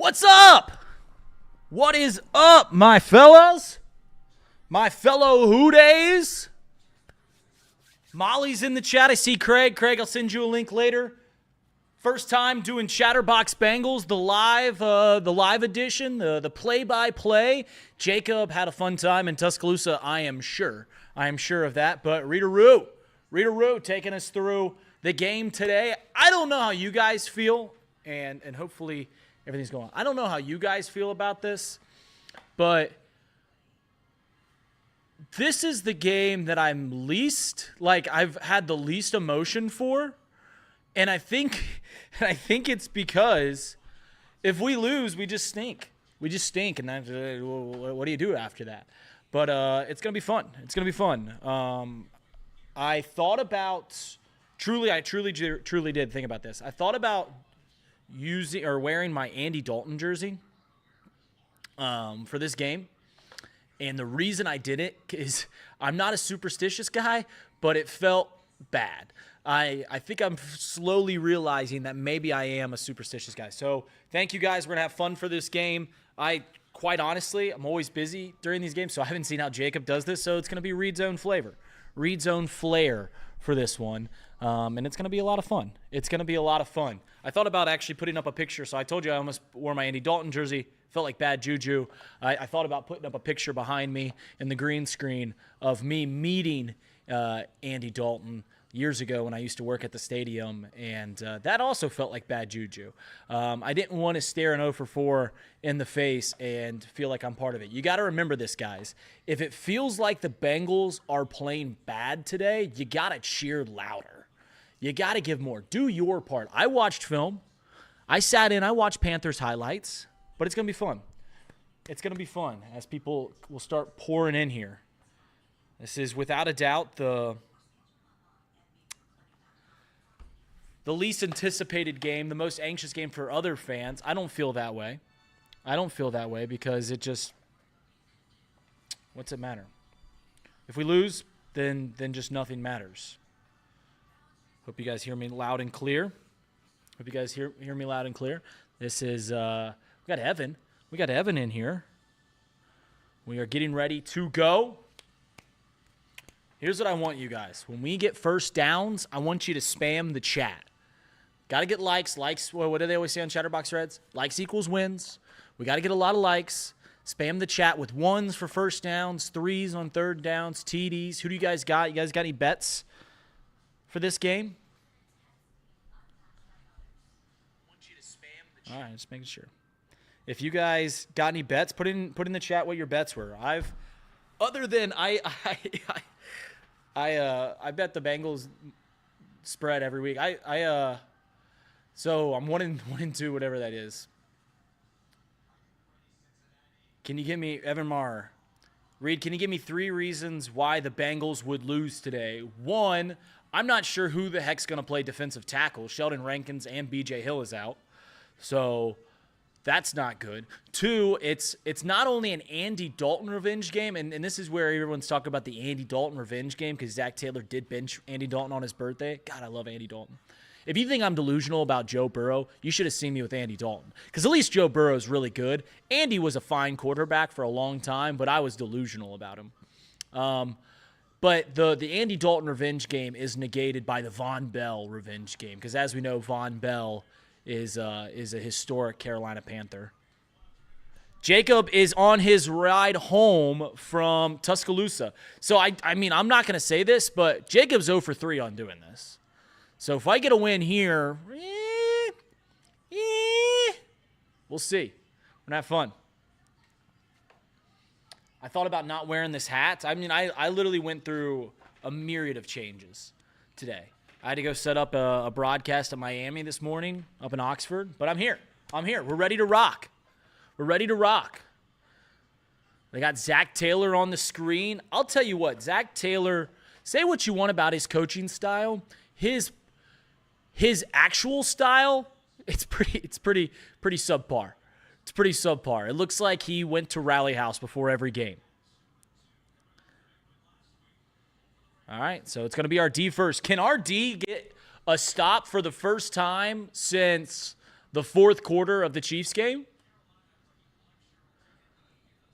What's up? What is up, my fellas? My fellow Hoodays? Molly's in the chat. I see Craig. Craig, I'll send you a link later. First time doing Chatterbox Bengals, the live edition, the play-by-play. Jacob had a fun time in Tuscaloosa, I am sure. I am sure of that. But Rita Roo taking us through the game today. I don't know how you guys feel, and hopefully everything's going on. I don't know how you guys feel about this, but this is the game that I'm least, I've had the least emotion for. And I think it's because if we lose, we just stink. We just stink, and what do you do after that? But it's going to be fun. It's going to be fun. I thought about I truly did think about this. I thought about using or wearing my Andy Dalton jersey for this game. And the reason I did it is I'm not a superstitious guy, but it felt bad. I think I'm slowly realizing that maybe I am a superstitious guy. So thank you guys. We're going to have fun for this game. Quite honestly, I'm always busy during these games, so I haven't seen how Jacob does this. So it's going to be Reed's own flavor, Reed's own flair for this one. And it's going to be a lot of fun. It's going to be a lot of fun. I thought about actually putting up a picture. So I told you I almost wore my Andy Dalton jersey. Felt like bad juju. I thought about putting up a picture behind me in the green screen of me meeting Andy Dalton years ago when I used to work at the stadium, and that also felt like bad juju. I didn't want to stare an 0 for 4 in the face and feel like I'm part of it. You got to remember this, guys. If it feels like the Bengals are playing bad today, you got to cheer louder. You got to give more. Do your part. I watched film. I sat in. I watched Panthers highlights, but it's going to be fun. It's going to be fun as people will start pouring in here. This is without a doubt the least anticipated game, the most anxious game for other fans. I don't feel that way. I don't feel that way because it just, what's it matter? If we lose, then just nothing matters. Hope you guys hear me loud and clear. Hope you guys hear me loud and clear. This is, we got Evan. We got Evan in here. We are getting ready to go. Here's what I want you guys. When we get first downs, I want you to spam the chat. Got to get likes. Likes, what do they always say on Chatterbox Reds? Likes equals wins. We got to get a lot of likes. Spam the chat with 1s for first downs, 3s on third downs, TDs. Who do you guys got? You guys got any bets for this game? I want you to spam the chat. All right, just making sure. If you guys got any bets, put in the chat what your bets were. I bet the Bengals spread every week. So I'm 1-2, whatever that is. Can you give me Evan Marr? Reed, can you give me 3 reasons why the Bengals would lose today? 1, I'm not sure who the heck's going to play defensive tackle. Sheldon Rankins and B.J. Hill is out. So that's not good. 2, it's not only an Andy Dalton revenge game, and this is where everyone's talking about the Andy Dalton revenge game because Zach Taylor did bench Andy Dalton on his birthday. God, I love Andy Dalton. If you think I'm delusional about Joe Burrow, you should have seen me with Andy Dalton because at least Joe Burrow is really good. Andy was a fine quarterback for a long time, but I was delusional about him. But the Andy Dalton revenge game is negated by the Von Bell revenge game because, as we know, Von Bell is a historic Carolina Panther. Jacob is on his ride home from Tuscaloosa. So, I mean, I'm not going to say this, but Jacob's 0 for 3 on doing this. So, if I get a win here, we'll see. We're going to have fun. I thought about not wearing this hat. I mean, I literally went through a myriad of changes today. I had to go set up a broadcast in Miami this morning up in Oxford, but I'm here. We're ready to rock. They got Zach Taylor on the screen. I'll tell you what, Zach Taylor, say what you want about his coaching style. His actual style, it's pretty subpar. It's pretty subpar. It looks like he went to Rally House before every game. All right, so it's going to be our D first. Can our D get a stop for the first time since the fourth quarter of the Chiefs game?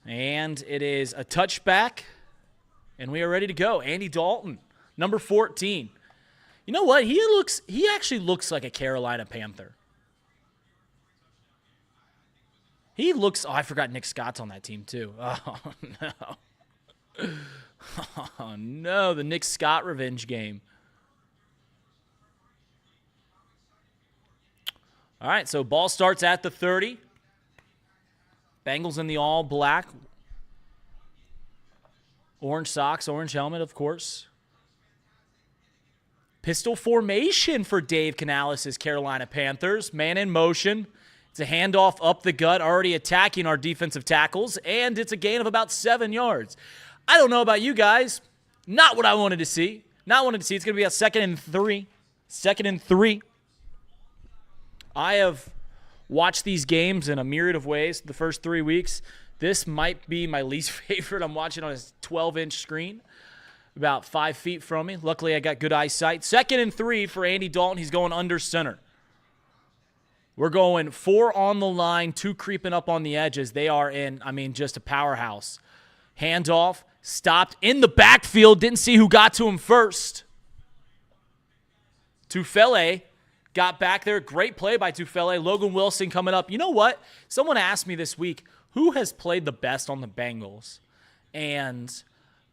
And it is a touchback, and we are ready to go. Andy Dalton, number 14. You know what? He actually looks like a Carolina Panther. He looks, I forgot Nick Scott's on that team too. Oh, no. Oh, no, the Nick Scott revenge game. All right, so ball starts at the 30. Bengals in the all black. Orange socks, orange helmet, of course. Pistol formation for Dave Canales' Carolina Panthers. Man in motion. It's a handoff up the gut, already attacking our defensive tackles, and it's a gain of about 7 yards. I don't know about you guys. Not what I wanted to see. Not wanted to see. It's going to be a 2nd and 3. 2nd and 3. I have watched these games in a myriad of ways the first 3 weeks. This might be my least favorite. I'm watching on a 12-inch screen about 5 feet from me. Luckily, I got good eyesight. 2nd and 3 for Andy Dalton. He's going under center. We're going 4 on the line, 2 creeping up on the edges. They are in, just a powerhouse. Handoff, stopped in the backfield. Didn't see who got to him first. Tufele got back there. Great play by Tufele. Logan Wilson coming up. You know what? Someone asked me this week, who has played the best on the Bengals? And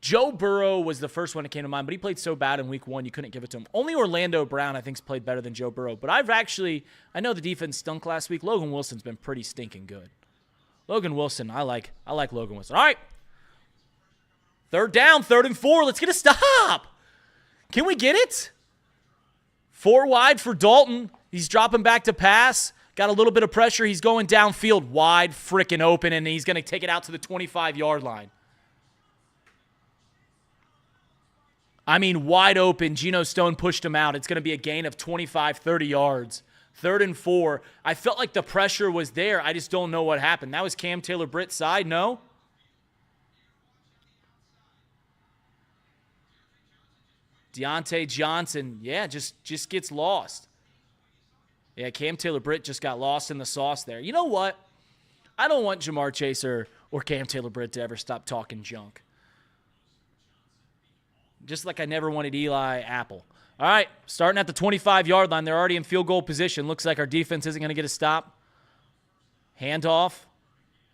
Joe Burrow was the first one that came to mind, but he played so bad in week 1, you couldn't give it to him. Only Orlando Brown, I think, has played better than Joe Burrow. But I know the defense stunk last week. Logan Wilson's been pretty stinking good. Logan Wilson, I like Logan Wilson. All right. 3rd down, 3rd and 4. Let's get a stop. Can we get it? 4 wide for Dalton. He's dropping back to pass. Got a little bit of pressure. He's going downfield wide, freaking open, and he's going to take it out to the 25-yard line. Wide open. Geno Stone pushed him out. It's going to be a gain of 25, 30 yards. 3rd and 4. I felt like the pressure was there. I just don't know what happened. That was Cam Taylor-Britt's side, no? Deontay Johnson, just gets lost. Yeah, Cam Taylor-Britt just got lost in the sauce there. You know what? I don't want Jamar Chase or Cam Taylor-Britt to ever stop talking junk. Just like I never wanted Eli Apple. All right, starting at the 25-yard line. They're already in field goal position. Looks like our defense isn't going to get a stop. Handoff.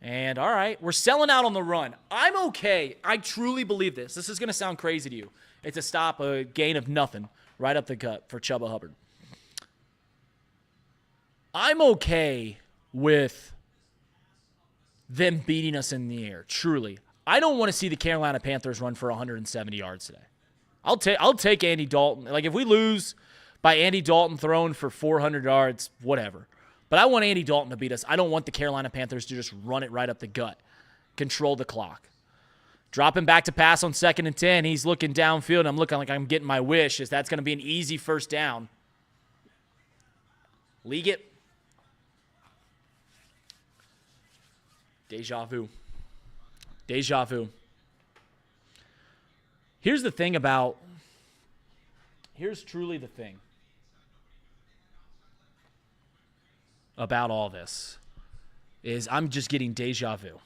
And, all right, we're selling out on the run. I'm okay. I truly believe this. This is going to sound crazy to you. It's a stop, a gain of nothing, right up the gut for Chubba Hubbard. I'm okay with them beating us in the air, truly. I don't want to see the Carolina Panthers run for 170 yards today. I'll take Andy Dalton. Like, if we lose by Andy Dalton throwing for 400 yards, whatever. But I want Andy Dalton to beat us. I don't want the Carolina Panthers to just run it right up the gut. Control the clock. Dropping back to pass on 2nd and 10. He's looking downfield. I'm looking like I'm getting my wish. Is that's going to be an easy 1st down. League it. Deja vu. Deja vu. Here's truly the thing about all this is I'm just getting deja vu.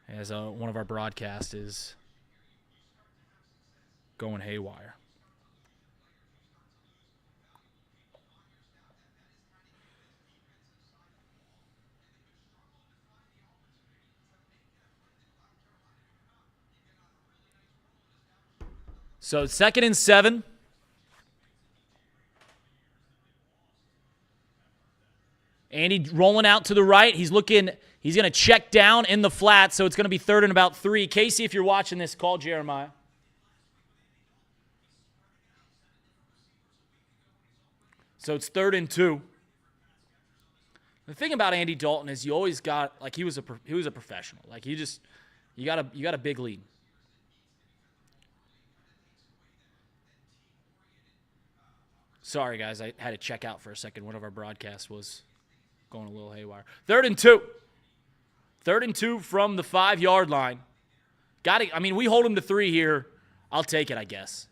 As one of our broadcasts is going haywire. So 2nd and 7. Andy rolling out to the right. He's going to check down in the flat, so it's going to be 3rd and about 3. Casey, if you're watching this, call Jeremiah. So it's 3rd and 2. The thing about Andy Dalton is you always got, like, he was a professional. Like, you got a big lead. Sorry, guys, I had to check out for a second. One of our broadcasts was going a little haywire. 3rd and 2. 3rd and 2 from the 5-yard line. Got it. We hold him to 3 here. I'll take it, I guess.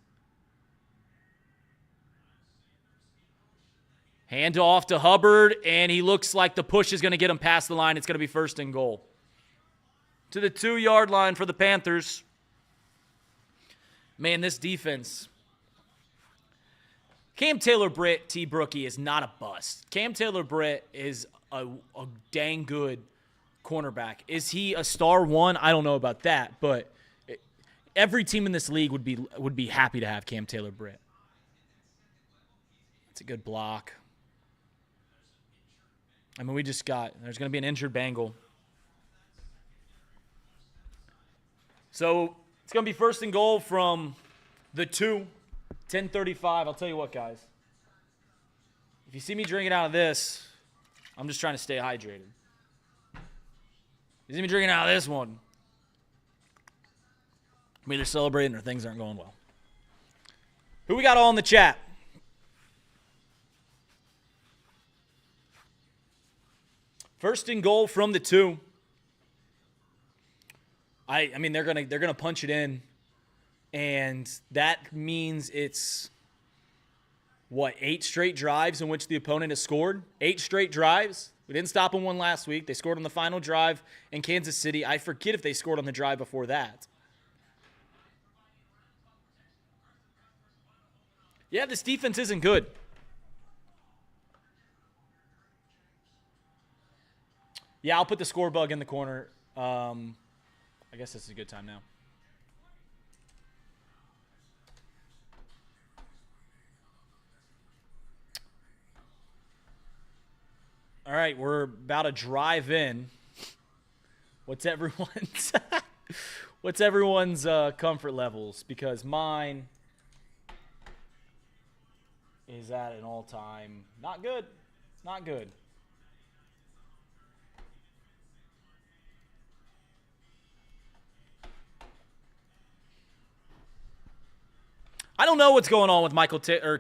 Hand off to Hubbard, and he looks like the push is going to get him past the line. It's going to be 1st and goal. To the 2-yard line for the Panthers. Man, this defense. Cam Taylor-Britt, T-Brookie, is not a bust. Cam Taylor-Britt is a dang good cornerback. Is he a star one? I don't know about that, but every team in this league would be happy to have Cam Taylor-Britt. It's a good block. I mean, there's going to be an injured Bengal. So it's going to be 1st and goal from the 2, 10:35. I'll tell you what, guys. If you see me drinking out of this, I'm just trying to stay hydrated. If you see me drinking out of this one, I'm either celebrating or things aren't going well. Who we got all in the chat? First and goal from the 2. I mean they're gonna punch it in, and that means it's 8 straight drives in which the opponent has scored. 8 straight drives. We didn't stop them one last week. They scored on the final drive in Kansas City. I forget if they scored on the drive before that. Yeah, this defense isn't good. Yeah, I'll put the score bug in the corner. I guess this is a good time now. All right, we're about to drive in. What's everyone's comfort levels? Because mine is at an all-time not good. Not good. I don't know what's going on with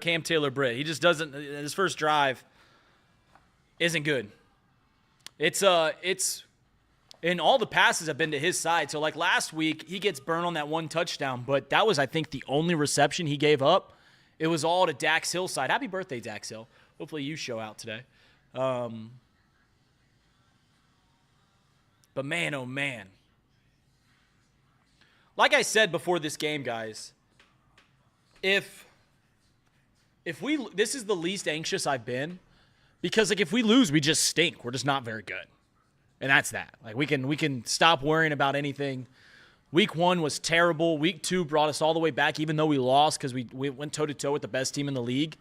Cam Taylor-Britt. He just doesn't. His first drive isn't good. It's and all the passes have been to his side. So like last week, he gets burned on that 1 touchdown, but that was, I think, the only reception he gave up. It was all to Dax Hill's side. Happy birthday, Dax Hill. Hopefully you show out today. But man, oh man. Like I said before this game, guys, if this is the least anxious I've been, because like if we lose, we just stink. We're just not very good. And that's that. Like we can stop worrying about anything. Week 1 was terrible. Week 2 brought us all the way back, even though we lost because we went toe-to-toe with the best team in the league.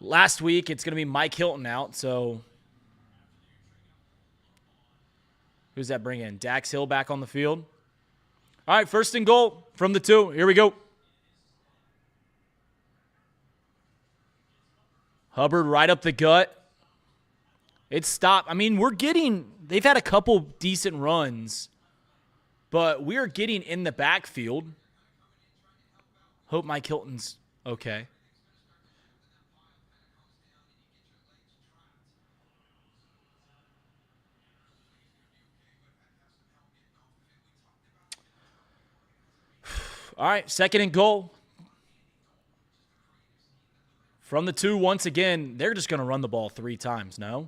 Last week, it's going to be Mike Hilton out, so who's that bring in? Dax Hill back on the field. All right, 1st and goal from the 2. Here we go. Hubbard right up the gut. It's stopped. I mean, they've had a couple decent runs, but we're getting in the backfield. Hope Mike Hilton's okay. All right, 2nd and goal. From the 2, once again, they're just going to run the ball 3 times, no?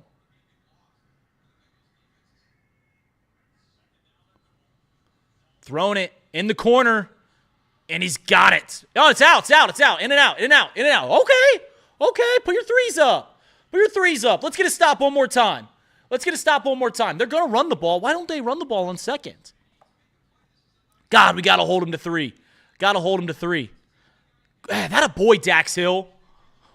Throwing it in the corner, and he's got it. Oh, it's out. In and out. Okay, put your threes up. Let's get a stop one more time. They're going to run the ball. Why don't they run the ball on 2nd? God, we got to hold him to 3. That a boy, Dax Hill.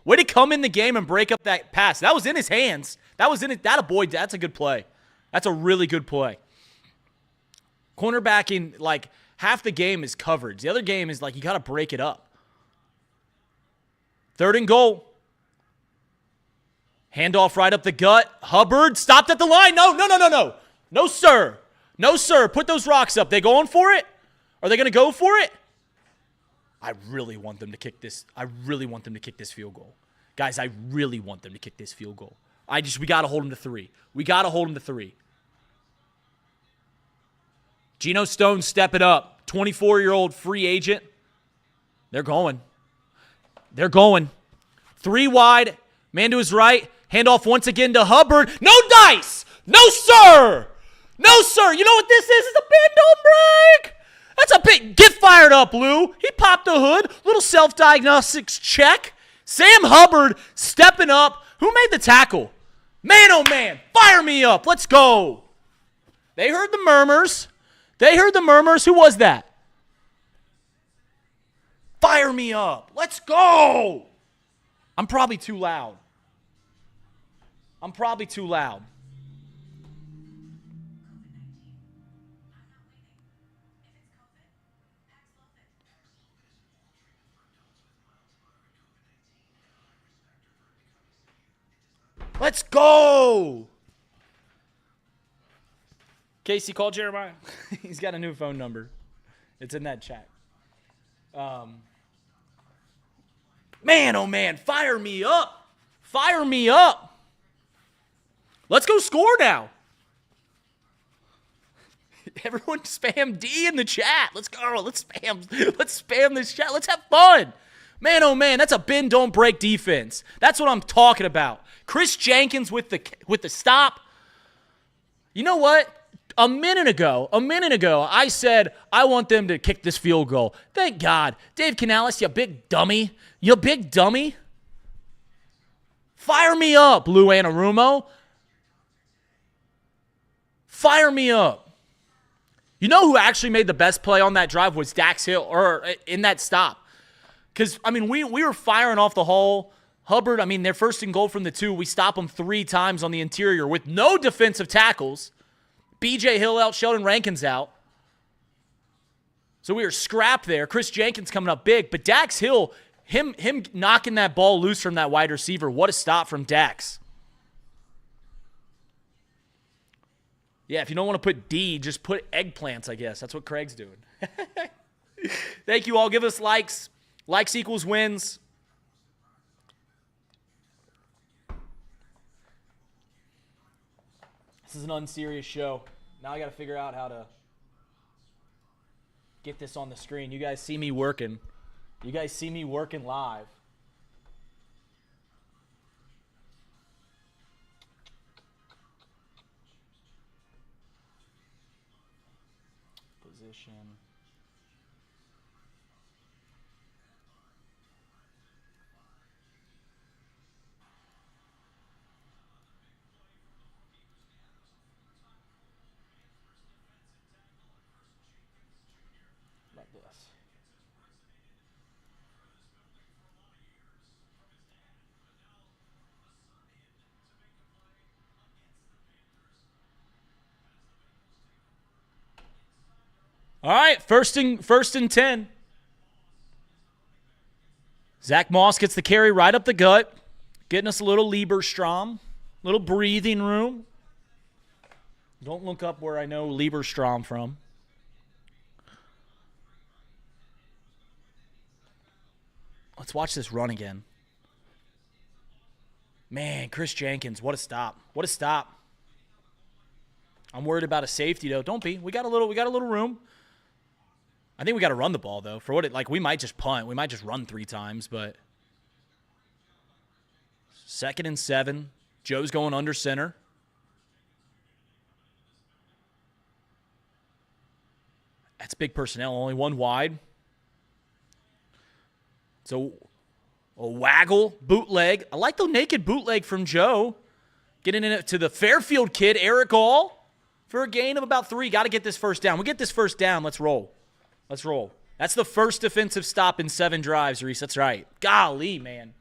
Way to come in the game and break up that pass. That was in his hands. That a boy. That's a good play. That's a really good play. Cornerbacking, like, half the game is coverage. The other game is, like, you got to break it up. 3rd and goal. Handoff right up the gut. Hubbard stopped at the line. No. No, sir. Put those rocks up. They going for it? Are they going to go for it? I really want them to kick this. Field goal. Guys, I really want them to kick this field goal. We got to hold them to 3. Geno Stone stepping up. 24-year-old free agent. They're going. 3 wide. Man to his right. Handoff once again to Hubbard. No dice! No, sir! No, sir! You know what this is? It's a bend, don't break! That's a big... Get fired up, Lou. He popped the hood. Little self-diagnostics check. Sam Hubbard stepping up. Who made the tackle? Man, oh, man. Fire me up. Let's go. They heard the murmurs. Who was that? Fire me up. Let's go. I'm probably too loud. Let's go. Casey, call Jeremiah. He's got a new phone number. It's in that chat. Man, oh man, fire me up. Let's go score now. Everyone spam D in the chat. Let's go. Let's spam this chat. Let's have fun. Man, oh man, that's a bend don't break defense. That's what I'm talking about. Chris Jenkins with the stop. You know what? A minute ago, I said I want them to kick this field goal. Thank God. Dave Canales, you big dummy. Fire me up, Lou Anarumo. Fire me up. You know who actually made the best play on that drive was Dax Hill, or in that stop. Because, I mean, we were firing off the hole. Hubbard, I mean, they're first and goal from the 2. We stop them 3 times on the interior with no defensive tackles. B.J. Hill out, Sheldon Rankin's out. So we were scrapped there. Chris Jenkins coming up big. But Dax Hill, him knocking that ball loose from that wide receiver. What a stop from Dax. Yeah, if you don't want to put D, just put eggplants, I guess. That's what Craig's doing. Thank you all. Give us likes. Likes equals wins. This is an unserious show. Now I got to figure out how to get this on the screen. You guys see me working. Live. Position. Like this. All right, first and 10. Zach Moss gets the carry right up the gut, getting us a little Lieberstrom, little breathing room. Don't look up where I know Lieberstrom from. Let's watch this run again. Man, Chris Jenkins, what a stop. I'm worried about a safety, though. Don't be. We got a little room. I think we got to run the ball, though. For what we might just punt. We might just run 3 times, but 2nd and 7. Joe's going under center. That's big personnel. Only 1 wide. So a waggle bootleg. I like the naked bootleg from Joe. Getting it to the Fairfield kid, Eric All, for a gain of about 3. Got to get this first down. We get this first down. Let's roll. That's the first defensive stop in 7 drives, Reese. That's right. Golly, man.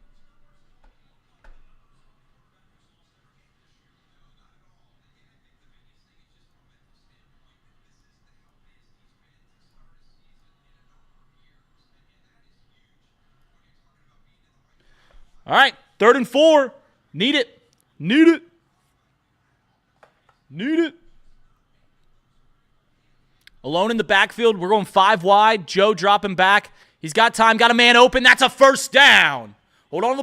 All right, 3rd and 4. Need it. Alone in the backfield. We're going 5 wide. Joe dropping back. He's got time. Got a man open. That's a first down. Hold on to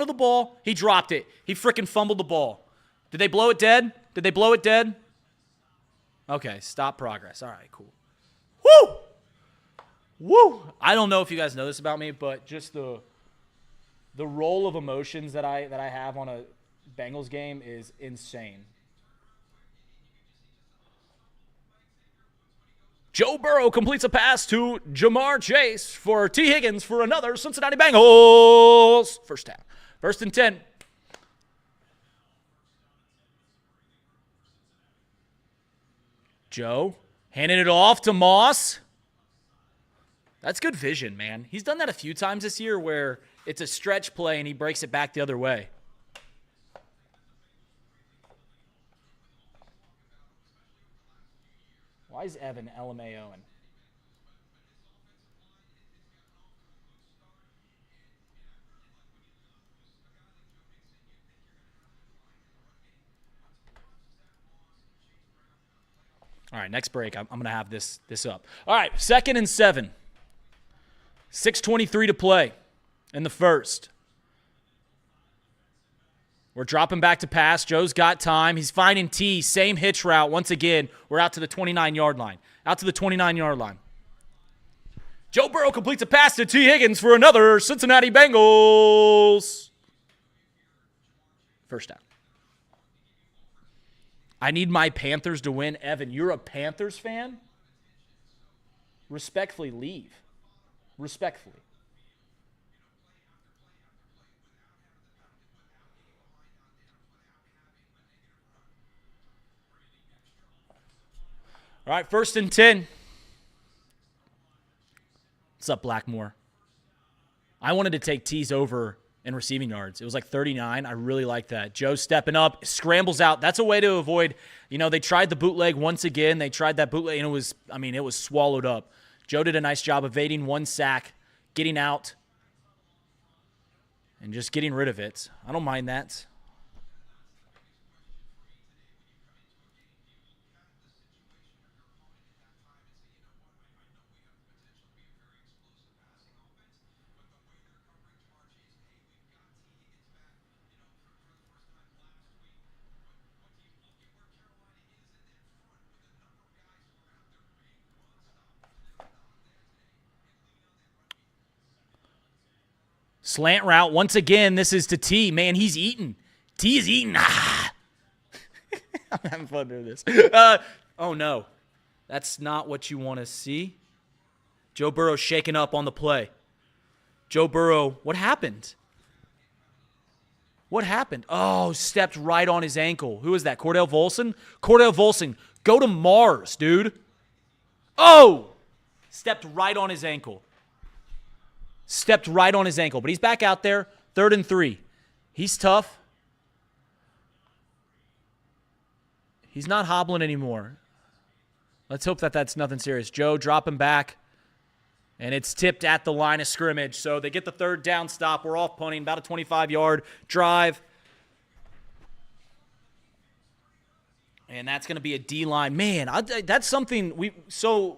the ball. He dropped it. He freaking fumbled the ball. Did they blow it dead? Okay, stop progress. All right, cool. Woo! I don't know if you guys know this about me, but just the The roll of emotions that I have on a Bengals game is insane. Joe Burrow completes a pass to Jamar Chase for T. Higgins for another Cincinnati Bengals. First down. 1st and 10. Joe handing it off to Moss. That's good vision, man. He's done that a few times this year where it's a stretch play and he breaks it back the other way. Why is Evan LMAOing? All right, next break. I'm going to have this up. All right, 2nd and 7. 6:23 to play in the first. We're dropping back to pass. Joe's got time. He's finding T. Same hitch route. Once again, we're out to the 29-yard line. Out to the 29-yard line. Joe Burrow completes a pass to T. Higgins for another Cincinnati Bengals. First down. I need my Panthers to win. Evan, you're a Panthers fan? Respectfully leave. Respectfully. All right, 1st and 10. What's up, Blackmore? I wanted to take T's over in receiving yards. It was like 39. I really like that. Joe stepping up, scrambles out. That's a way to avoid, they tried the bootleg once again. They tried that bootleg, and it was swallowed up. Joe did a nice job evading one sack, getting out, and just getting rid of it. I don't mind that. Slant route. Once again, this is to T. Man, he's eating. T is eating. Ah. I'm having fun doing this. Oh, no. That's not what you want to see. Joe Burrow shaking up on the play. Joe Burrow, what happened? What happened? Oh, stepped right on his ankle. Who is that? Cordell Volson? Cordell Volson, go to Mars, dude. Oh! Stepped right on his ankle. Stepped right on his ankle. But he's back out there. 3rd and 3. He's tough. He's not hobbling anymore. Let's hope that that's nothing serious. Joe dropping back. And it's tipped at the line of scrimmage. So they get the 3rd down stop. We're off punting. About a 25-yard drive. And that's going to be a D-line. Man, that's something so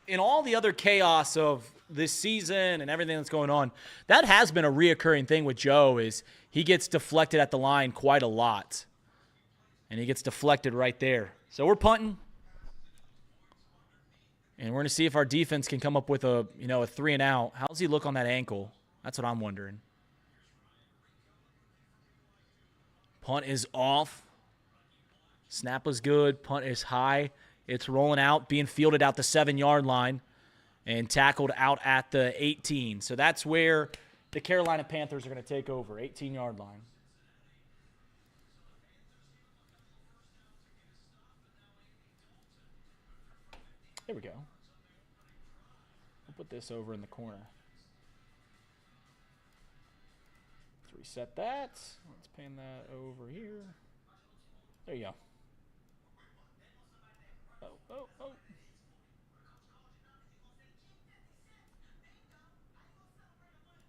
in all the other chaos of this season and everything that's going on, that has been a reoccurring thing with Joe is he gets deflected at the line quite a lot. And he gets deflected right there. So we're punting. And we're going to see if our defense can come up with a 3 and out. How does he look on that ankle? That's what I'm wondering. Punt is off. Snap was good. Punt is high. It's rolling out, being fielded out the 7-yard line and tackled out at the 18. So that's where the Carolina Panthers are going to take over, 18-yard line. There we go. We'll put this over in the corner. Let's reset that. Let's pan that over here. There you go. Oh.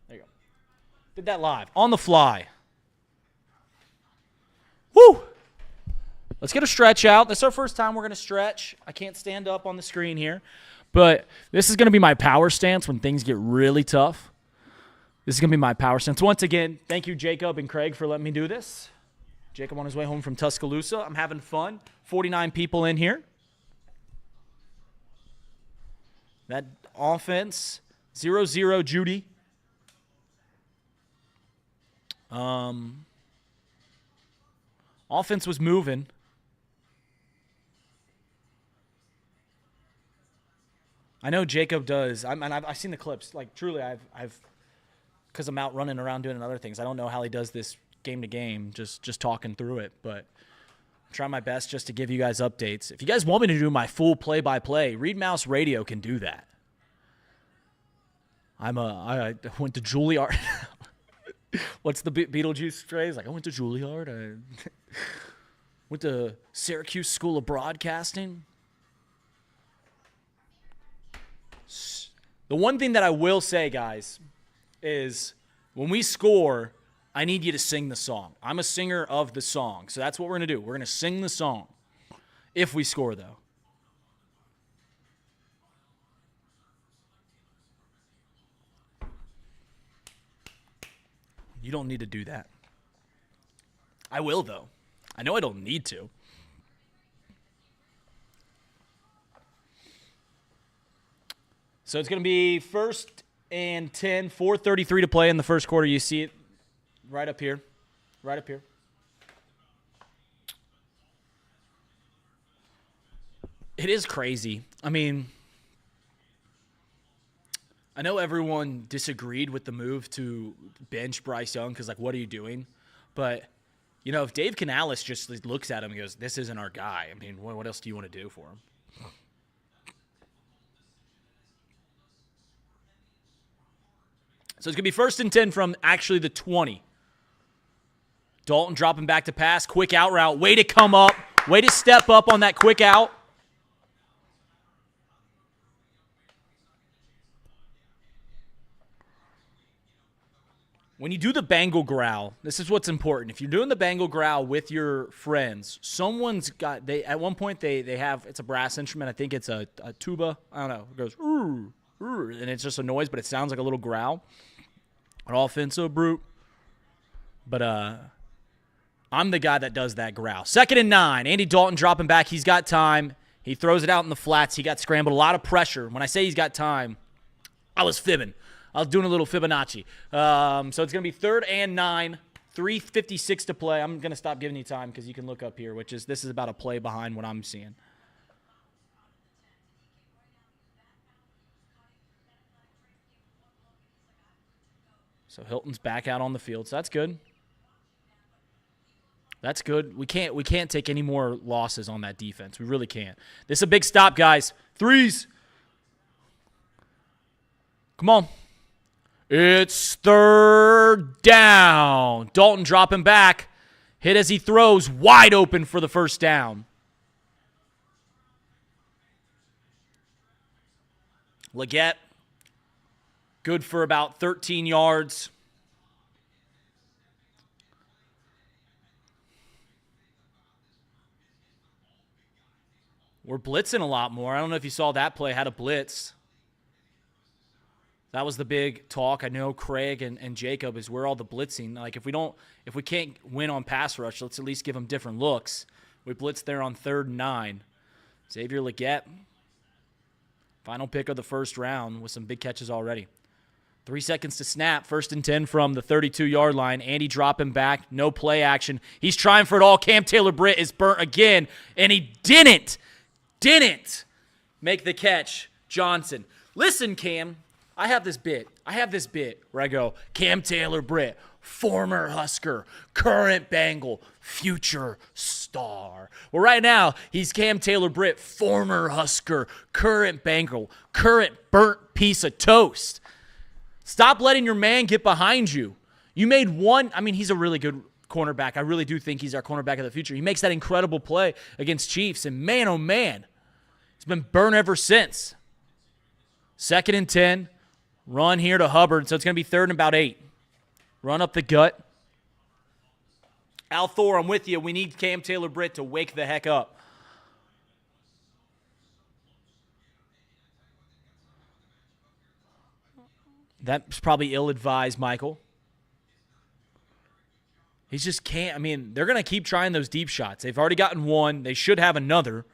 There you go. Did that live. On the fly. Woo! Let's get a stretch out. This is our first time we're going to stretch. I can't stand up on the screen here. But this is going to be my power stance when things get really tough. This is going to be my power stance. Once again, thank you, Jacob and Craig, for letting me do this. Jacob on his way home from Tuscaloosa. I'm having fun. 49 people in here. That offense, 0-0 Judy. Offense was moving. I know Jacob does. I've seen the clips. Like, truly, I've because I'm out running around doing other things. I don't know how he does this game to game, just talking through it. But I'm trying my best just to give you guys updates. If you guys want me to do my full play-by-play, Reed Mouse Radio can do that. I went to Juilliard. What's the Beetlejuice phrase? Like, I went to Juilliard. I went to Syracuse School of Broadcasting. The one thing that I will say, guys, is when we score, I need you to sing the song. I'm a singer of the song, so that's what we're going to do. We're going to sing the song if we score, though. You don't need to do that. I will, though. I know I don't need to. So it's going to be 1st and 10, 4:33 to play in the first quarter. You see it right up here. Right up here. It is crazy. I mean, I know everyone disagreed with the move to bench Bryce Young because, like, what are you doing? But, you know, if Dave Canales just looks at him and goes, this isn't our guy, I mean, what else do you want to do for him? So it's going to be 1st and 10 from actually the 20. Dalton dropping back to pass. Quick out route. Way to come up. Way to step up on that quick out. When you do the Bengal growl, this is what's important. If you're doing the Bengal growl with your friends, someone's got, at one point they have, it's a brass instrument. I think it's a tuba. I don't know. It goes, ooh, ooh, and it's just a noise, but it sounds like a little growl. An offensive brute. But I'm the guy that does that growl. 2nd and 9. Andy Dalton dropping back. He's got time. He throws it out in the flats. He got scrambled. A lot of pressure. When I say he's got time, I was fibbing. I was doing a little Fibonacci. So it's going to be 3rd and 9. 3:56 to play. I'm going to stop giving you time because you can look up here, this is about a play behind what I'm seeing. So Hilton's back out on the field, so that's good. That's good. We can't take any more losses on that defense. We really can't. This is a big stop, guys. 3s. Come on. It's 3rd down. Dalton dropping back. Hit as he throws. Wide open for the 1st down. Leggett. Good for about 13 yards. We're blitzing a lot more. I don't know if you saw that play, had a blitz. That was the big talk. I know Craig and Jacob is where all the blitzing. Like, if we can't win on pass rush, let's at least give them different looks. We blitzed there on 3rd and 9. Xavier Leggett, final pick of the 1st round with some big catches already. 3 seconds to snap. 1st and 10 from the 32-yard line. Andy dropping back. No play action. He's trying for it all. Cam Taylor-Britt is burnt again, and he didn't make the catch. Johnson. Listen, Cam, I have this bit where I go, Cam Taylor-Britt, former Husker, current Bengal, future star. Well, right now, he's Cam Taylor-Britt, former Husker, current Bengal, current burnt piece of toast. Stop letting your man get behind you. You made one. I mean, he's a really good cornerback. I really do think he's our cornerback of the future. He makes that incredible play against Chiefs, and man, oh man, it's been burnt ever since. 2nd and 10. Run here to Hubbard, so it's going to be 3rd and about 8. Run up the gut. Al Thor, I'm with you. We need Cam Taylor-Britt to wake the heck up. That's probably ill-advised, Michael. He just can't. I mean, they're going to keep trying those deep shots. They've already gotten one. They should have another.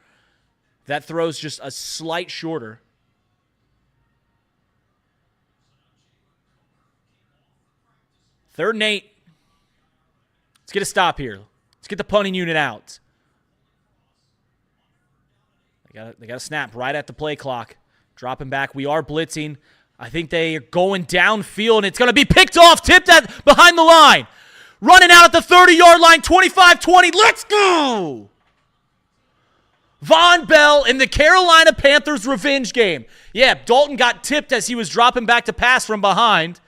That throw's just a slight shorter. 3rd and 8. Let's get a stop here. Let's get the punting unit out. They got to snap right at the play clock. Dropping back. We are blitzing. I think they are going downfield, and it's going to be picked off, tipped at behind the line. Running out at the 30-yard line, 25-20. Let's go! Von Bell in the Carolina Panthers revenge game. Yeah, Dalton got tipped as he was dropping back to pass from behind.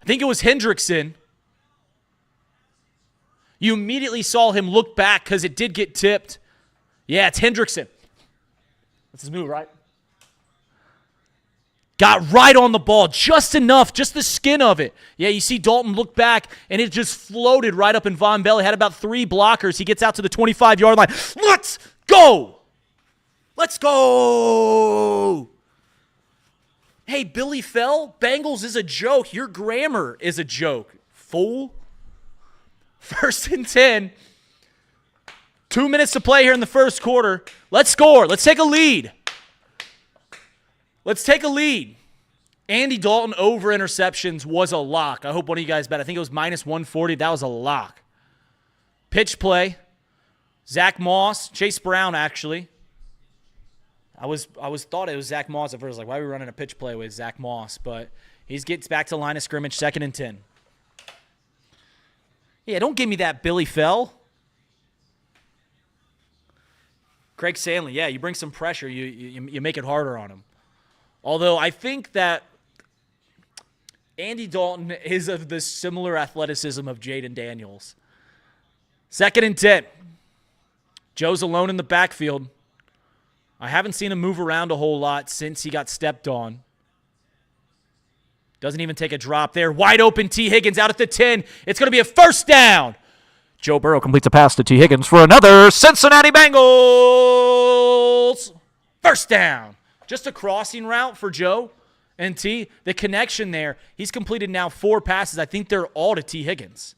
I think it was Hendrickson. You immediately saw him look back because it did get tipped. Yeah, it's Hendrickson. That's his move, right? Got right on the ball, just enough, just the skin of it. Yeah, you see Dalton look back, and it just floated right up in Von Bell. He had about 3 blockers. He gets out to the 25-yard line. Let's go! Let's go! Hey, Billy Fell, Bengals is a joke. Your grammar is a joke, fool. 1st and 10. 2 minutes to play here in the first quarter. Let's score. Let's take a lead. Let's take a lead. Andy Dalton over interceptions was a lock. I hope one of you guys bet. I think it was minus 140. That was a lock. Pitch play. Zach Moss. Chase Brown, actually. I was thought it was Zach Moss at first. Like, why are we running a pitch play with Zach Moss? But he gets back to the line of scrimmage, 2nd and 10. Yeah, don't give me that Billy Fell. Craig Stanley, yeah, you bring some pressure. You make it harder on him. Although I think that Andy Dalton is of the similar athleticism of Jaden Daniels. 2nd and 10. Joe's alone in the backfield. I haven't seen him move around a whole lot since he got stepped on. Doesn't even take a drop there. Wide open T. Higgins out at the 10. It's going to be a first down. Joe Burrow completes a pass to T. Higgins for another Cincinnati Bengals. First down. Just a crossing route for Joe and T. The connection there, he's completed now 4 passes. I think they're all to T. Higgins.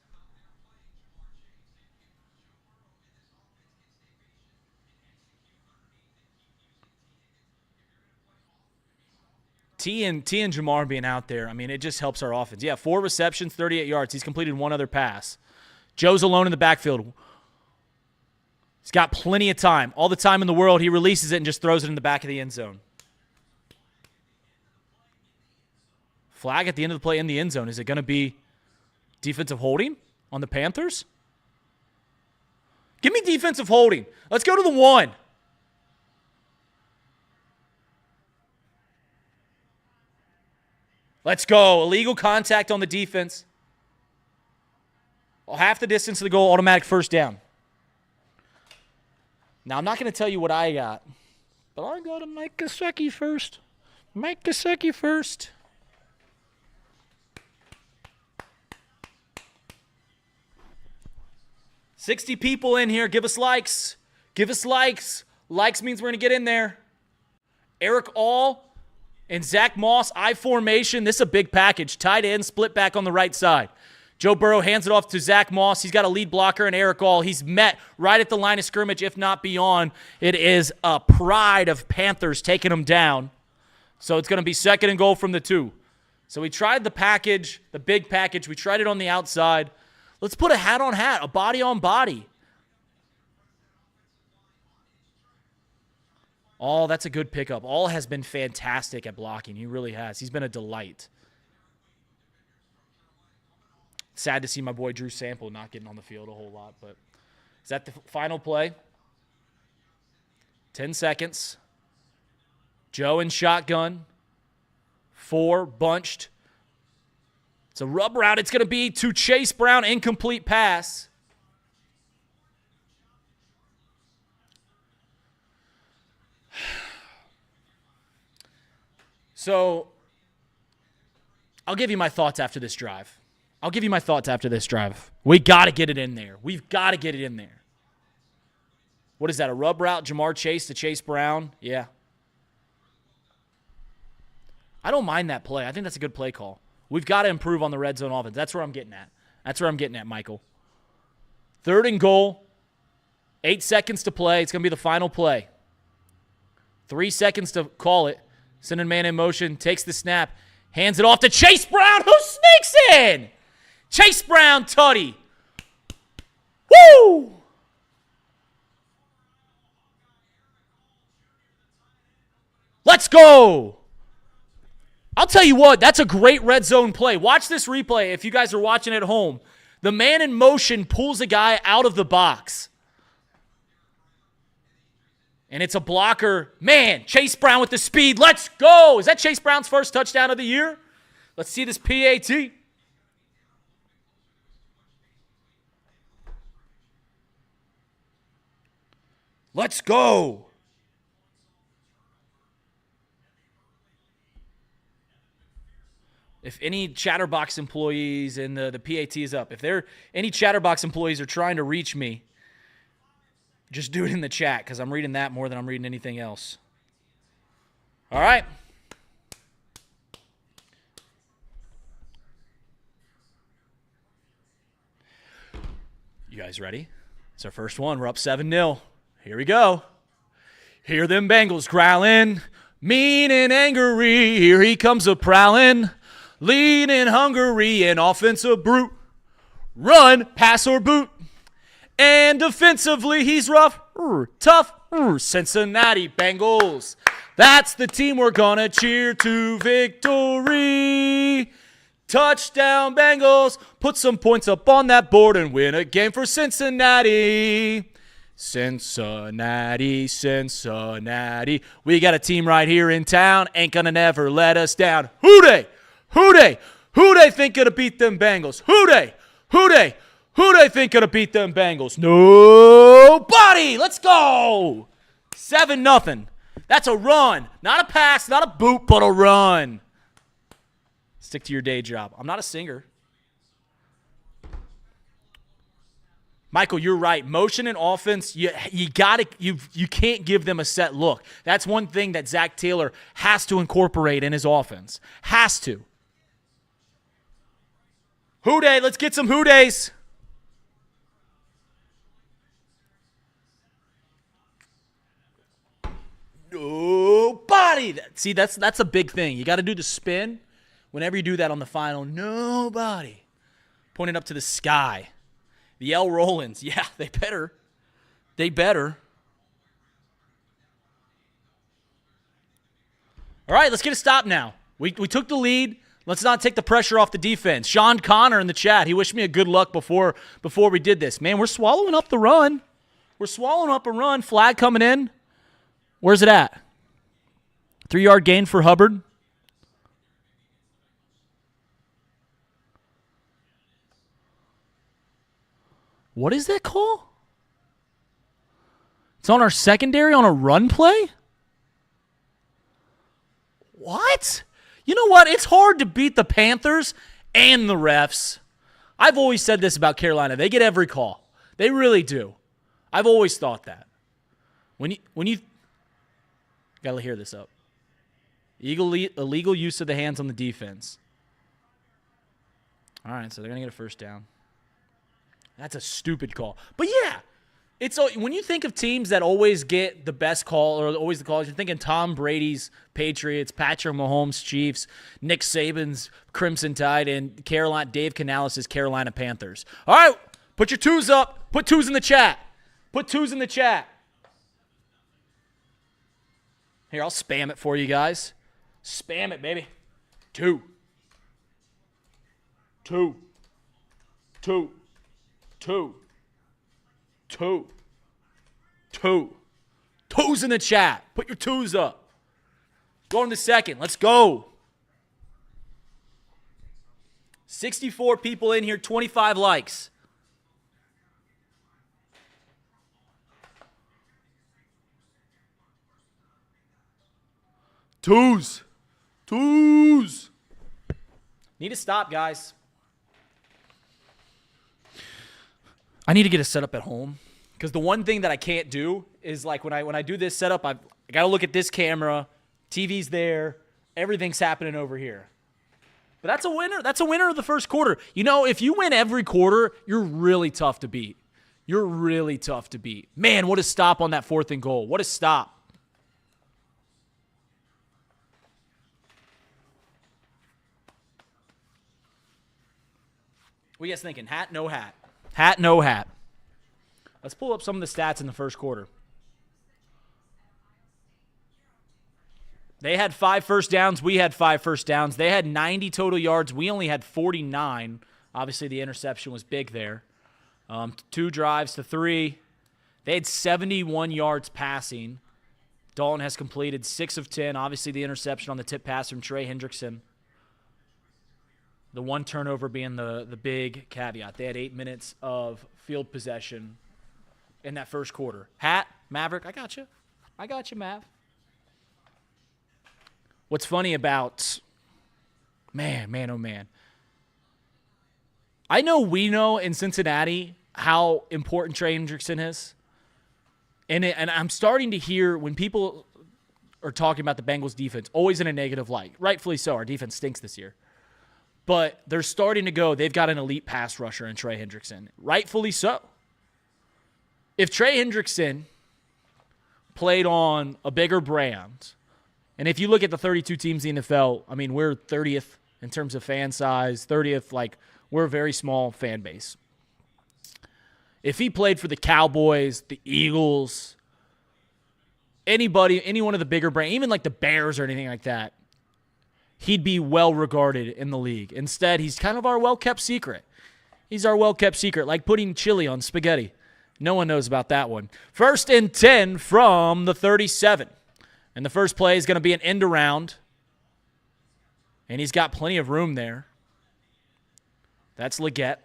T and Jamar being out there, I mean, it just helps our offense. Yeah, 4 receptions, 38 yards. He's completed 1 other pass. Joe's alone in the backfield. He's got plenty of time. All the time in the world, he releases it and just throws it in the back of the end zone. Flag at the end of the play in the end zone. Is it going to be defensive holding on the Panthers? Give me defensive holding. Let's go to the 1. Let's go. Illegal contact on the defense. Half the distance to the goal, automatic first down. Now, I'm not going to tell you what I got, but I got a Mike Gesicki first. Mike Gesicki first. $60 people in here. Give us likes. Give us likes. Likes means we're going to get in there. Eric All and Zach Moss, I formation. This is a big package. Tight end, split back on the right side. Joe Burrow hands it off to Zach Moss. He's got a lead blocker and Eric All. He's met right at the line of scrimmage, if not beyond. It is a pride of Panthers taking him down. So it's going to be 2nd and goal from the 2. So we tried the package, the big package. We tried it on the outside. Let's put a hat on hat, a body on body. Oh, that's a good pickup. All has been fantastic at blocking. He really has. He's been a delight. Sad to see my boy Drew Sample not getting on the field a whole lot, but is that the final play? 10 seconds. Joe in shotgun. 4 bunched. It's a rub route. It's going to be to Chase Brown. Incomplete pass. So, I'll give you my thoughts after this drive. We got to get it in there. We've got to get it in there. What is that, a rub route? Jamar Chase to Chase Brown? Yeah. I don't mind that play. I think that's a good play call. We've got to improve on the red zone offense. That's where I'm getting at. Michael. 3rd and goal. 8 seconds to play. It's going to be the final play. 3 seconds to call it. Sending man in motion. Takes the snap. Hands it off to Chase Brown, who sneaks in. Chase Brown, tutty. Woo! Let's go. I'll tell you what, that's a great red zone play. Watch this replay if you guys are watching at home. The man in motion pulls a guy out of the box. And it's a blocker. Man, Chase Brown with the speed. Let's go. Is that Chase Brown's first touchdown of the year? Let's see this PAT. Let's go. If any Chatterbox employees, and the PAT is up, if any Chatterbox employees are trying to reach me, just do it in the chat because I'm reading that more than I'm reading anything else. All right. You guys ready? It's our first one. We're up 7-0. Here we go. Hear them Bengals growling, mean and angry. Here he comes a prowling, lean and hungry, an offensive brute. Run, pass, or boot. And defensively, he's rough, tough, Cincinnati Bengals. That's the team we're gonna cheer to victory. Touchdown, Bengals. Put some points up on that board and win a game for Cincinnati. Cincinnati, Cincinnati. We got a team right here in town. Ain't gonna never let us down. Who they? Who they? Who they think gonna beat them Bengals? Who they? Who they? Who they think gonna beat them Bengals? Nobody. Let's go. 7-0. That's a run. Not a pass, not a boot, but a run. Stick to your day job. I'm not a singer. Michael, you're right. Motion and offense, you can't give them a set look. That's one thing that Zach Taylor has to incorporate in his offense. Has to. Hoo-day, let's get some hoo-days. Nobody. See, that's a big thing. You got to do the spin. Whenever you do that on the final, nobody. Pointing up to the sky. The L. Rollins. Yeah, they better. They better. All right, let's get a stop now. We took the lead. Let's not take the pressure off the defense. Sean Connor in the chat. He wished me a good luck before we did this. Man, we're swallowing up the run. We're swallowing up a run. Flag coming in. Where's it at? 3-yard gain for Hubbard. What is that call? It's on our secondary on a run play? What? You know what? It's hard to beat the Panthers and the refs. I've always said this about Carolina. They get every call. They really do. I've always thought that. When you got to hear this up. Illegal use of the hands on the defense. All right, so they're going to get a first down. That's a stupid call. But yeah, it's when you think of teams that always get the best call or always the calls, you're thinking Tom Brady's Patriots, Patrick Mahomes' Chiefs, Nick Saban's Crimson Tide, and Dave Canales' Carolina Panthers. All right, put your twos up. Put twos in the chat. Put twos in the chat. Here, I'll spam it for you guys. Spam it, baby. Two. Toes in the chat. Put your twos up. Going to second. Let's go. 64 people in here, 25 likes. Twos. Need to stop, guys. I need to get a setup at home because the one thing that I can't do is like when I do this setup, I got to look at this camera, TV's there, everything's happening over here. But that's a winner. That's a winner of the first quarter. You know, if you win every quarter, you're really tough to beat. You're really tough to beat. Man, what a stop on that 4th and goal. What a stop. What are you guys thinking? Hat, no hat? Hat, no hat. Let's pull up some of the stats in the first quarter. They had 5 first downs. We had 5 first downs. They had 90 total yards. We only had 49. Obviously, the interception was big there. 2 drives to 3. They had 71 yards passing. Dalton has completed 6 of 10. Obviously, the interception on the tip pass from Trey Hendrickson. The 1 turnover being the big caveat. They had 8 minutes of field possession in that first quarter. Maverick, I got you. I got you, Mav. What's funny about, man, oh man. I know we know in Cincinnati how important Trey Hendrickson is. And I'm starting to hear when people are talking about the Bengals defense, always in a negative light. Rightfully so. Our defense stinks this year. But they're starting to go, they've got an elite pass rusher in Trey Hendrickson. Rightfully so. If Trey Hendrickson played on a bigger brand, and if you look at the 32 teams in the NFL, I mean, we're 30th in terms of fan size, 30th, like, we're a very small fan base. If he played for the Cowboys, the Eagles, anybody, any one of the bigger brands, even like the Bears or anything like that, he'd be well regarded in the league. Instead, he's kind of our well-kept secret. He's our well-kept secret, like putting chili on spaghetti. No one knows about that one. 1st and 10 from the 37. And the first play is going to be an end around. And he's got plenty of room there. That's Leggett.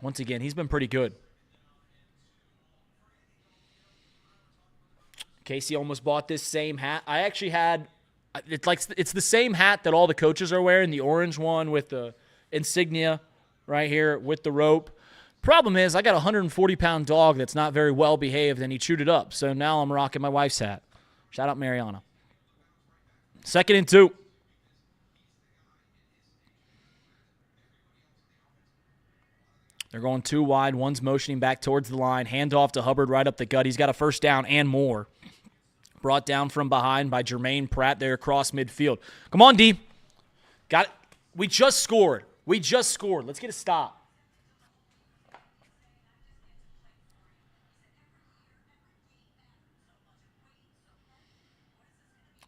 Once again, he's been pretty good. Casey almost bought this same hat. I actually had, it's the same hat that all the coaches are wearing, the orange one with the insignia right here with the rope. Problem is, I got a 140-pound dog that's not very well behaved, and he chewed it up. So now I'm rocking my wife's hat. Shout out Mariana. 2nd and 2. They're going 2 wide. One's motioning back towards the line. Handoff to Hubbard right up the gut. He's got a first down and more. Brought down from behind by Jermaine Pratt there across midfield. Come on, D. Got it. We just scored. Let's get a stop.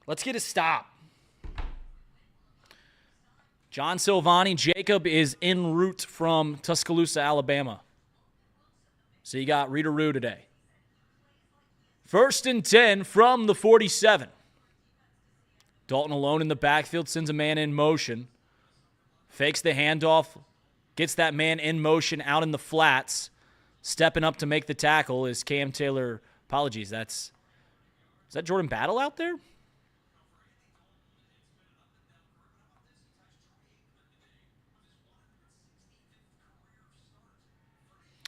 Let's get a stop. John Silvani, Jacob is en route from Tuscaloosa, Alabama. So you got Reader-Roo today. 1st and 10 from the 47. Dalton alone in the backfield, sends a man in motion. Fakes the handoff, gets that man in motion out in the flats. Stepping up to make the tackle is Cam Taylor. Apologies, is that Jordan Battle out there?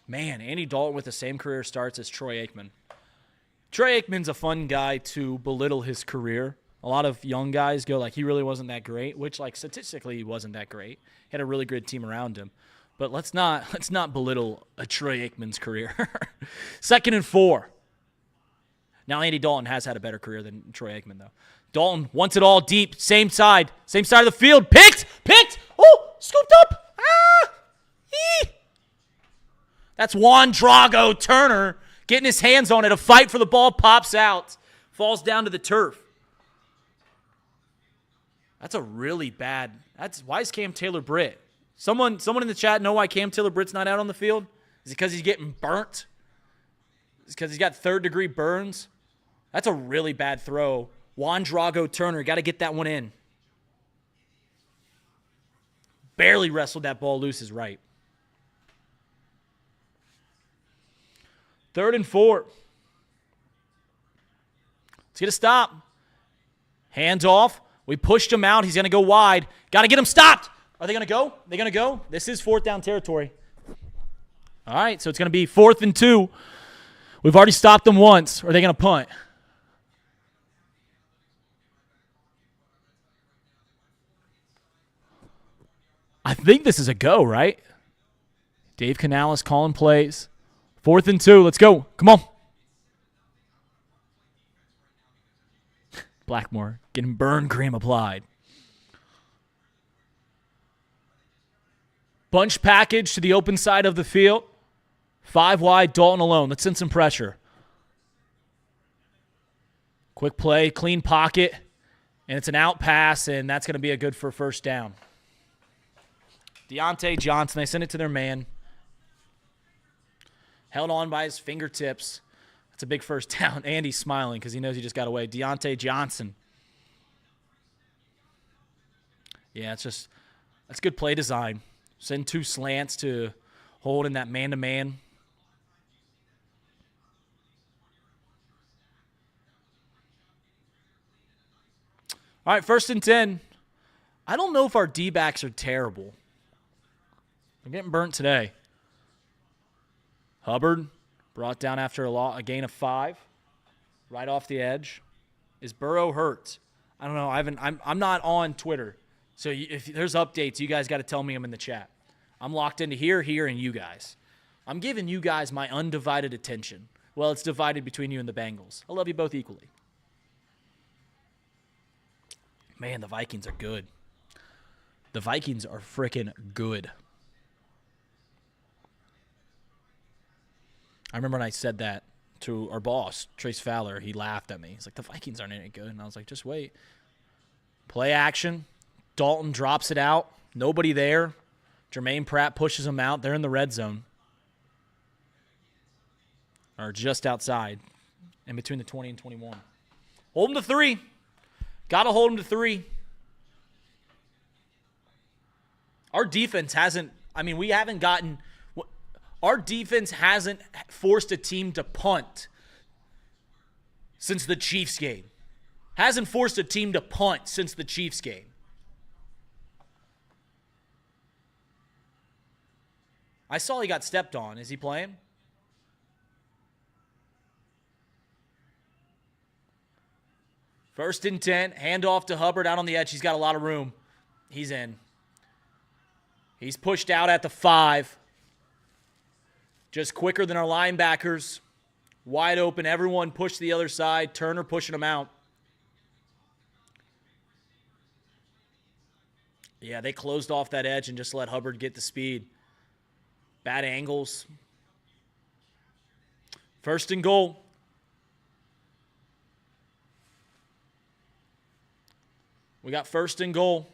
Man, Andy Dalton with the same career starts as Troy Aikman. Troy Aikman's a fun guy to belittle his career. A lot of young guys go like, he really wasn't that great, which like statistically he wasn't that great. He had a really good team around him. But let's not belittle a Troy Aikman's career. 2nd and 4. Now Andy Dalton has had a better career than Troy Aikman though. Dalton wants it all deep, same side of the field. Picked. Oh, scooped up. Eee. That's Juan Drago Turner getting his hands on it. A fight for the ball, pops out, falls down to the turf. That's a really bad. Why is Cam Taylor Britt? Someone in the chat know why Cam Taylor Britt's not out on the field? Is it because he's getting burnt? Is it because he's got 3rd-degree burns? That's a really bad throw. Juan Drago Turner, got to get that one in. Barely wrestled that ball loose is right. 3rd and 4. Let's get a stop. Hands off. We pushed him out. He's going to go wide. Got to get him stopped. Are they going to go? They're going to go? This is 4th down territory. All right, so it's going to be 4th and 2. We've already stopped them once. Are they going to punt? I think this is a go, right? Dave Canales calling plays. 4th and 2. Let's go. Come on. Blackmore getting burn cream applied. Bunch package to the open side of the field. 5 wide, Dalton alone. Let's send some pressure. Quick play, clean pocket, and it's an out pass, and that's going to be a good for first down. Deontay Johnson, they send it to their man. Held on by his fingertips. That's a big first down. Andy's smiling because he knows he just got away. Deontay Johnson. Yeah, that's good play design. Send 2 slants to hold in that man-to-man. All right, 1st and 10. I don't know if our D-backs are terrible. They're getting burnt today. Hubbard brought down after a gain of 5. Right off the edge. Is Burrow hurt? I don't know. I'm not on Twitter. So if there's updates, you guys got to tell me them in the chat. I'm locked into here, and you guys. I'm giving you guys my undivided attention. Well, it's divided between you and the Bengals. I love you both equally. Man, the Vikings are good. The Vikings are freaking good. I remember when I said that to our boss, Trace Fowler, he laughed at me. He's like, the Vikings aren't any good. And I was like, just wait. Play action. Dalton drops it out. Nobody there. Jermaine Pratt pushes him out. They're in the red zone. Or just outside. In between the 20 and 21. Hold him to 3. Got to hold him to 3. Our defense hasn't forced a team to punt since the Chiefs game. Hasn't forced a team to punt since the Chiefs game. I saw he got stepped on. Is he playing? First and 10. Handoff to Hubbard out on the edge. He's got a lot of room. He's in. He's pushed out at the 5. Just quicker than our linebackers. Wide open. Everyone pushed the other side. Turner pushing him out. Yeah, they closed off that edge and just let Hubbard get the speed. Bad angles. First and goal. We got first and goal.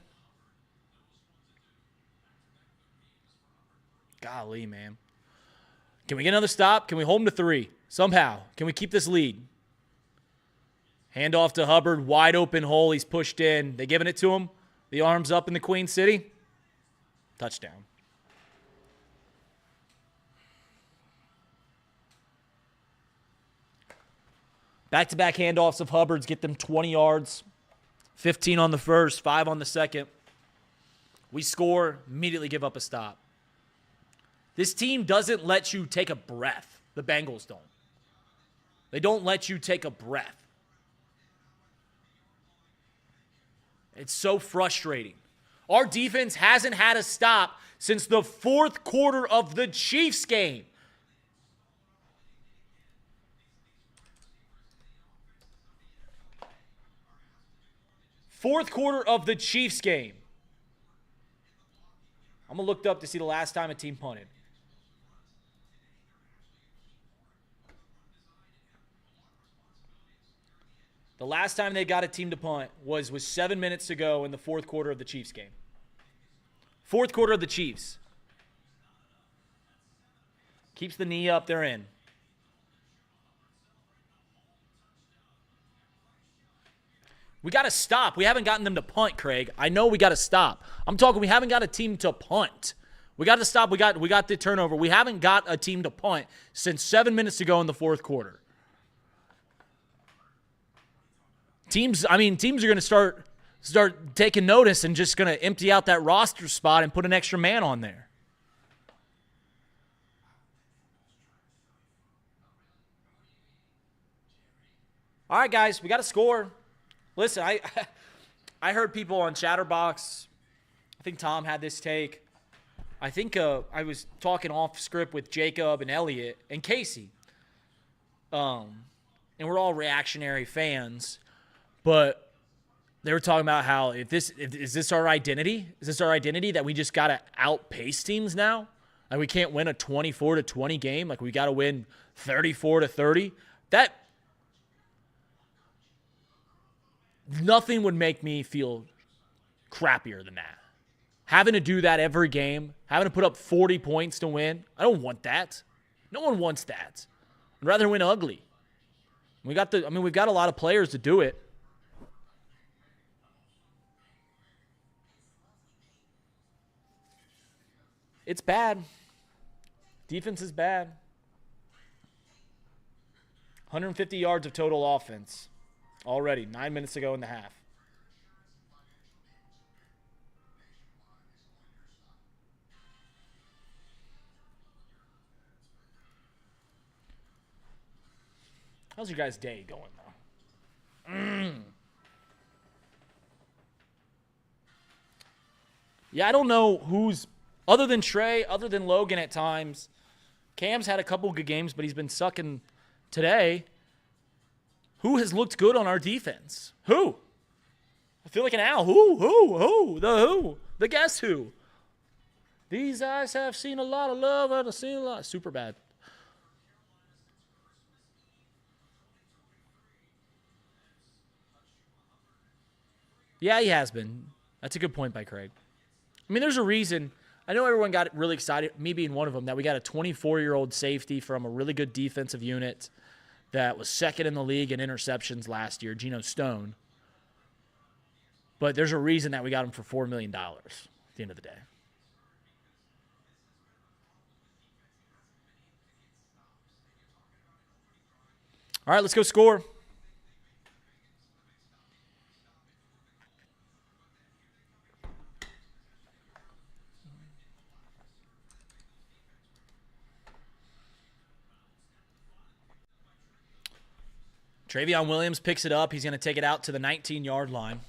Golly, man. Can we get another stop? Can we hold them to 3? Somehow. Can we keep this lead? Handoff to Hubbard. Wide open hole. He's pushed in. They giving it to him. The arms up in the Queen City. Touchdown. Back-to-back handoffs of Hubbard's get them 20 yards. 15 on the first, 5 on the second. We score, immediately give up a stop. This team doesn't let you take a breath. The Bengals don't. They don't let you take a breath. It's so frustrating. Our defense hasn't had a stop since the 4th quarter of the Chiefs game. Fourth quarter of the Chiefs game. I'm going to look up to see the last time a team punted. The last time they got a team to punt was 7 minutes to go in the 4th quarter of the Chiefs game. 4th quarter of the Chiefs. Keeps the knee up, they're in. We got to stop. We haven't gotten them to punt, Craig. I know we got to stop. I'm talking we haven't got a team to punt. We got to stop. We got the turnover. We haven't got a team to punt since 7 minutes to go in the 4th quarter. Teams are going to start taking notice and just going to empty out that roster spot and put an extra man on there. All right, guys, we got to score. Listen, I heard people on Chatterbox. I think Tom had this take. I think I was talking off script with Jacob and Elliot and Casey. And we're all reactionary fans. But they were talking about how is this our identity? Is this our identity that we just got to outpace teams now? Like we can't win a 24-20 game. Like we got to win 34-30. That nothing would make me feel crappier than that. Having to do that every game, having to put up 40 points to win, I don't want that. No one wants that. I'd rather win ugly. We've got a lot of players to do it. It's bad. Defense is bad. 150 yards of total offense already, 9 minutes to go in the half. How's your guys' day going, though? Yeah, I don't know who's, other than Trey, other than Logan at times. Cam's had a couple good games, but he's been sucking today. Who has looked good on our defense? Who? I feel like an owl. Who? The who? The guess who? These eyes have seen a lot of love. I've seen a lot. Super bad. Yeah, he has been. That's a good point by Craig. I mean, there's a reason. I know everyone got really excited, me being one of them, that we got a 24-year-old safety from a really good defensive unit that was second in the league in interceptions last year, Geno Stone. But there's a reason that we got him for $4 million at the end of the day. All right, let's go score. Travion Williams picks it up. He's going to take it out to the 19-yard line.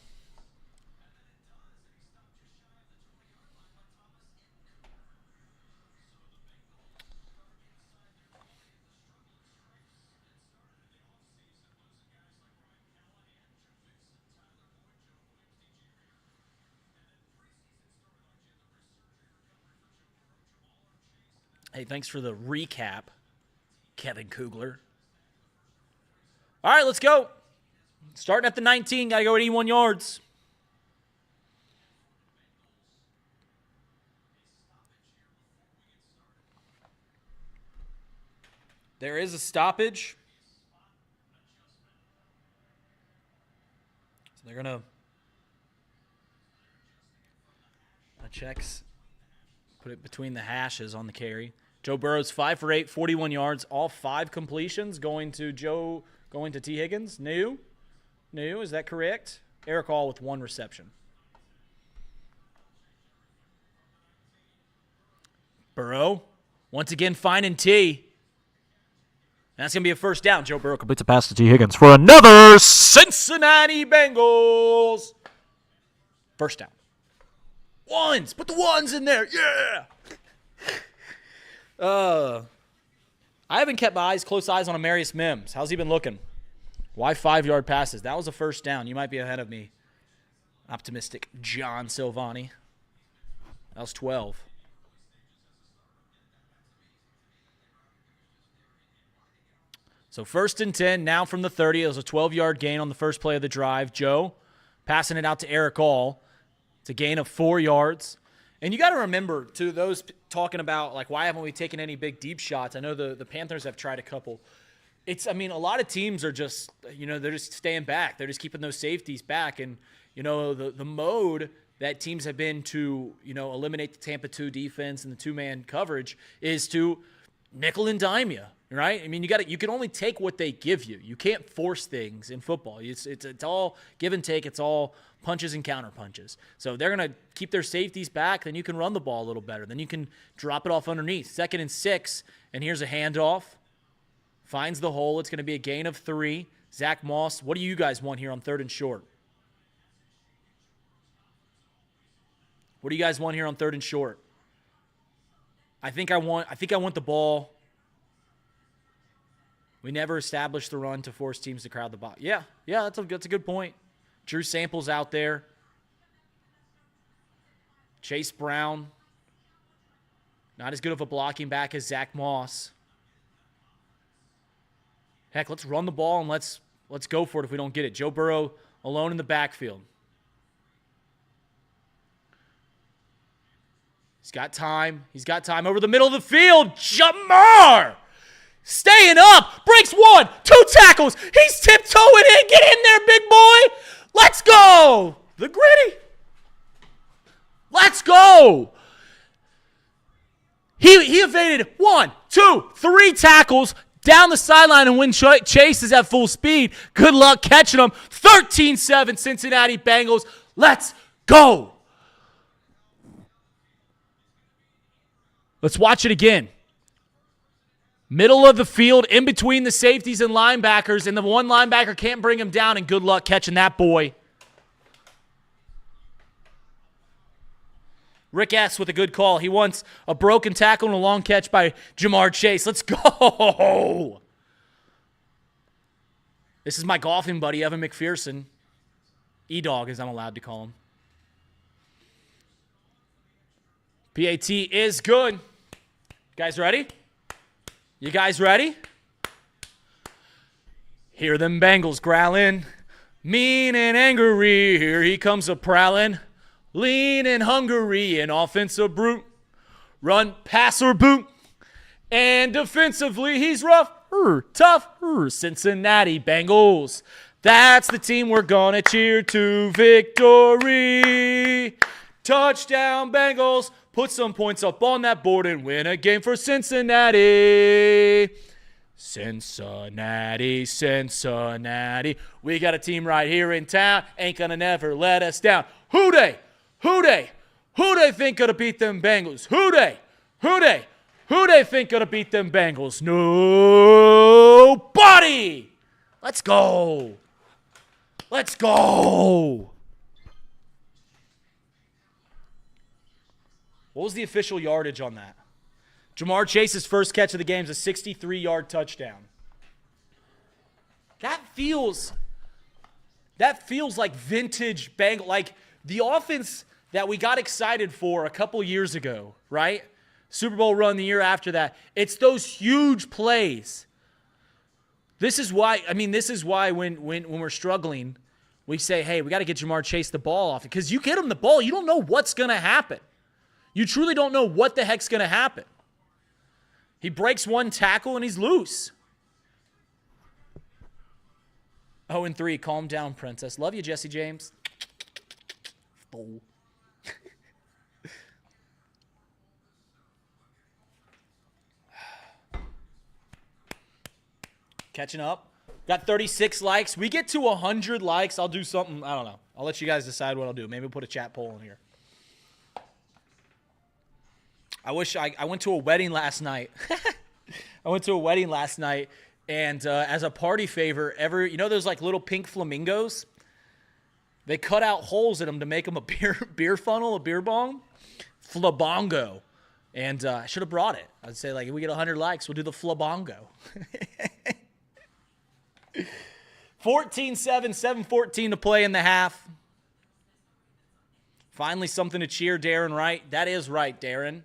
Hey, thanks for the recap, Kevin Kugler. All right, let's go. Starting at the 19, got to go 81 yards. There is a stoppage. So they're going to checks, put it between the hashes on the carry. Joe Burrow's 5 for 8, 41 yards, all 5 completions going to T. Higgins. New, is that correct? Eric All with 1 reception. Burrow, once again finding T. That's going to be a first down. Joe Burrow completes a pass to T. Higgins for another Cincinnati Bengals. First down. Ones. Put the ones in there. Yeah. I haven't kept my close eyes on Amarius Mims. How's he been looking? Why 5-yard passes? That was a first down. You might be ahead of me. Optimistic John Silvani. That was 12. So 1st and 10, now from the 30. It was a 12-yard gain on the first play of the drive. Joe passing it out to Eric All. It's a gain of 4 yards. And you got to remember, to those talking about, like, why haven't we taken any big deep shots? I know the Panthers have tried a couple. A lot of teams are just, they're just staying back. They're just keeping those safeties back. And, the mode that teams have been to, eliminate the Tampa 2 defense and the two-man coverage is to nickel and dime you, right? I mean, you can only take what they give you. You can't force things in football. It's all give and take. It's all punches and counter punches. So they're going to keep their safeties back. Then you can run the ball a little better. Then you can drop it off underneath. 2nd and 6, and here's a handoff. Finds the hole. It's going to be a gain of 3. Zach Moss, what do you guys want here on 3rd and short? What do you guys want here on 3rd and short? I think I want the ball. We never established the run to force teams to crowd the box. Yeah, that's a good point. Drew Sample's out there. Chase Brown. Not as good of a blocking back as Zach Moss. Heck, let's run the ball and let's go for it if we don't get it. Joe Burrow alone in the backfield. He's got time. He's got time over the middle of the field. Jamar! Staying up. Breaks 1. 2 tackles. He's tiptoeing in. Get in there, big boy. Let's go. The gritty. Let's go. He evaded 1, 2, 3 tackles down the sideline, and when Chase is at full speed, good luck catching him. 13-7 Cincinnati Bengals. Let's go. Let's watch it again. Middle of the field, in between the safeties and linebackers, and the one linebacker can't bring him down, and good luck catching that boy. Rick S. with a good call. He wants a broken tackle and a long catch by Jamar Chase. Let's go. This is my golfing buddy, Evan McPherson. E-Dog, as I'm allowed to call him. PAT is good. Guys ready? You guys ready? Hear them Bengals growling. Mean and angry, here he comes a-prowling. Lean and hungry, an offensive brute. Run, passer, boot. And defensively, he's rough, tough, Cincinnati Bengals. That's the team we're gonna cheer to victory. Touchdown, Bengals. Put some points up on that board and win a game for Cincinnati. Cincinnati, Cincinnati. We got a team right here in town. Ain't gonna never let us down. Who they? Who they think gonna beat them Bengals? Who they think gonna beat them Bengals? Nobody! Let's go. Let's go. What was the official yardage on that? Jamar Chase's first catch of the game is a 63-yard touchdown. That feels like vintage Bengal, like the offense that we got excited for a couple years ago, right? Super Bowl run the year after that. It's those huge plays. This is why when we're struggling, we say, hey, we got to get Jamar Chase the ball off. Because you get him the ball, you don't know what's going to happen. You truly don't know what the heck's going to happen. He breaks 1 tackle and he's loose. 0-3, calm down, princess. Love you, Jesse James. Fool. Catching up. Got 36 likes. We get to 100 likes. I'll do something. I don't know. I'll let you guys decide what I'll do. Maybe we'll put a chat poll in here. I went to a wedding last night. And as a party favor, those like little pink flamingos? They cut out holes in them to make them a beer funnel, a beer bong. Flabongo. And I should have brought it. I'd say, like, if we get 100 likes, we'll do the flabongo. 14-7, 7-14 to play in the half. Finally something to cheer Darren right. That is right, Darren.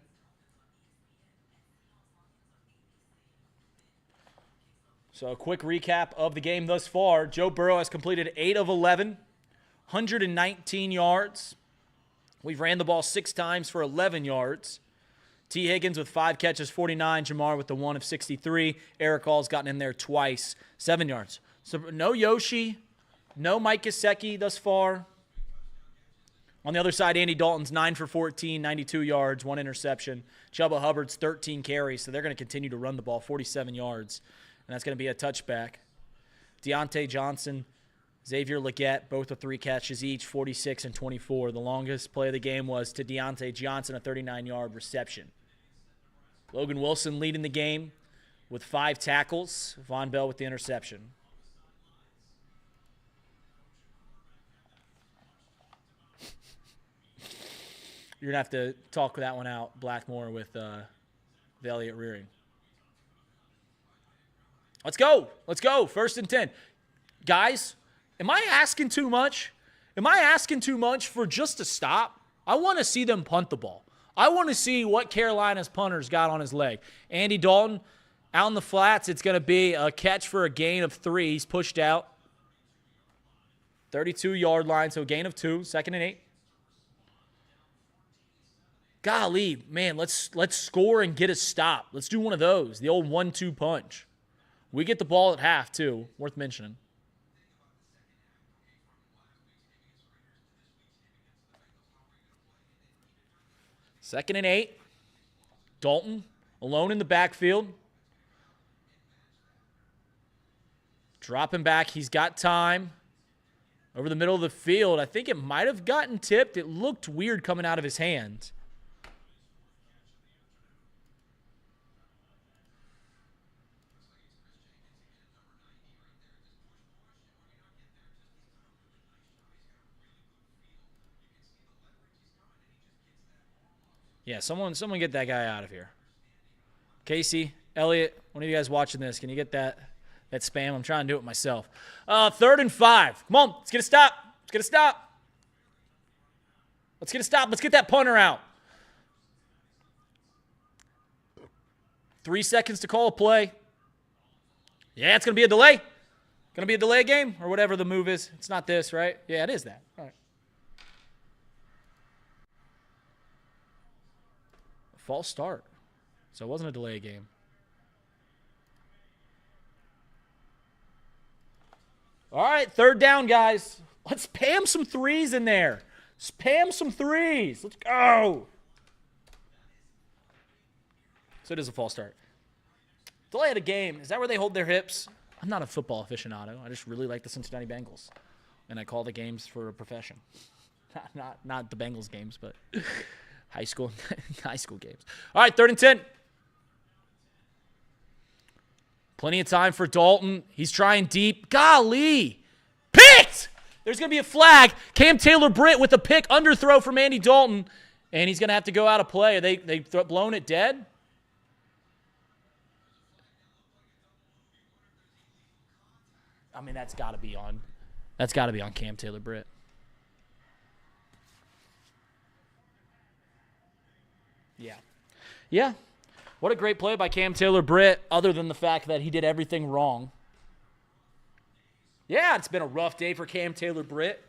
So a quick recap of the game thus far. Joe Burrow has completed 8 of 11, 119 yards. We've ran the ball 6 times for 11 yards. T. Higgins with 5 catches, 49. Jamar with the 1 of 63. Eric Hall's gotten in there twice, 7 yards. So no Yoshi, no Mike Gesicki thus far. On the other side, Andy Dalton's 9 for 14, 92 yards, 1 interception. Chuba Hubbard's 13 carries, so they're going to continue to run the ball, 47 yards. And that's going to be a touchback. Deontay Johnson, Xavier Legette, both with 3 catches each, 46 and 24. The longest play of the game was to Deontay Johnson, a 39-yard reception. Logan Wilson leading the game with 5 tackles. Von Bell with the interception. You're going to have to talk that one out, Blackmore, with the Elliott rearing. Let's go. Let's go. 1st and 10. Guys, am I asking too much? Am I asking too much for just a stop? I want to see them punt the ball. I want to see what Carolina's punter's got on his leg. Andy Dalton out in the flats. It's going to be a catch for a gain of 3. He's pushed out. 32-yard line, so a gain of 2. 2nd and 8. Golly, man, let's score and get a stop. Let's do one of those. The old 1-2 punch. We get the ball at half, too. Worth mentioning. Second and 8. Dalton alone in the backfield. Dropping back. He's got time. Over the middle of the field. I think it might have gotten tipped. It looked weird coming out of his hand. Yeah, someone get that guy out of here. Casey, Elliot, one of you guys watching this, can you get that spam? I'm trying to do it myself. 3rd and 5. Come on, let's get a stop. Let's get a stop. Let's get a stop. Let's get that punter out. 3 seconds to call a play. Yeah, it's going to be a delay. Going to be a delay game or whatever the move is. It's not this, right? Yeah, it is that. All right. False start. So it wasn't a delay game. All right, 3rd down, guys. Let's spam some 3s in there. Spam some 3s. Let's go. So it is a false start. Delay of the game. Is that where they hold their hips? I'm not a football aficionado. I just really like the Cincinnati Bengals. And I call the games for a profession. Not the Bengals games, but high school games. All right, 3rd and 10. Plenty of time for Dalton. He's trying deep. Golly. Picked! There's going to be a flag. Cam Taylor-Britt with a pick underthrow from Andy Dalton. And he's going to have to go out of play. Are they blown it dead? I mean, that's got to be on Cam Taylor-Britt. Yeah. What a great play by Cam Taylor-Britt, other than the fact that he did everything wrong. Yeah, it's been a rough day for Cam Taylor-Britt.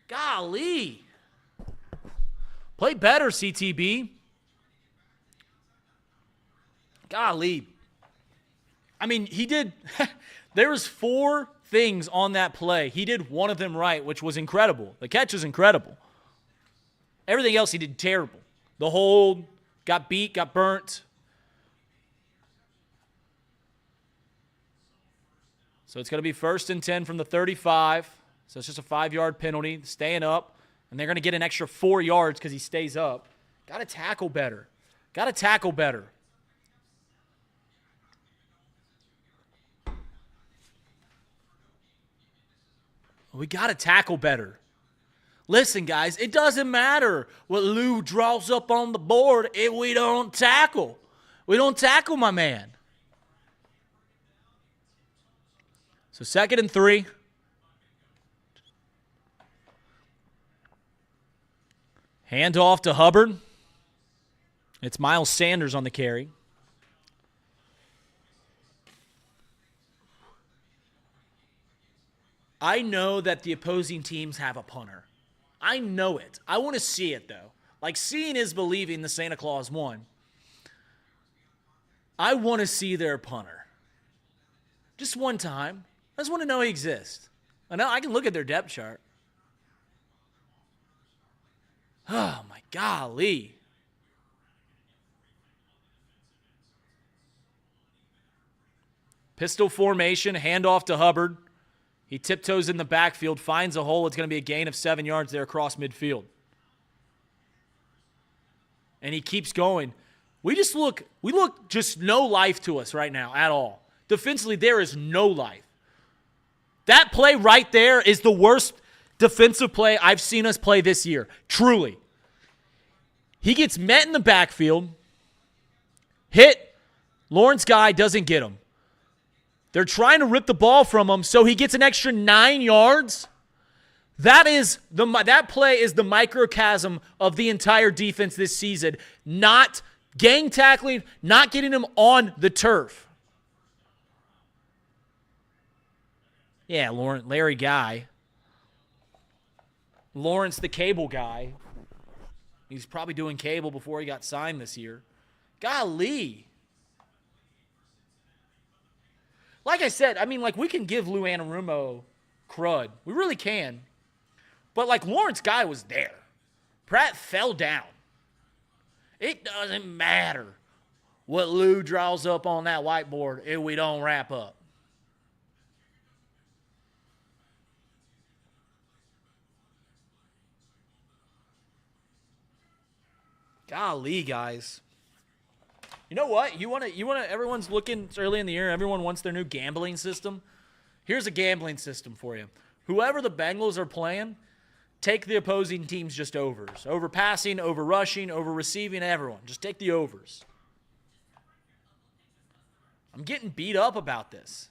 Golly. Play better, CTB. Golly. I mean, he did. There was 4 things on that play. He did one of them right, which was incredible. The catch is incredible. Everything else he did terrible. The hold, got beat, got burnt. So it's going to be 1st and 10 from the 35. So it's just a 5-yard penalty, staying up. And they're going to get an extra 4 yards because he stays up. Got to tackle better. We got to tackle better. Listen, guys, it doesn't matter what Lou draws up on the board if we don't tackle. We don't tackle, my man. So 2nd and 3. Hand off to Hubbard. It's Miles Sanders on the carry. I know that the opposing teams have a punter. I know it. I want to see it, though. Like, seeing is believing, the Santa Claus one. I want to see their punter. Just one time. I just want to know he exists. I know I can look at their depth chart. Oh, my golly. Pistol formation, handoff to Hubbard. He tiptoes in the backfield, finds a hole. It's going to be a gain of 7 yards there across midfield. And he keeps going. We look just no life to us right now at all. Defensively, there is no life. That play right there is the worst defensive play I've seen us play this year. Truly. He gets met in the backfield. Hit. Lawrence Guy doesn't get him. They're trying to rip the ball from him, so he gets an extra 9 yards. That play is the microcosm of the entire defense this season. Not gang tackling, not getting him on the turf. Yeah, Larry Guy. Lawrence the cable guy. He's probably doing cable before he got signed this year. Golly. Like I said, I mean, like, we can give Lou Anarumo crud. We really can. But, like, Lawrence Guy was there. Pratt fell down. It doesn't matter what Lou draws up on that whiteboard if we don't wrap up. Golly, guys. You know what? You want to everyone's looking, it's early in the year, everyone wants their new gambling system. Here's a gambling system for you. Whoever the Bengals are playing, take the opposing teams just overs. Over passing, over rushing, over receiving, everyone. Just take the overs. I'm getting beat up about this.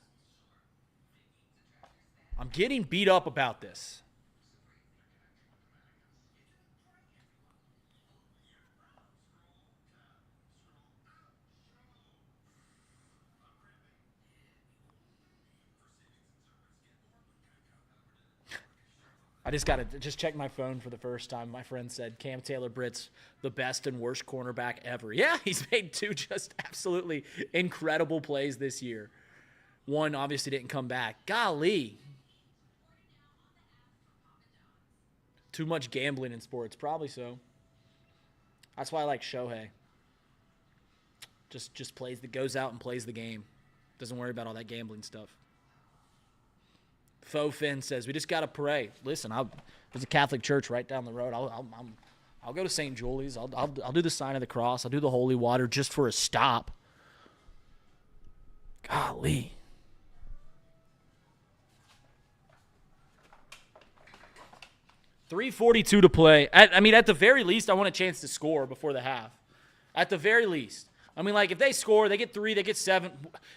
I just got to check my phone for the first time. My friend said Cam Taylor-Britt's the best and worst cornerback ever. Yeah, he's made 2 just absolutely incredible plays this year. One obviously didn't come back. Golly. Too much gambling in sports. Probably so. That's why I like Shohei. Just goes out and plays the game. Doesn't worry about all that gambling stuff. Faux Finn says, we just got to pray. Listen, there's a Catholic church right down the road. I'll go to St. Julie's. I'll do the sign of the cross. I'll do the holy water just for a stop. Golly. .342 to play. At the very least, I want a chance to score before the half. At the very least. I mean, like, if they score, they get 3, they get 7.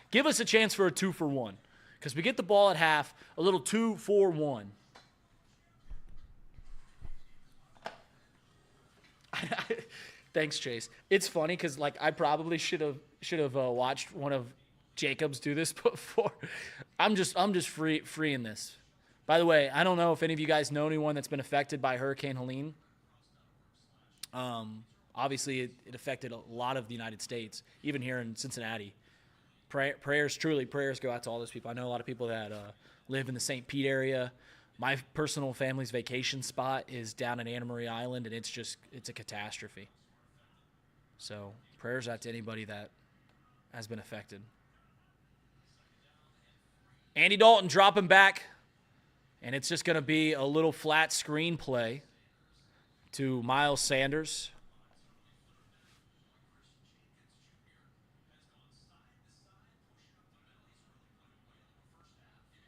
Give us a chance for a 2-for-1. Because we get the ball at half, a little 2-4-1. Thanks, Chase. It's funny because, like, I probably should have watched one of Jacobs do this before. I'm just freeing this. By the way, I don't know if any of you guys know anyone that's been affected by Hurricane Helene. Obviously, it affected a lot of the United States, even here in Cincinnati. Prayers go out to all those people. I know a lot of people that live in the St. Pete area. My personal family's vacation spot is down in Anna Maria Island, and it's a catastrophe. So prayers out to anybody that has been affected. Andy Dalton dropping back, and it's just going to be a little flat screen play to Miles Sanders.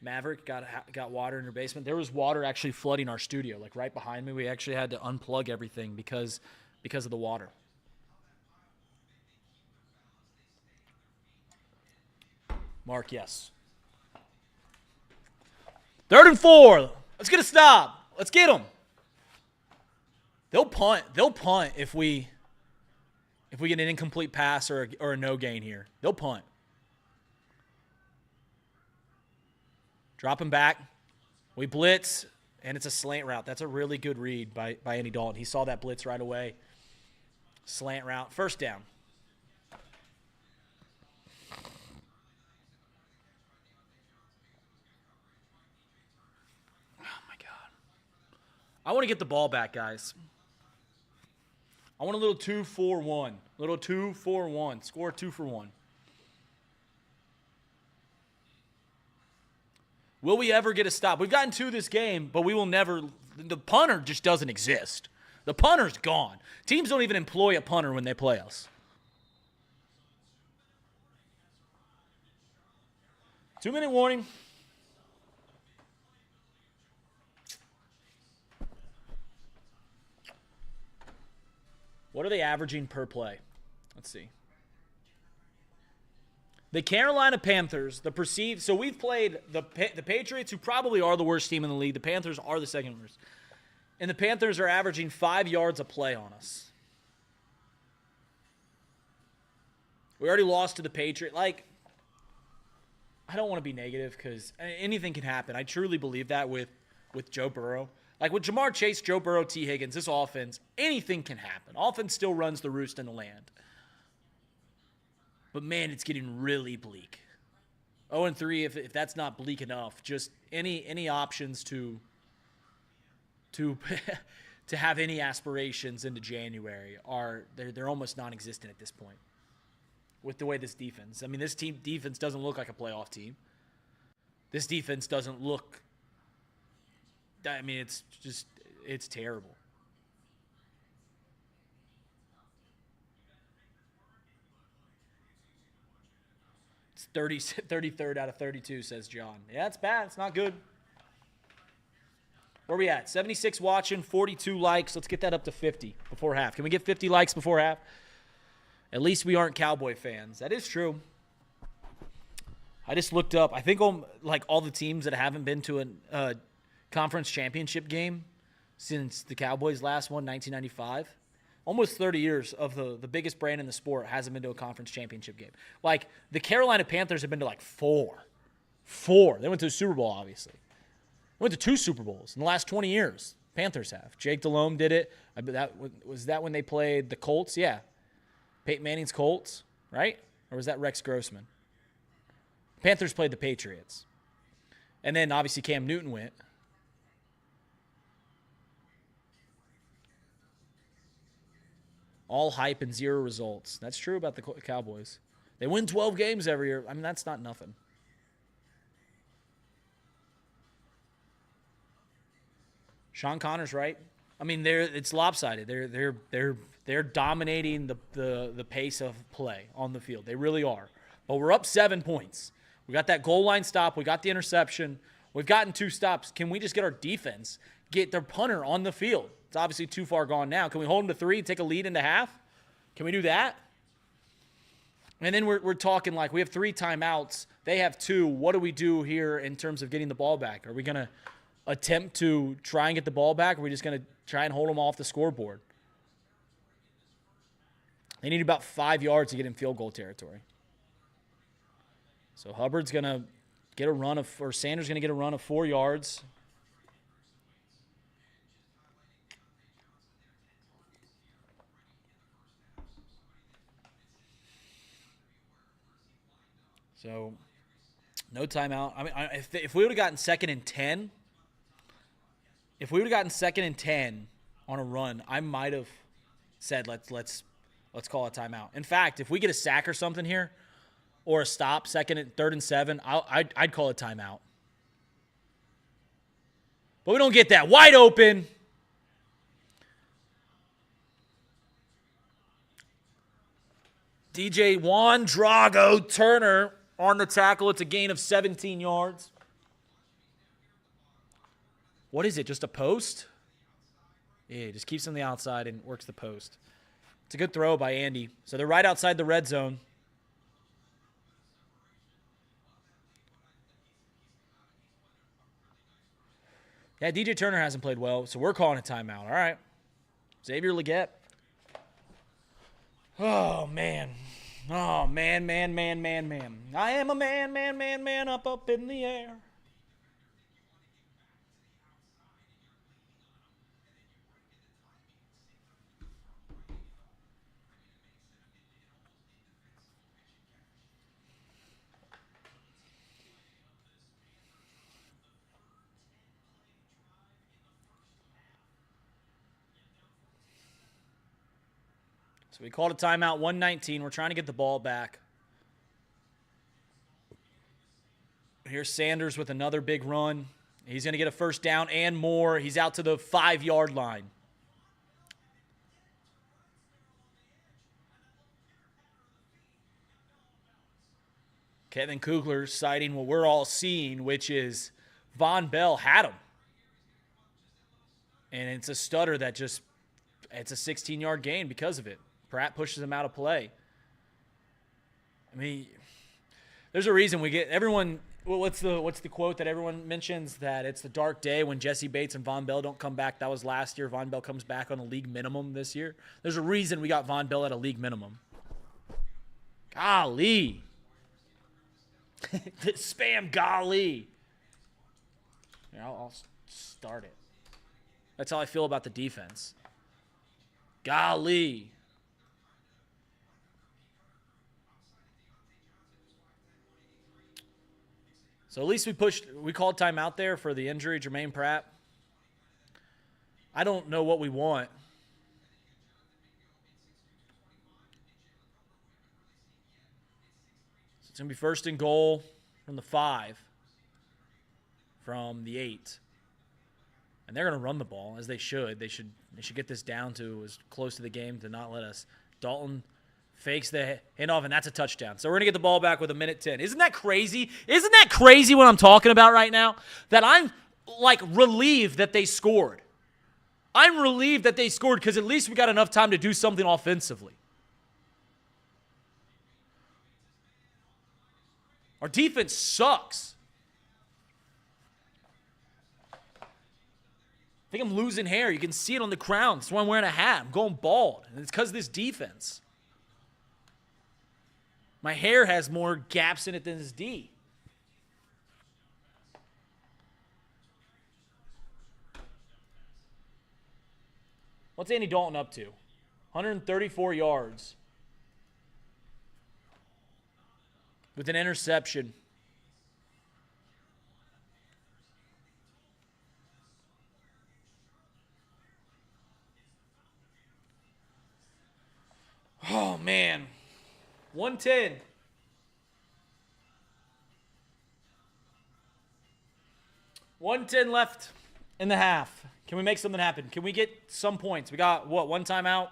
Maverick got water in her basement. There was water actually flooding our studio, like right behind me. We actually had to unplug everything because of the water. Mark, yes. 3rd and 4. Let's get a stop. Let's get them. They'll punt. They'll punt if we get an incomplete pass or a no gain here. They'll punt. Drop him back. We blitz, and it's a slant route. That's a really good read by Andy Dalton. He saw that blitz right away. Slant route. First down. Oh, my God. I want to get the ball back, guys. I want a little 2-4-1. Little 2-4-1. Score 2-for-1. Will we ever get a stop? We've gotten 2 this game, but we will never – the punter just doesn't exist. The punter's gone. Teams don't even employ a punter when they play us. 2-minute warning. What are they averaging per play? Let's see. The Carolina Panthers, so we've played the Patriots, who probably are the worst team in the league. The Panthers are the second worst. And the Panthers are averaging 5 yards a play on us. We already lost to the Patriots. Like, I don't want to be negative because anything can happen. I truly believe that with Joe Burrow. Like with Jamar Chase, Joe Burrow, T. Higgins, this offense, anything can happen. Offense still runs the roost in the land. But, man, it's getting really bleak. 0-3, if that's not bleak enough, just any options to have any aspirations into January they're almost non-existent at this point with the way this defense. I mean, this defense doesn't look like a playoff team. This defense doesn't look – I mean, it's terrible. It's 33rd out of 32, says John. Yeah, it's bad. It's not good. Where are we at? 76 watching, 42 likes. Let's get that up to 50 before half. Can we get 50 likes before half? At least we aren't Cowboy fans. That is true. I just looked up. I think all the teams that haven't been to a conference championship game since the Cowboys last won, 1995. Almost 30 years of the biggest brand in the sport hasn't been to a conference championship game. Like, the Carolina Panthers have been to like four. They went to the Super Bowl, obviously. They went to 2 Super Bowls in the last 20 years. Panthers have. Jake Delhomme did it. Was that when they played the Colts? Yeah. Peyton Manning's Colts, right? Or was that Rex Grossman? Panthers played the Patriots. And then, obviously, Cam Newton went. All hype and 0 results. That's true about the Cowboys. They win 12 games every year. I mean, that's not nothing. Sean Connor's right. I mean, it's lopsided. They're dominating the pace of play on the field. They really are. But we're up 7 points. We got that goal line stop. We got the interception. We've gotten 2 stops. Can we just get our defense, get their punter on the field? It's obviously too far gone now. Can we hold them to 3, take a lead into half? Can we do that? And then we're talking like we have 3 timeouts. They have 2. What do we do here in terms of getting the ball back? Are we going to attempt to try and get the ball back, or are we just going to try and hold them off the scoreboard? They need about 5 yards to get in field goal territory. So Hubbard's going to get a run or Sanders going to get a run of 4 yards. So, no timeout. I mean, if we would have gotten 2nd and 10, on a run, I might have said let's call a timeout. In fact, if we get a sack or something here, or a stop, 3rd and 7, I'd call a timeout. But we don't get that. Wide open. DJ Juan Drago Turner on the tackle. It's a gain of 17 yards. What is it, just a post? Yeah, he just keeps on the outside and works the post. It's a good throw by Andy. So they're right outside the red zone. Yeah, DJ Turner hasn't played well, so we're calling a timeout. All right. Xavier Legette. Oh, man. Oh, man. I am a man, up in the air. So we called a timeout, 1:19. We're trying to get the ball back. Here's Sanders with another big run. He's going to get a first down and more. He's out to the 5-yard line. Kevin Kugler citing what we're all seeing, which is Von Bell had him. And it's a stutter that just, it's a 16-yard gain because of it. Pratt pushes him out of play. I mean, There's a reason we get everyone. Well, what's the quote that everyone mentions, that it's the dark day when Jesse Bates and Von Bell don't come back? That was last year. Von Bell comes back on a league minimum this year. There's a reason we got Von Bell at a league minimum. Golly. Spam golly. Yeah, I'll start it. That's how I feel about the defense. Golly. So at least we called timeout there for the injury, Jermaine Pratt. I don't know what we want. So it's going to be first and goal from the 5, from the 8. And they're going to run the ball, as they should. They should get this down to as close to the game to not let us. Dalton fakes the handoff, and that's a touchdown. So we're going to get the ball back with 1:10. Isn't that crazy? Isn't that crazy what I'm talking about right now? That I'm, like, relieved that they scored. I'm relieved that they scored because at least we got enough time to do something offensively. Our defense sucks. I think I'm losing hair. You can see it on the crown. That's why I'm wearing a hat. I'm going bald. And it's because of this defense. My hair has more gaps in it than this D. What's Andy Dalton up to? 134 yards. With an interception. Oh, man. 1:10. $1:10 left in the half. Can we make something happen? Can we get some points? We got, what, one timeout?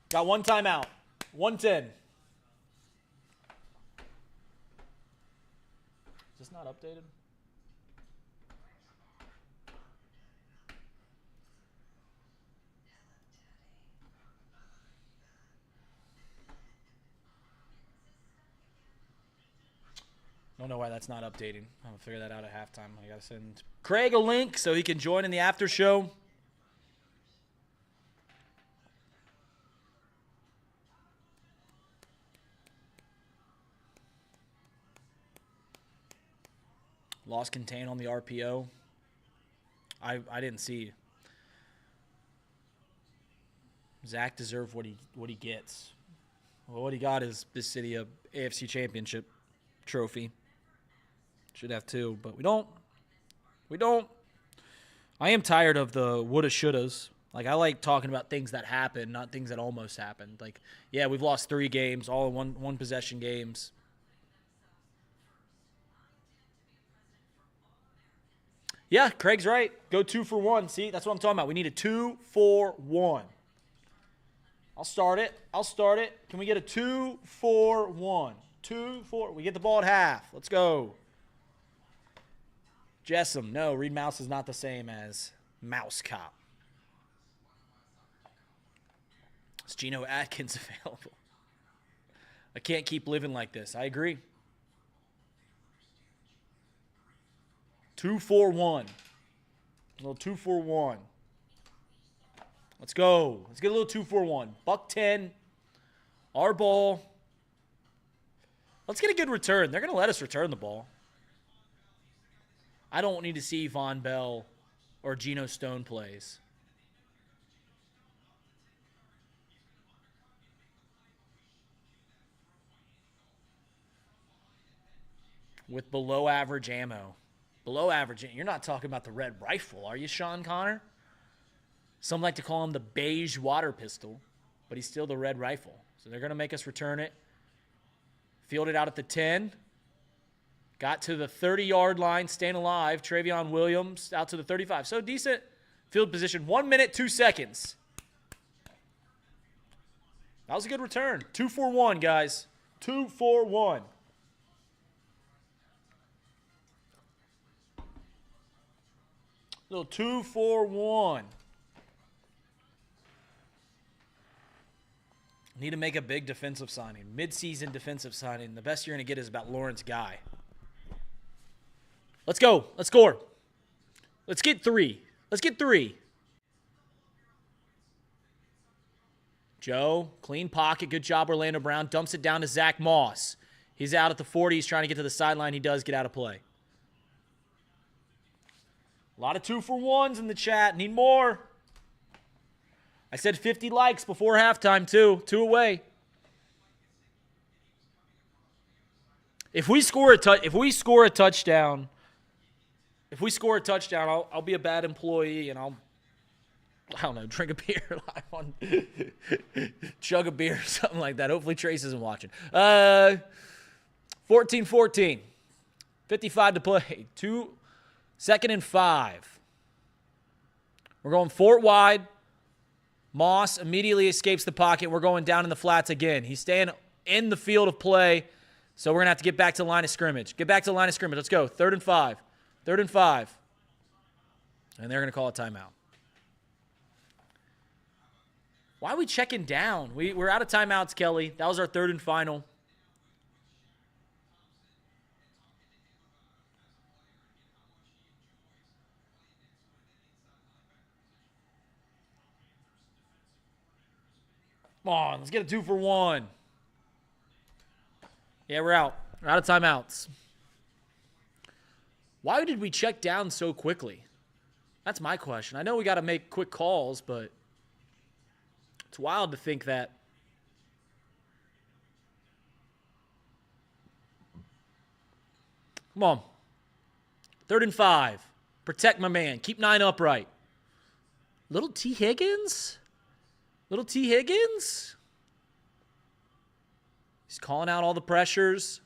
Got one timeout. 1:10. Is this not updated? Don't know why that's not updating. I'm going to figure that out at halftime. I got to send Craig a link so he can join in the after show. Lost contain on the RPO. I didn't see. Zach deserved what he gets. Well, what he got is this city a AFC Championship trophy. Should have two, but we don't. We don't. I am tired of the woulda, shouldas. Like, I like talking about things that happened, not things that almost happened. Like, yeah, we've lost 3 games, all in one possession games. Yeah, Craig's right. Go 2 for 1. See, that's what I'm talking about. We need a 2 for 1. I'll start it. Can we get a 2 for 1? 2 for. We get the ball at half. Let's go. Jessam. No, Reed Mouse is not the same as Mouse Cop. Is Geno Atkins available? I can't keep living like this. I agree. 2 for 1. A little 2 for 1. Let's go. Let's get a little 2 for 1. $1.10. Our ball. Let's get a good return. They're going to let us return the ball. I don't need to see Von Bell or Geno Stone plays. With below average ammo. Below average. You're not talking about the red rifle, are you, Sean Connor? Some like to call him the beige water pistol, but he's still the red rifle. So they're going to make us return it. Fielded out at the 10. Got to the 30-yard line, staying alive. Travion Williams out to the 35. So decent field position. 1 minute, 2 seconds. That was a good return. 2 for 1, guys. 2 for 1. Little 2 for 1. Need to make a big defensive signing. Mid-season defensive signing. The best you're going to get is about Lawrence Guy. Let's go. Let's score. Let's get 3. Let's get 3. Joe, clean pocket. Good job, Orlando Brown. Dumps it down to Zach Moss. He's out at the 40. He's trying to get to the sideline. He does get out of play. A lot of 2-for-1s in the chat. Need more. I said 50 likes before halftime, too. 2 away. If we score a touchdown, I'll be a bad employee and I don't know, drink a beer live on chug a beer or something like that. Hopefully Trace isn't watching. 14-14. 55 to play. 2nd and 5. We're going Fort wide. Moss immediately escapes the pocket. We're going down in the flats again. He's staying in the field of play, so we're going to have to get back to the line of scrimmage. Get back to the line of scrimmage. Let's go. 3rd and 5. 3rd and 5. And they're going to call a timeout. Why are we checking down? We're out of timeouts, Kelly. That was our 3rd and final. Come on, let's get a 2-for-1. Yeah, we're out. We're out of timeouts. Why did we check down so quickly? That's my question. I know we got to make quick calls, but it's wild to think that. Come on. 3rd and 5. Protect my man. Keep 9 upright. Little T. Higgins? Little T. Higgins? He's calling out all the pressures.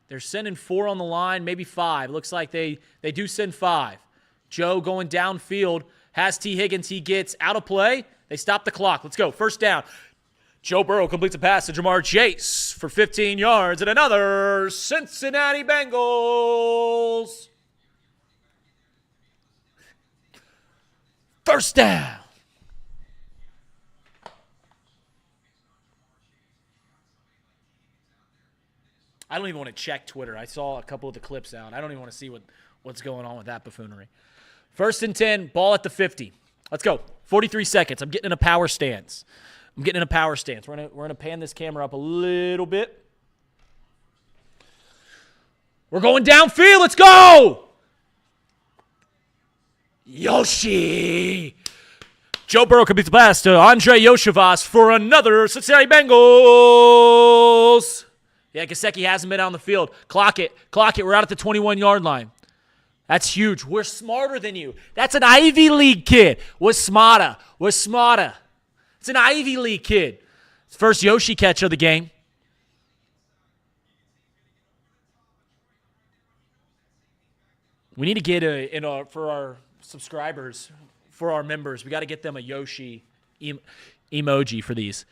They're sending 4 on the line, maybe 5. Looks like they do send 5. Joe going downfield. Has T. Higgins. He gets out of play. They stop the clock. Let's go. 1st down. Joe Burrow completes a pass to Jamar Chase for 15 yards and another Cincinnati Bengals. 1st down. I don't even want to check Twitter. I saw a couple of the clips out. I don't even want to see what's going on with that buffoonery. 1st and 10, ball at the 50. Let's go. 43 seconds. I'm getting in a power stance. We're gonna pan this camera up a little bit. We're going downfield. Let's go. Yoshi. Joe Burrow completes the pass to Andre Yoshivas for another Cincinnati Bengals. Yeah, Gesicki hasn't been on the field. Clock it. We're out at the 21-yard line. That's huge. We're smarter than you. That's an Ivy League kid. We're smarter. It's an Ivy League kid. First Yoshi catch of the game. We need to get for our subscribers, for our members, we got to get them a Yoshi emoji for these.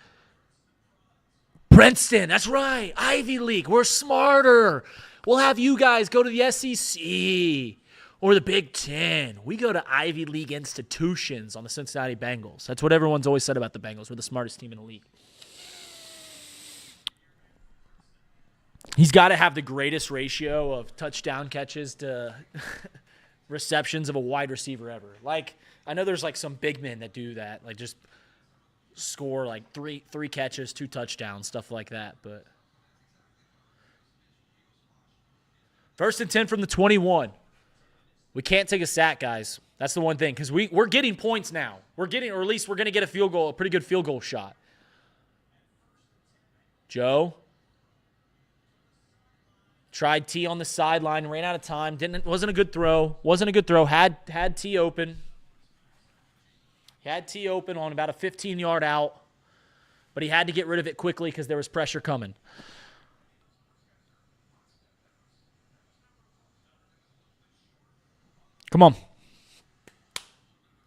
Princeton, that's right. Ivy League. We're smarter. We'll have you guys go to the SEC or the Big Ten. We go to Ivy League institutions on the Cincinnati Bengals. That's what everyone's always said about the Bengals. We're the smartest team in the league. He's got to have the greatest ratio of touchdown catches to receptions of a wide receiver ever. Like, I know there's like some big men that do that, like just score like three catches, 2 touchdowns, stuff like that. But 1st and 10 from the 21. We can't take a sack, guys. That's the one thing, because we're getting points now. Or at least we're going to get a field goal, a pretty good field goal shot. Joe tried T on the sideline, ran out of time. Wasn't a good throw. Had T open. He had T open on about a 15-yard out, but he had to get rid of it quickly because there was pressure coming. Come on.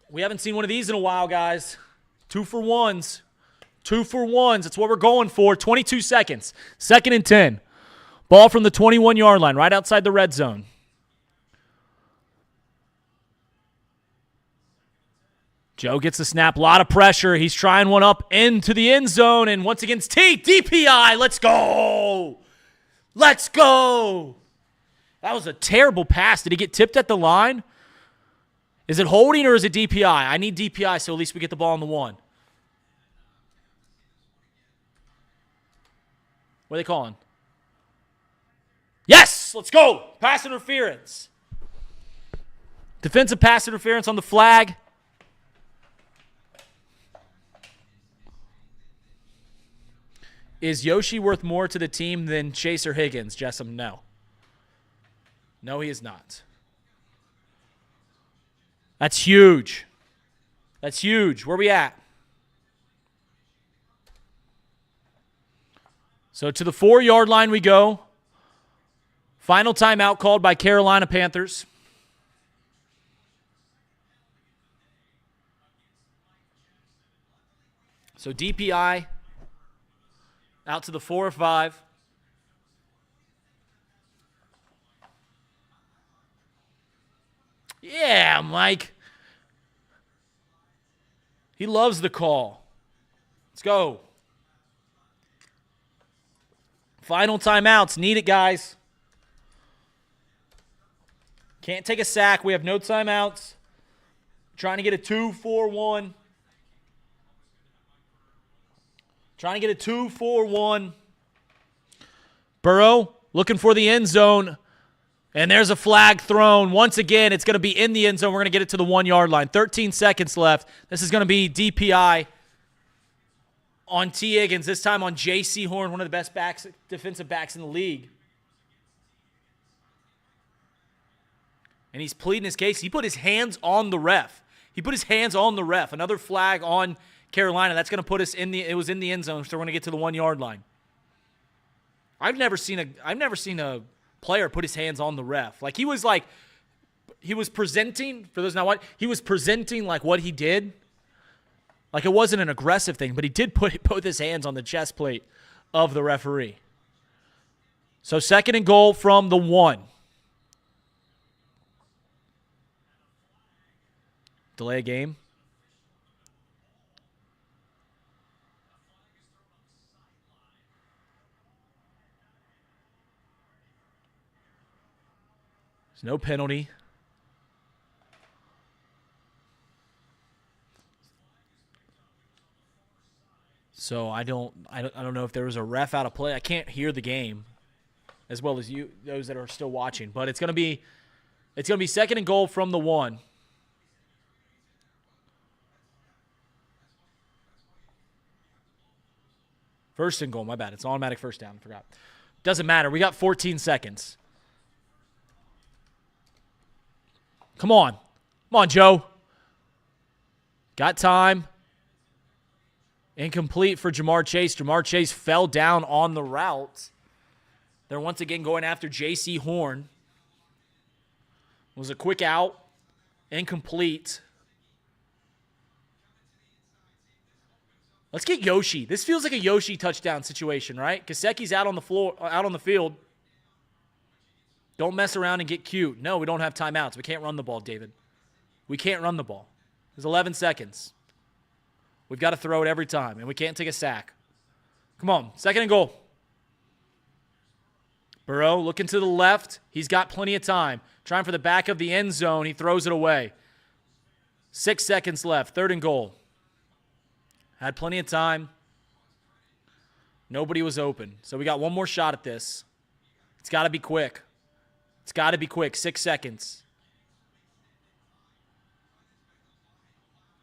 We haven't seen one of these in a while, guys. 2-for-1s. 2-for-1s. That's what we're going for. 22 seconds. 2nd and 10. Ball from the 21-yard line, right outside the red zone. Joe gets the snap. A lot of pressure. He's trying one up into the end zone. And once again, it's DPI. Let's go. Let's go. That was a terrible pass. Did he get tipped at the line? Is it holding or is it DPI? I need DPI so at least we get the ball on the 1. What are they calling? Yes! Let's go! Pass interference. Defensive pass interference on the flag. Is Yoshi worth more to the team than Chase or Higgins? Jessam, no. No, he is not. That's huge. That's huge. Where are we at? So to the 4-yard line we go. Final timeout called by Carolina Panthers. So DPI out to the 4 or 5. Yeah, Mike. He loves the call. Let's go. Final timeouts. Need it, guys. Can't take a sack. We have no timeouts. Trying to get a 2-4-1. Trying to get a 2-4-1. Burrow looking for the end zone. And there's a flag thrown. Once again, it's going to be in the end zone. We're going to get it to the 1-yard line. 13 seconds left. This is going to be DPI on T. Higgins, this time on J.C. Horn, one of the best defensive backs in the league. And he's pleading his case. He put his hands on the ref. Another flag on Carolina. That's going to put us it was in the end zone, so we're going to get to the 1-yard line. I've never seen a player put his hands on the ref. He was presenting, for those not watching, he was presenting like what he did. Like it wasn't an aggressive thing, but he did put both his hands on the chest plate of the referee. So 2nd and goal from the 1. Delay a game. There's no penalty. So I don't know if there was a ref out of play. I can't hear the game as well as those that are still watching. But it's gonna be 2nd and goal from the 1. First and goal, my bad. It's an automatic first down. I forgot. Doesn't matter. We got 14 seconds. Come on. Come on, Joe. Got time. Incomplete for Jamar Chase. Jamar Chase fell down on the route. They're once again going after J.C. Horn. It was a quick out. Incomplete. Let's get Yoshi. This feels like a Yoshi touchdown situation, right? Kaseki's out on the field. Don't mess around and get cute. No, we don't have timeouts. We can't run the ball, David. We can't run the ball. There's 11 seconds. We've got to throw it every time, and we can't take a sack. Come on, 2nd and goal. Burrow looking to the left. He's got plenty of time. Trying for the back of the end zone. He throws it away. 6 seconds left. 3rd and goal. Had plenty of time. Nobody was open. So we got one more shot at this. It's got to be quick. 6 seconds.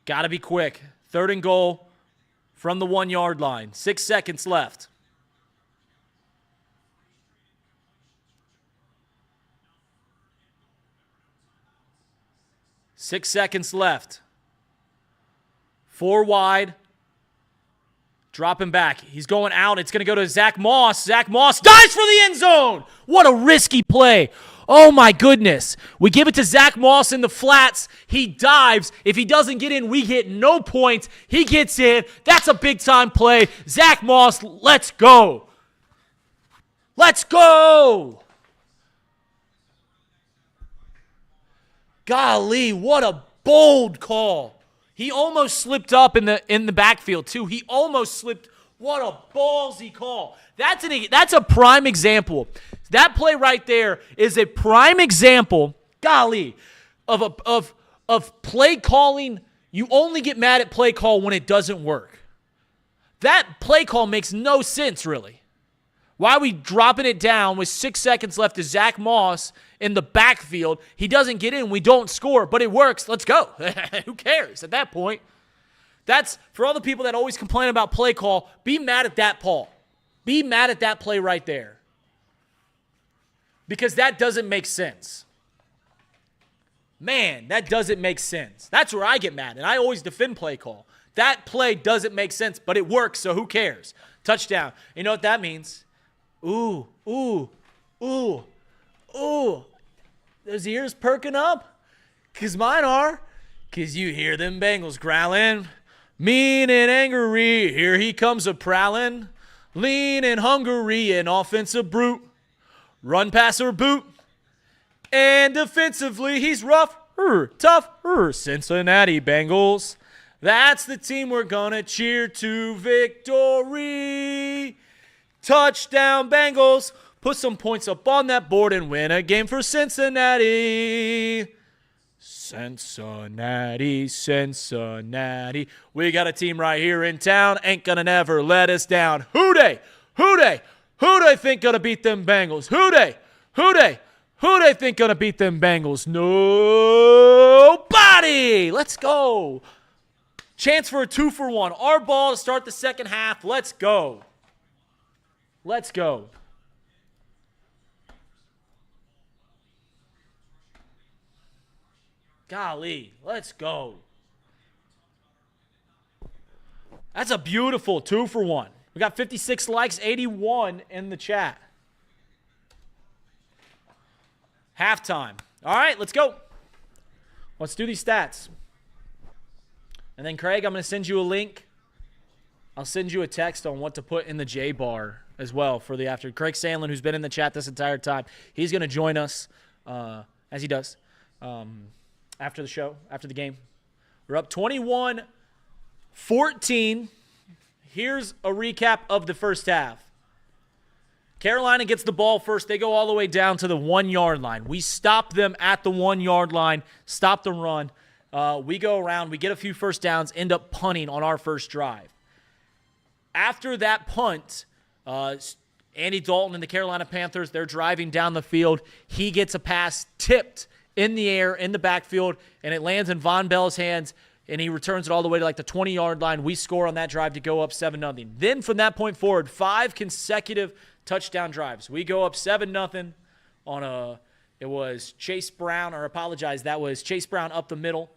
Got to be quick. 3rd and goal from the 1-yard line. 6 seconds left. Six seconds left. 4 wide. Dropping back. He's going out. It's going to go to Zach Moss. Zach Moss dives for the end zone. What a risky play. Oh, my goodness. We give it to Zach Moss in the flats. He dives. If he doesn't get in, we get no points. He gets in. That's a big-time play. Zach Moss, let's go. Let's go. Golly, what a bold call. He almost slipped up in the backfield, too. He almost slipped. What a ballsy call. That's a prime example. That play right there is a prime example, golly, of play calling. You only get mad at play call when it doesn't work. That play call makes no sense, really. Why are we dropping it down with 6 seconds left to Zach Moss in the backfield? He doesn't get in. We don't score, but it works. Let's go. Who cares at that point? That's for all the people that always complain about play call. Be mad at that call. Be mad at that play right there. Because that doesn't make sense. Man, that doesn't make sense. That's where I get mad, and I always defend play call. That play doesn't make sense, but it works, so who cares? Touchdown. You know what that means? Ooh, ooh, ooh, ooh. Those ears perking up? Because mine are. Because you hear them Bengals growling. Mean and angry, here he comes a-prowling. Lean and hungry, an offensive brute. Run, pass, or boot. And defensively, he's rough, tough, Cincinnati Bengals. That's the team we're going to cheer to victory. Touchdown, Bengals. Put some points up on that board and win a game for Cincinnati. Cincinnati, Cincinnati. We got a team right here in town. Ain't going to never let us down. Who they think going to beat them Bengals? Who they think going to beat them Bengals? Nobody. Let's go. Chance for a 2-for-1. Our ball to start the second half. Let's go. Let's go. Golly, let's go. That's a beautiful 2-for-1. We got 56 likes, 81 in the chat. Halftime. All right, let's go. Let's do these stats. And then, Craig, I'm going to send you a link. I'll send you a text on what to put in the J bar as well for the after. Craig Sandlin, who's been in the chat this entire time, he's going to join us, as he does, after the show, after the game. We're up 21-14. Here's a recap of the first half. Carolina gets the ball first. They go all the way down to the 1-yard line. We stop them at the 1-yard line, stop the run. We go around. We get a few first downs, end up punting on our first drive. After that punt, Andy Dalton and the Carolina Panthers, they're driving down the field. He gets a pass tipped in the air, in the backfield, and it lands in Von Bell's hands, and he returns it all the way to like the 20-yard line. We score on that drive to go up 7-0. Then from that point forward, 5 consecutive touchdown drives. We go up 7-0 on it was Chase Brown, or apologize, that was Chase Brown up the middle.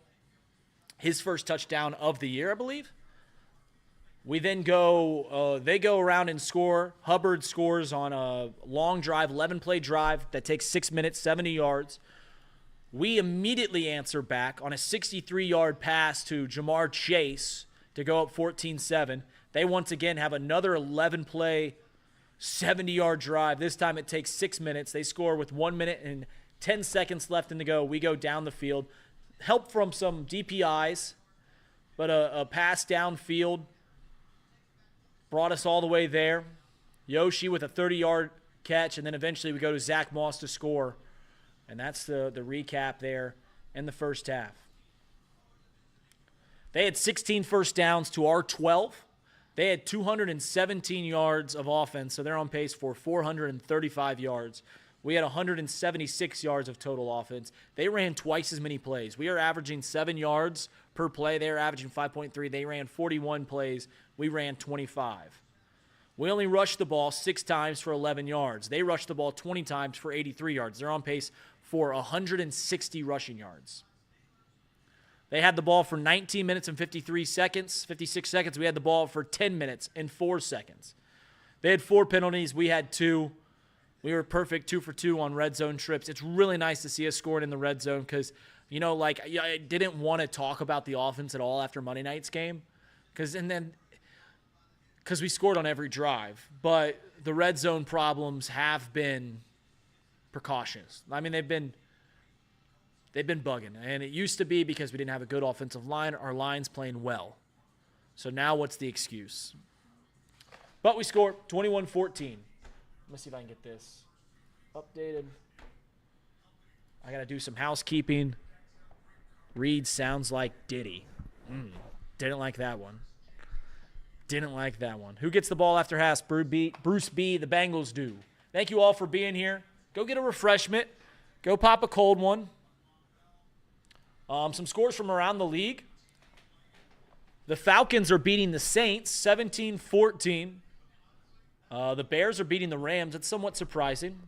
His first touchdown of the year, I believe. We then go, they go around and score. Hubbard scores on a long drive, 11-play drive that takes 6 minutes, 70 yards. We immediately answer back on a 63-yard pass to Jamar Chase to go up 14-7. They once again have another 11-play, 70-yard drive. This time it takes 6 minutes. They score with 1 minute and 10 seconds left in the go. We go down the field. Help from some DPIs, but a pass downfield brought us all the way there. Yoshi with a 30-yard catch, and then eventually we go to Zach Moss to score. And that's the recap there in the first half. They had 16 first downs to our 12. They had 217 yards of offense, so they're on pace for 435 yards. We had 176 yards of total offense. They ran twice as many plays. We are averaging 7 yards per play. They are averaging 5.3. They ran 41 plays. We ran 25. We only rushed the ball 6 times for 11 yards. They rushed the ball 20 times for 83 yards. They're on pace for 160 rushing yards. They had the ball for 19 minutes and 56 seconds. We had the ball for 10 minutes and 4 seconds. They had 4 penalties. We had 2. We were perfect 2 for 2 on red zone trips. It's really nice to see us scoring in the red zone because, I didn't want to talk about the offense at all after Monday night's game because we scored on every drive. But the red zone problems have been precautions. I mean, they've been They've been bugging. And it used to be because we didn't have a good offensive line. Our line's playing well. So now what's the excuse? But we score 21-14. Let me see if I can get this updated. I got to do some housekeeping. Reed sounds like Diddy. Didn't like that one. Didn't like that one. Who gets the ball after half? Bruce B. The Bengals do. Thank you all for being here. Go get a refreshment. Go pop a cold one. Some scores from around the league. The Falcons are beating the Saints 17-14. The Bears are beating the Rams. It's somewhat surprising.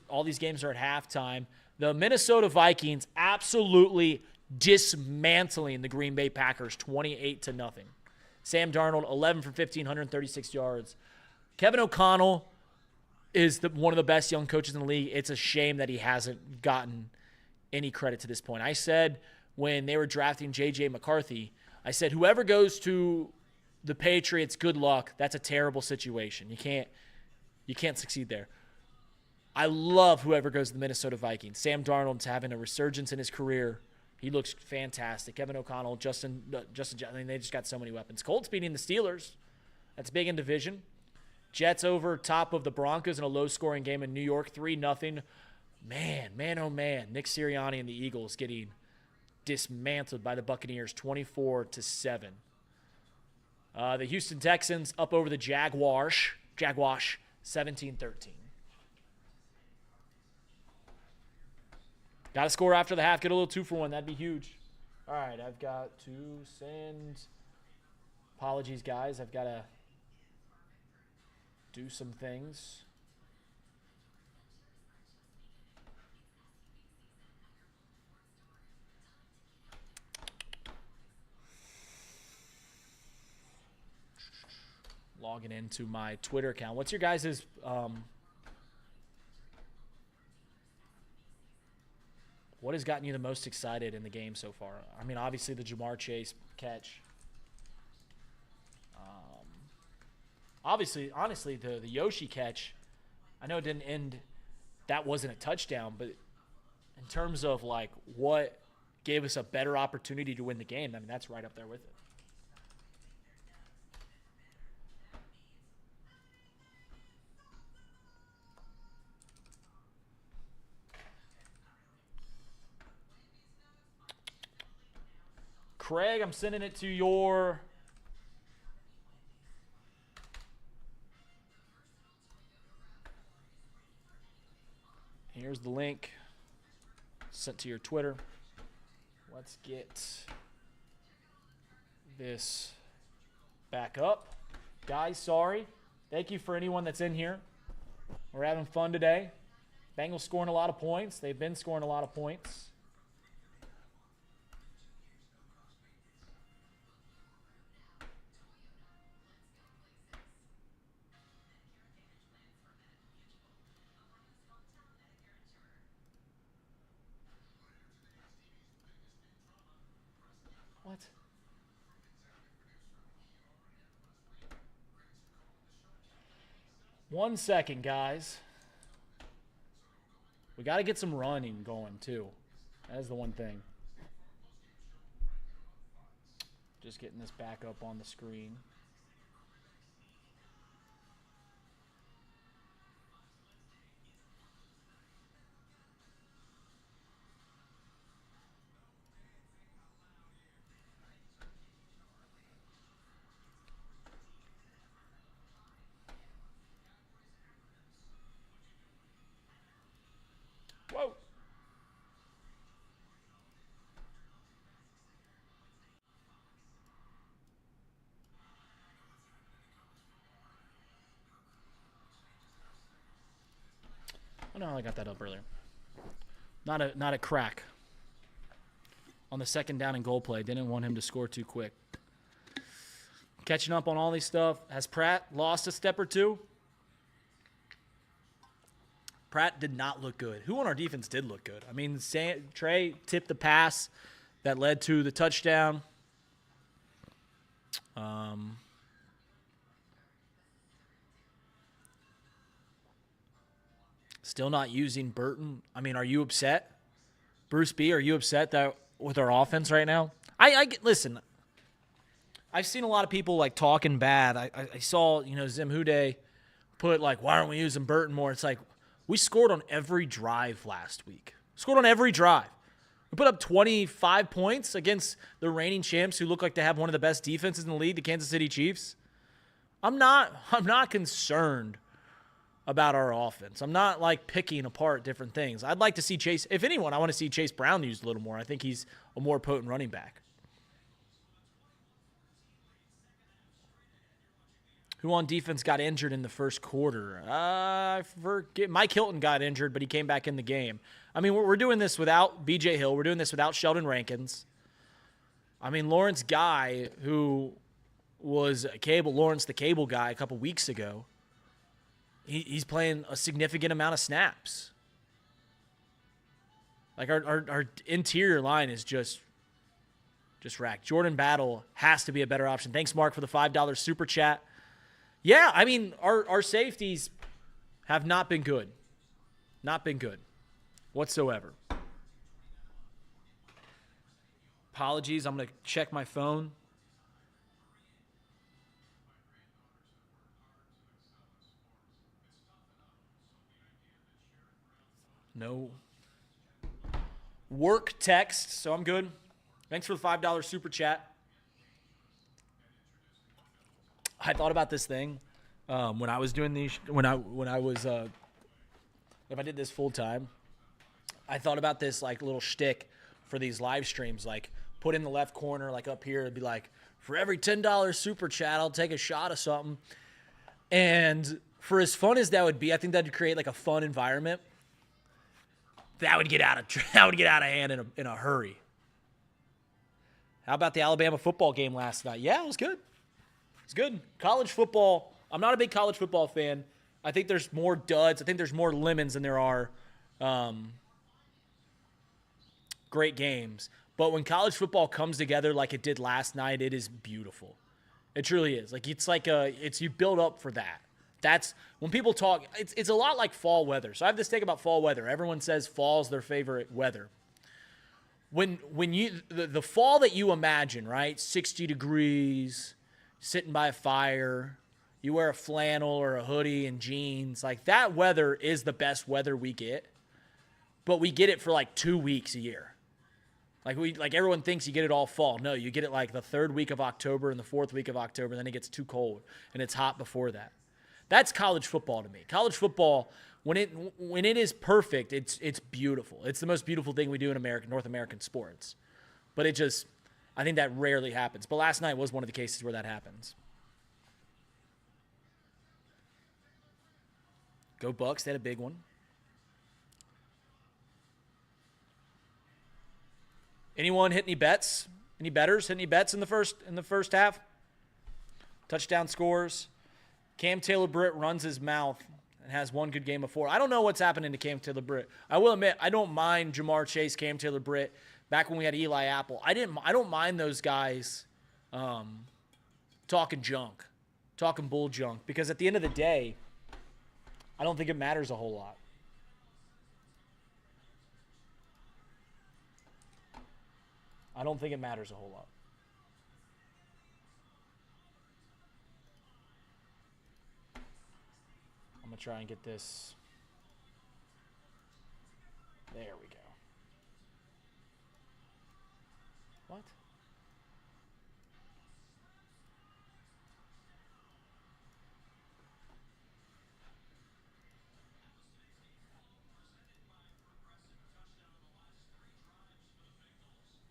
All these games are at halftime. The Minnesota Vikings absolutely dismantling the Green Bay Packers 28-0. Sam Darnold, 11 for 15, 136 yards. Kevin O'Connell is one of the best young coaches in the league. It's a shame that he hasn't gotten any credit to this point. I said when they were drafting J.J. McCarthy, I said whoever goes to the Patriots, good luck. That's a terrible situation. You can't succeed there. I love whoever goes to the Minnesota Vikings. Sam Darnold's having a resurgence in his career. He looks fantastic. Kevin O'Connell, Justin, I mean, they just got so many weapons. Colts beating the Steelers. That's big in division. Jets over top of the Broncos in a low-scoring game in New York, 3-0. Man, oh man. Nick Sirianni and the Eagles getting dismantled by the Buccaneers, 24-7. The Houston Texans up over the Jaguars, 17-13. Got to score after the half. Get a little 2-for-1. That'd be huge. All right, I've got to send. Apologies, guys. I've got to do some things. Logging into my Twitter account. What's your guys' what has gotten you the most excited in the game so far? I mean, obviously the Jamar Chase catch. Honestly, the Yoshi catch, I know it didn't end, that wasn't a touchdown, but in terms of like what gave us a better opportunity to win the game, I mean, that's right up there with it. Craig, I'm sending it to your here's the link sent to your Twitter. Let's get this back up. Guys, sorry. Thank you for anyone that's in here. We're having fun today. Bengals scoring a lot of points. They've been scoring a lot of points. What? One second, guys. We got to get some running going, too. That is the one thing. Just getting this back up on the screen. Whoa. Oh no, I got that up earlier. Not a crack. On the second down and goal play, didn't want him to score too quick. Catching up on all these stuff. Has Pratt lost a step or two? Pratt did not look good. Who on our defense did look good? I mean, Trey tipped the pass that led to the touchdown. Still not using Burton. I mean, are you upset? Bruce B, are you upset that with our offense right now? Listen. I've seen a lot of people like talking bad. I saw Zim Hude put like, why aren't we using Burton more? It's like we scored on every drive last week. Scored on every drive. We put up 25 points against the reigning champs who look like they have one of the best defenses in the league, the Kansas City Chiefs. I'm not concerned about our offense. I'm not like picking apart different things. I'd like to see Chase. If anyone, I want to see Chase Brown used a little more. I think he's a more potent running back. Who on defense got injured in the first quarter? I forget. Mike Hilton got injured, but he came back in the game. I mean, we're doing this without B.J. Hill. We're doing this without Sheldon Rankins. I mean, Lawrence Guy, who was Lawrence the Cable guy a couple weeks ago, he's playing a significant amount of snaps. Like, our interior line is just racked. Jordan Battle has to be a better option. Thanks, Mark, for the $5 super chat. Yeah, I mean, our safeties have not been good. Not been good whatsoever. Apologies, I'm going to check my phone. No work text, so I'm good. Thanks for the $5 super chat. I thought about this thing when I was doing these. When I was if I did this full time, I thought about this like little shtick for these live streams. Like put in the left corner, like up here, it'd be like, for every $10 super chat, I'll take a shot of something. And for as fun as that would be, I think that'd create like a fun environment. That would get out of hand in a hurry. How about the Alabama football game last night? Yeah, it was good. It's good. College football, I'm not a big college football fan. I think there's more duds. I think there's more lemons than there are great games. But when college football comes together like it did last night, it is beautiful. It truly is. Like it's you build up for that. That's when people talk, it's a lot like fall weather. So I have this thing about fall weather. Everyone says fall's their favorite weather. When you the fall that you imagine, right? 60 degrees, sitting by a fire, you wear a flannel or a hoodie and jeans. Like that weather is the best weather we get. But we get it for like 2 weeks a year. Like everyone thinks you get it all fall. No, you get it like the third week of October and the fourth week of October, and then it gets too cold and it's hot before that. That's college football to me. College football, when it is perfect, it's beautiful. It's the most beautiful thing we do in North American sports. But I think that rarely happens. But last night was one of the cases where that happens. Go Bucks, they had a big one. Anyone hit any bets? Any bettors hit any bets in the first half? Touchdown scores. Cam Taylor-Britt runs his mouth and has one good game before. I don't know what's happening to Cam Taylor-Britt. I will admit, I don't mind Jamar Chase, Cam Taylor-Britt. Back when we had Eli Apple, I don't mind those guys talking junk, talking bull junk, because at the end of the day, I don't think it matters a whole lot. I don't think it matters a whole lot. I'm going to try and get this. There we go. What?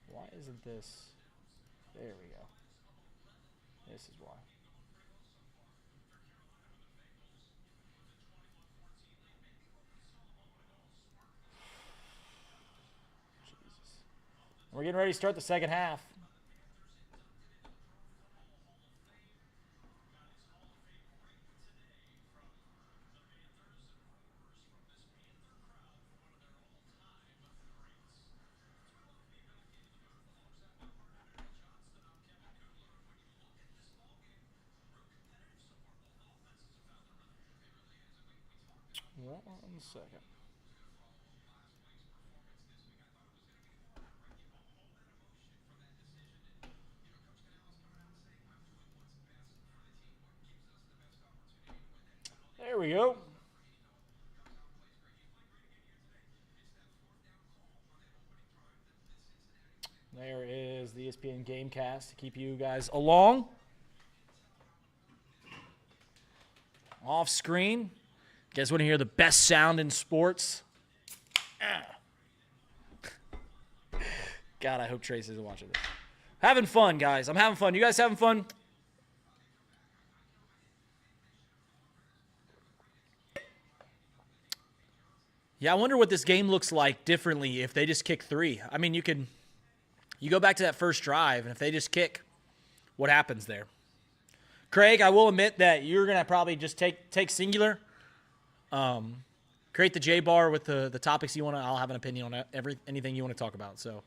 Why isn't this? There we go. This is why. We're getting ready to start the second half. One second. we go. There is the ESPN Gamecast to keep you guys along. Off screen. You guys want to hear the best sound in sports? God, I hope Trace isn't watching this. Having fun, guys. I'm having fun. You guys having fun? Yeah, I wonder what this game looks like differently if they just kick 3. I mean, you go back to that first drive, and if they just kick, what happens there? Craig, I will admit that you're going to probably just take singular, create the J-bar with the topics you want to. I'll have an opinion on anything you want to talk about. So,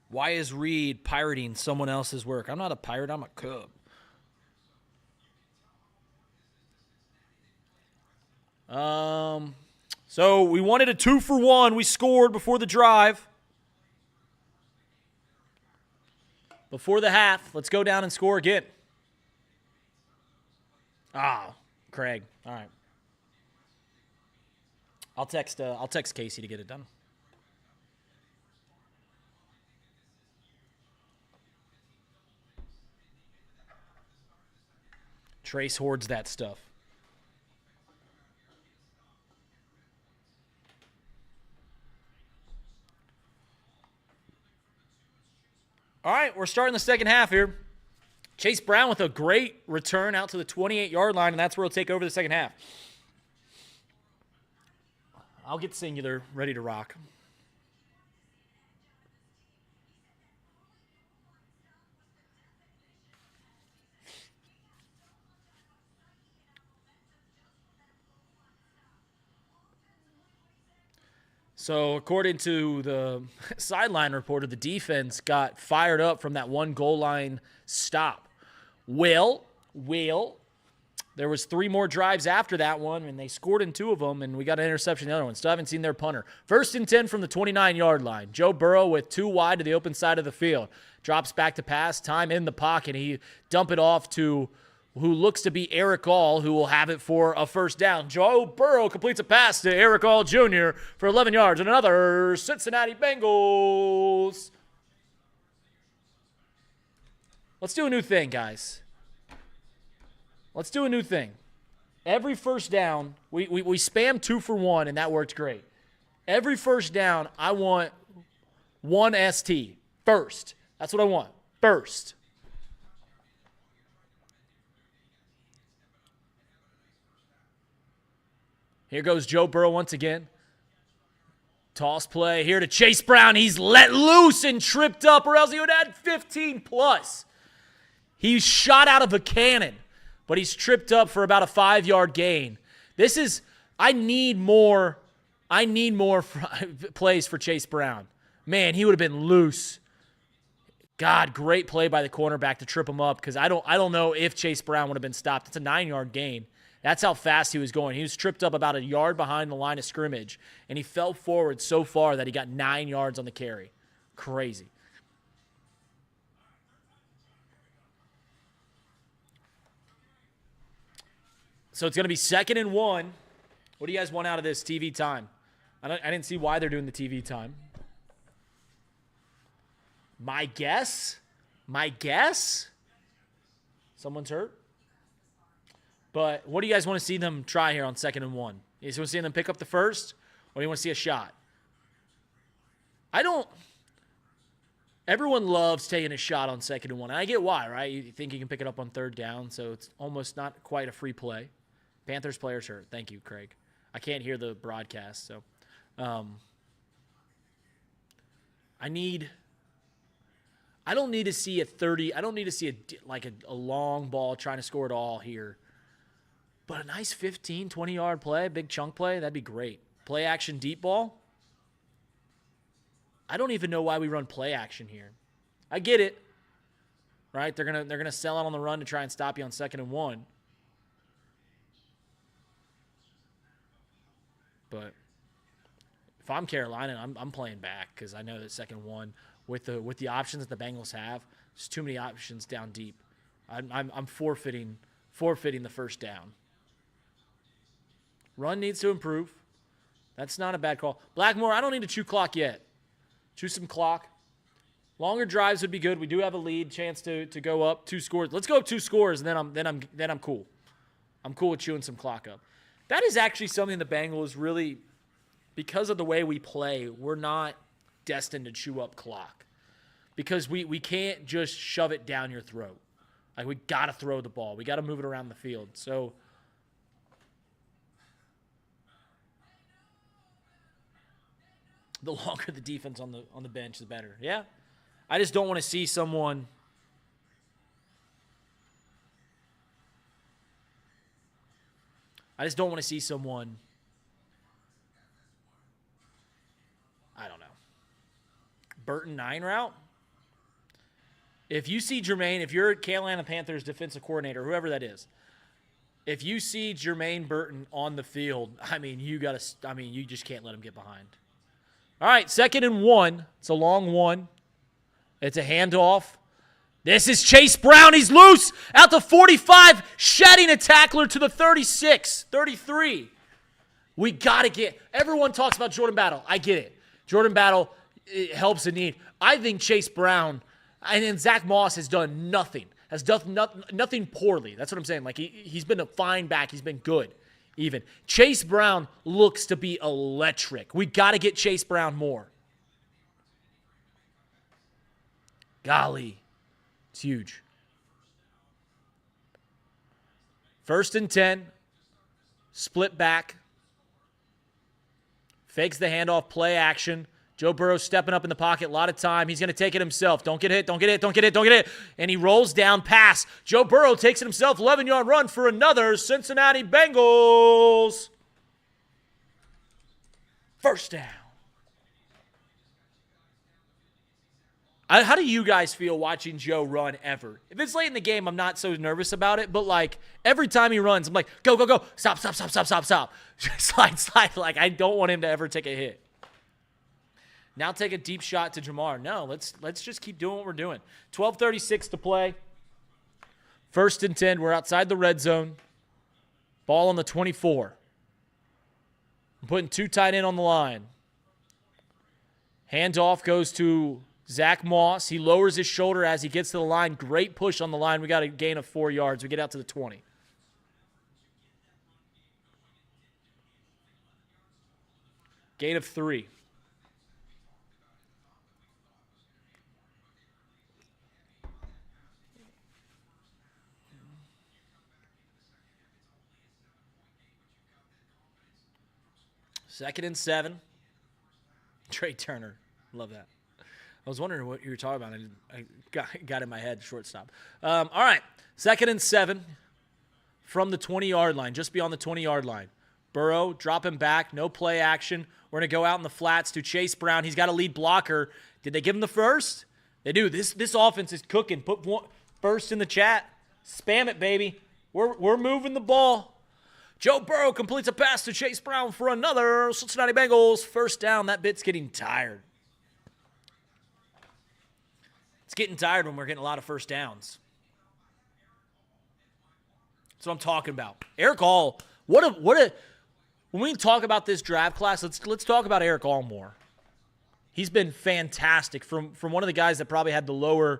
why is Reed pirating someone else's work? I'm not a pirate. I'm a Cub. So we wanted a 2-for-1. We scored before the drive. Before the half. Let's go down and score again. Craig. All right. I'll text Casey to get it done. Trace hoards that stuff. All right, we're starting the second half here. Chase Brown with a great return out to the 28-yard line, and that's where he'll take over the second half. I'll get singular, ready to rock. So according to the sideline reporter, the defense got fired up from that one goal line stop. There was 3 more drives after that one, and they scored in 2 of them, and we got an interception in the other one. Still haven't seen their punter. 1st and 10 from the 29-yard line. Joe Burrow with 2 wide to the open side of the field. Drops back to pass, time in the pocket. He dump it off to who looks to be Eric All, who will have it for a first down. Joe Burrow completes a pass to Eric All Jr. for 11 yards and another Cincinnati Bengals. Let's do a new thing, guys. Let's do a new thing. Every first down, we spam 2-for-1, and that worked great. Every first down, I want 1 ST. First. That's what I want. First. Here goes Joe Burrow once again. Toss play here to Chase Brown. He's let loose and tripped up, or else he would have had 15 plus. He's shot out of a cannon, but he's tripped up for about a 5-yard gain. I need more plays for Chase Brown. Man, he would have been loose. God, great play by the cornerback to trip him up, because I don't know if Chase Brown would have been stopped. It's a 9-yard gain. That's how fast he was going. He was tripped up about a yard behind the line of scrimmage, and he fell forward so far that he got 9 yards on the carry. Crazy. So it's going to be 2nd and 1. What do you guys want out of this TV time? I didn't see why they're doing the TV time. My guess? Someone's hurt? But what do you guys want to see them try here on 2nd and 1? You just want to see them pick up the first, or do you want to see a shot? Everyone loves taking a shot on 2nd and 1. And I get why, right? You think you can pick it up on 3rd down, so it's almost not quite a free play. Panthers players hurt. Thank you, Craig. I can't hear the broadcast, so I don't need to see a 30. I don't need to see a long ball trying to score it all here. But a nice 15, 20-yard play, big chunk play, that'd be great. Play action deep ball. I don't even know why we run play action here. I get it. Right? They're gonna sell out on the run to try and stop you on 2nd and 1. But If I'm Carolina, I'm playing back because I know that second one with the options that the Bengals have, there's too many options down deep. I'm forfeiting the first down. Run needs to improve. That's not a bad call. Blackmore, I don't need to chew clock yet. Chew some clock. Longer drives would be good. We do have a lead, chance to go up 2 scores. Let's go up 2 scores, and then I'm cool. I'm cool with chewing some clock up. That is actually something the Bengals really, because of the way we play, we're not destined to chew up clock. Because we can't just shove it down your throat. Like, we got to throw the ball. We got to move it around the field. So the longer the defense on the bench, the better. Yeah. I just don't want to see someone I don't know. Burton 9 route? If you see Jermaine, if you're Carolina Panthers defensive coordinator, whoever that is, if you see Jermaine Burton on the field, you just can't let him get behind. All right, 2nd and 1. It's a long one. It's a handoff. This is Chase Brown. He's loose out to 45, shedding a tackler to the 36, 33. We got to get – everyone talks about Jordan Battle. I get it. Jordan Battle helps in need. I think Chase Brown and then Zach Moss has done nothing. Has done nothing poorly. That's what I'm saying. Like, he's been a fine back. He's been good even. Chase Brown looks to be electric. We got to get Chase Brown more. Golly. It's huge. 1st and 10. Split back. Fakes the handoff, play action. Joe Burrow stepping up in the pocket, a lot of time. He's going to take it himself. Don't get hit. And he rolls down, pass. Joe Burrow takes it himself, 11-yard run for another Cincinnati Bengals. First down. How do you guys feel watching Joe run ever? If it's late in the game, I'm not so nervous about it. But, like, every time he runs, I'm like, go. Stop. Slide. Like, I don't want him to ever take a hit. Now take a deep shot to Jamar. No, let's just keep doing what we're doing. 12:36 to play. 1st and 10. We're outside the red zone. Ball on the 24. I'm putting 2 tight end on the line. Handoff goes to Zach Moss. He lowers his shoulder as he gets to the line. Great push on the line. We got a gain of 4 yards. We get out to the 20. Gain of 3. Second and 7. Trey Turner. Love that. I was wondering what you were talking about. I got in my head, shortstop. All right. 2nd and 7 from the 20-yard line, just beyond the 20-yard line. Burrow dropping back, no play action. We're going to go out in the flats to Chase Brown. He's got a lead blocker. Did they give him the first? They do. This offense is cooking. Put first in the chat. Spam it, baby. We're moving the ball. Joe Burrow completes a pass to Chase Brown for another Cincinnati Bengals. First down. That bit's getting tired. It's getting tired when we're getting a lot of first downs. That's what I'm talking about. Eric All, when we talk about this draft class, let's talk about Eric All more. He's been fantastic from one of the guys that probably had the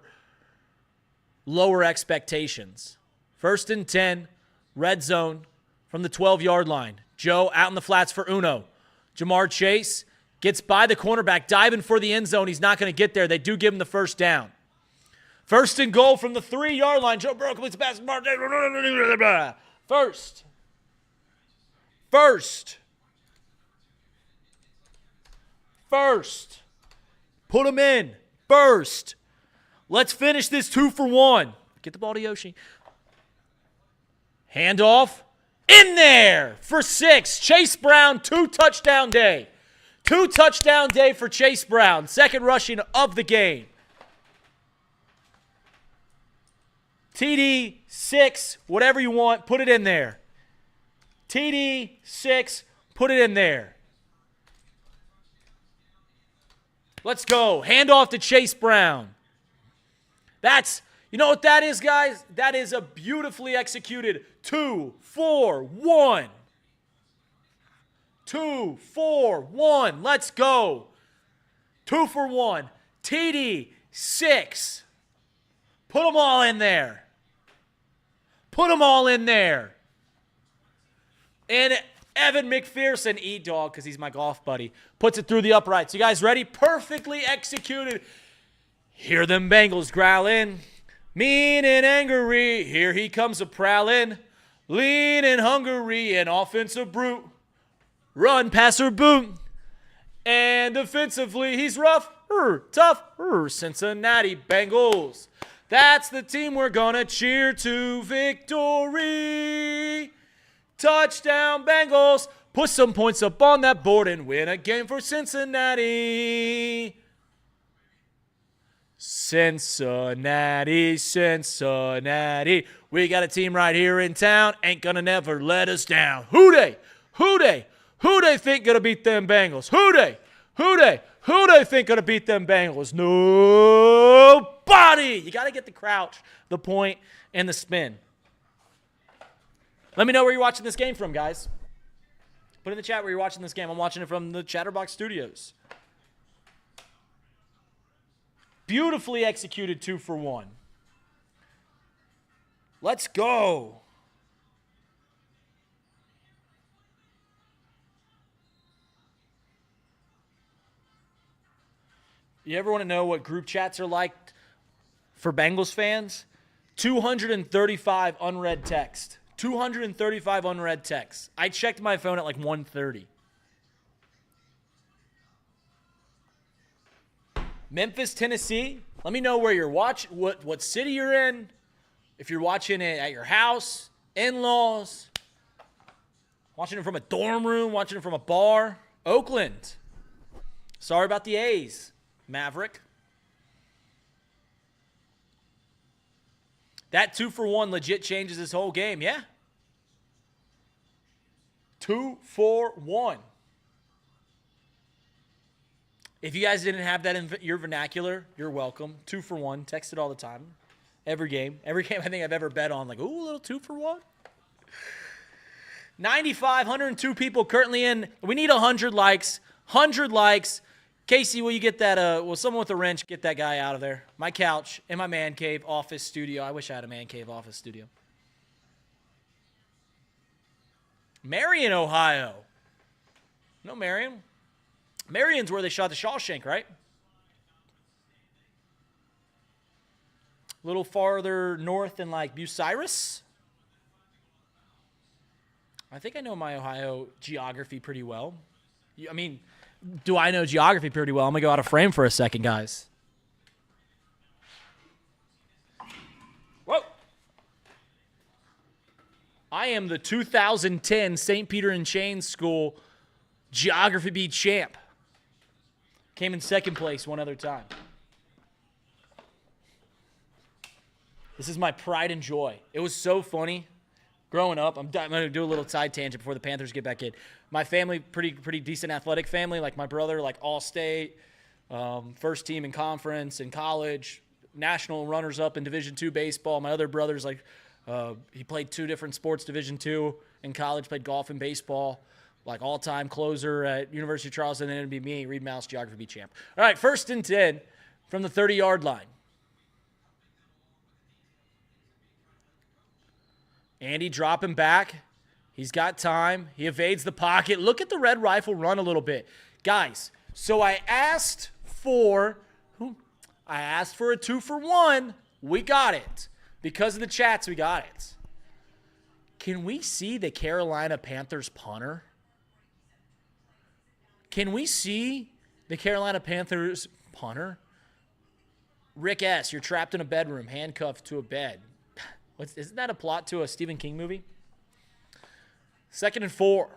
lower expectations. 1st and 10, red zone from the 12-yard line. Joe out in the flats for Uno. Jamar Chase gets by the cornerback, diving for the end zone. He's not going to get there. They do give him the first down. 1st and goal from the 3-yard line. Joe Burrow completes the pass. First. Put him in. First. Let's finish this 2 for 1. Get the ball to Yoshi. Handoff. In there for 6. Chase Brown, 2-touchdown day. 2-touchdown day for Chase Brown. 2nd rushing of the game. TD 6, whatever you want, put it in there. TD 6, put it in there. Let's go. Hand off to Chase Brown. You know what that is, guys? That is a beautifully executed 2-4-1. 2-4-1. Let's go. 2 for 1. TD, 6. Put them all in there. Put them all in there. And Evan McPherson, E-Dog, because he's my golf buddy, puts it through the uprights. You guys ready? Perfectly executed. Hear them Bengals growling. Mean and angry. Here he comes a-prowling. Lean and hungry. An offensive brute. Run, passer, boot. And defensively, he's rough, tough, Cincinnati Bengals. That's the team we're going to cheer to victory. Touchdown, Bengals. Put some points up on that board and win a game for Cincinnati. Cincinnati, Cincinnati. We got a team right here in town. Ain't going to never let us down. Who they? Who they? Who they think gonna beat them Bengals? Who they? Who they? Who they think gonna beat them Bengals? Nobody. You gotta get the crouch, the point, and the spin. Let me know where you're watching this game from, guys. Put in the chat where you're watching this game. I'm watching it from the Chatterbox Studios. Beautifully executed 2 for 1. Let's go. You ever want to know what group chats are like for Bengals fans? 235 unread text. 235 unread texts. I checked my phone at like 1:30. Memphis, Tennessee. Let me know where you're watching, what city you're in. If you're watching it at your house, in-laws, watching it from a dorm room, watching it from a bar. Oakland. Sorry about the A's. Maverick. That 2 for 1 legit changes this whole game, yeah? 2 for 1. If you guys didn't have that in your vernacular, you're welcome. 2 for 1. Text it all the time. Every game. Every game I think I've ever bet on. Like, ooh, a little 2 for 1. 95, 102 people currently in. We need 100 likes. 100 likes. Casey, will you get that, will someone with a wrench get that guy out of there? My couch in my man cave office studio. I wish I had a man cave office studio. Marion, Ohio. No, Marion. Marion's where they shot the Shawshank, right? A little farther north than like Bucyrus. I think I know my Ohio geography pretty well. I mean, do I know geography pretty well? I'm going to go out of frame for a second, guys. Whoa. I am the 2010 St. Peter and Chains School Geography Bee champ. Came in second place one other time. This is my pride and joy. It was so funny. Growing up, I'm going to do a little side tangent before the Panthers get back in. My family, pretty decent athletic family. Like my brother, like all-state, first team in conference, in college, national runners-up in Division II baseball. My other brother's like, he played 2 different sports, Division II in college, played golf and baseball, like all-time closer at University of Charleston, and then it'd be me, Reed Mouse, Geography champ. All right, 1st and 10 from the 30-yard line. Andy dropping back. He's got time. He evades the pocket. Look at the red rifle run a little bit. Guys, so I asked for a 2 for 1. We got it. Because of the chats, we got it. Can we see the Carolina Panthers punter? Can we see the Carolina Panthers punter? Rick S., you're trapped in a bedroom, handcuffed to a bed. Isn't that a plot to a Stephen King movie? 2nd and 4.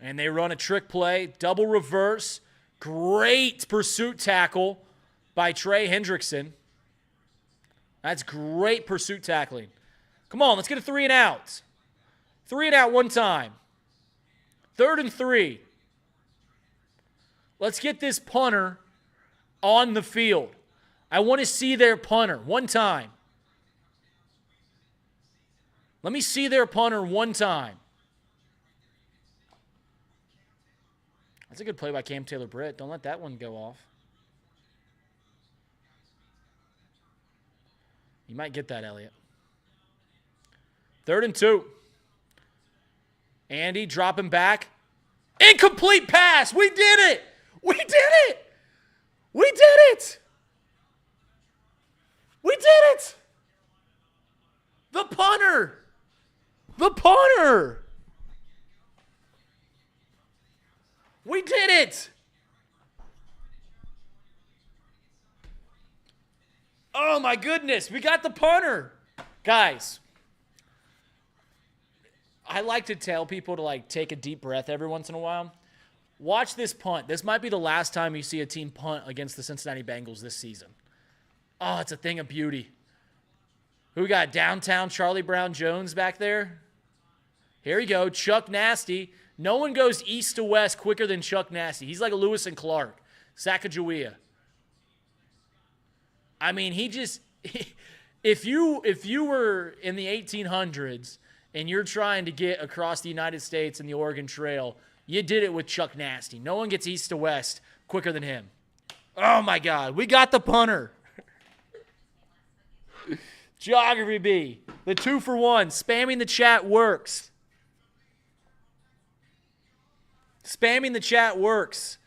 And they run a trick play, double reverse. Great pursuit tackle by Trey Hendrickson. That's great pursuit tackling. Come on, let's get a 3 and out. 3 and out one time. 3rd and 3. Let's get this punter on the field. I want to see their punter one time. Let me see their punter one time. That's a good play by Cam Taylor-Britt. Don't let that one go off. You might get that, Elliott. 3rd and 2. Andy dropping back. Incomplete pass. We did it. We did it. We did it. We did it. The punter. The punter. We did it. Oh, my goodness. We got the punter. Guys, I like to tell people to, like, take a deep breath every once in a while. Watch this punt. This might be the last time you see a team punt against the Cincinnati Bengals this season. Oh, it's a thing of beauty. Who we got? Downtown Charlie Brown Jones back there? Here we go. Chuck Nasty. No one goes east to west quicker than Chuck Nasty. He's like a Lewis and Clark. Sacagawea. I mean, he just – if you were in the 1800s and you're trying to get across the United States and the Oregon Trail, you did it with Chuck Nasty. No one gets east to west quicker than him. Oh, my God. We got the punter. Geography B. The 2-for-1. Spamming the chat works. Spamming the chat works.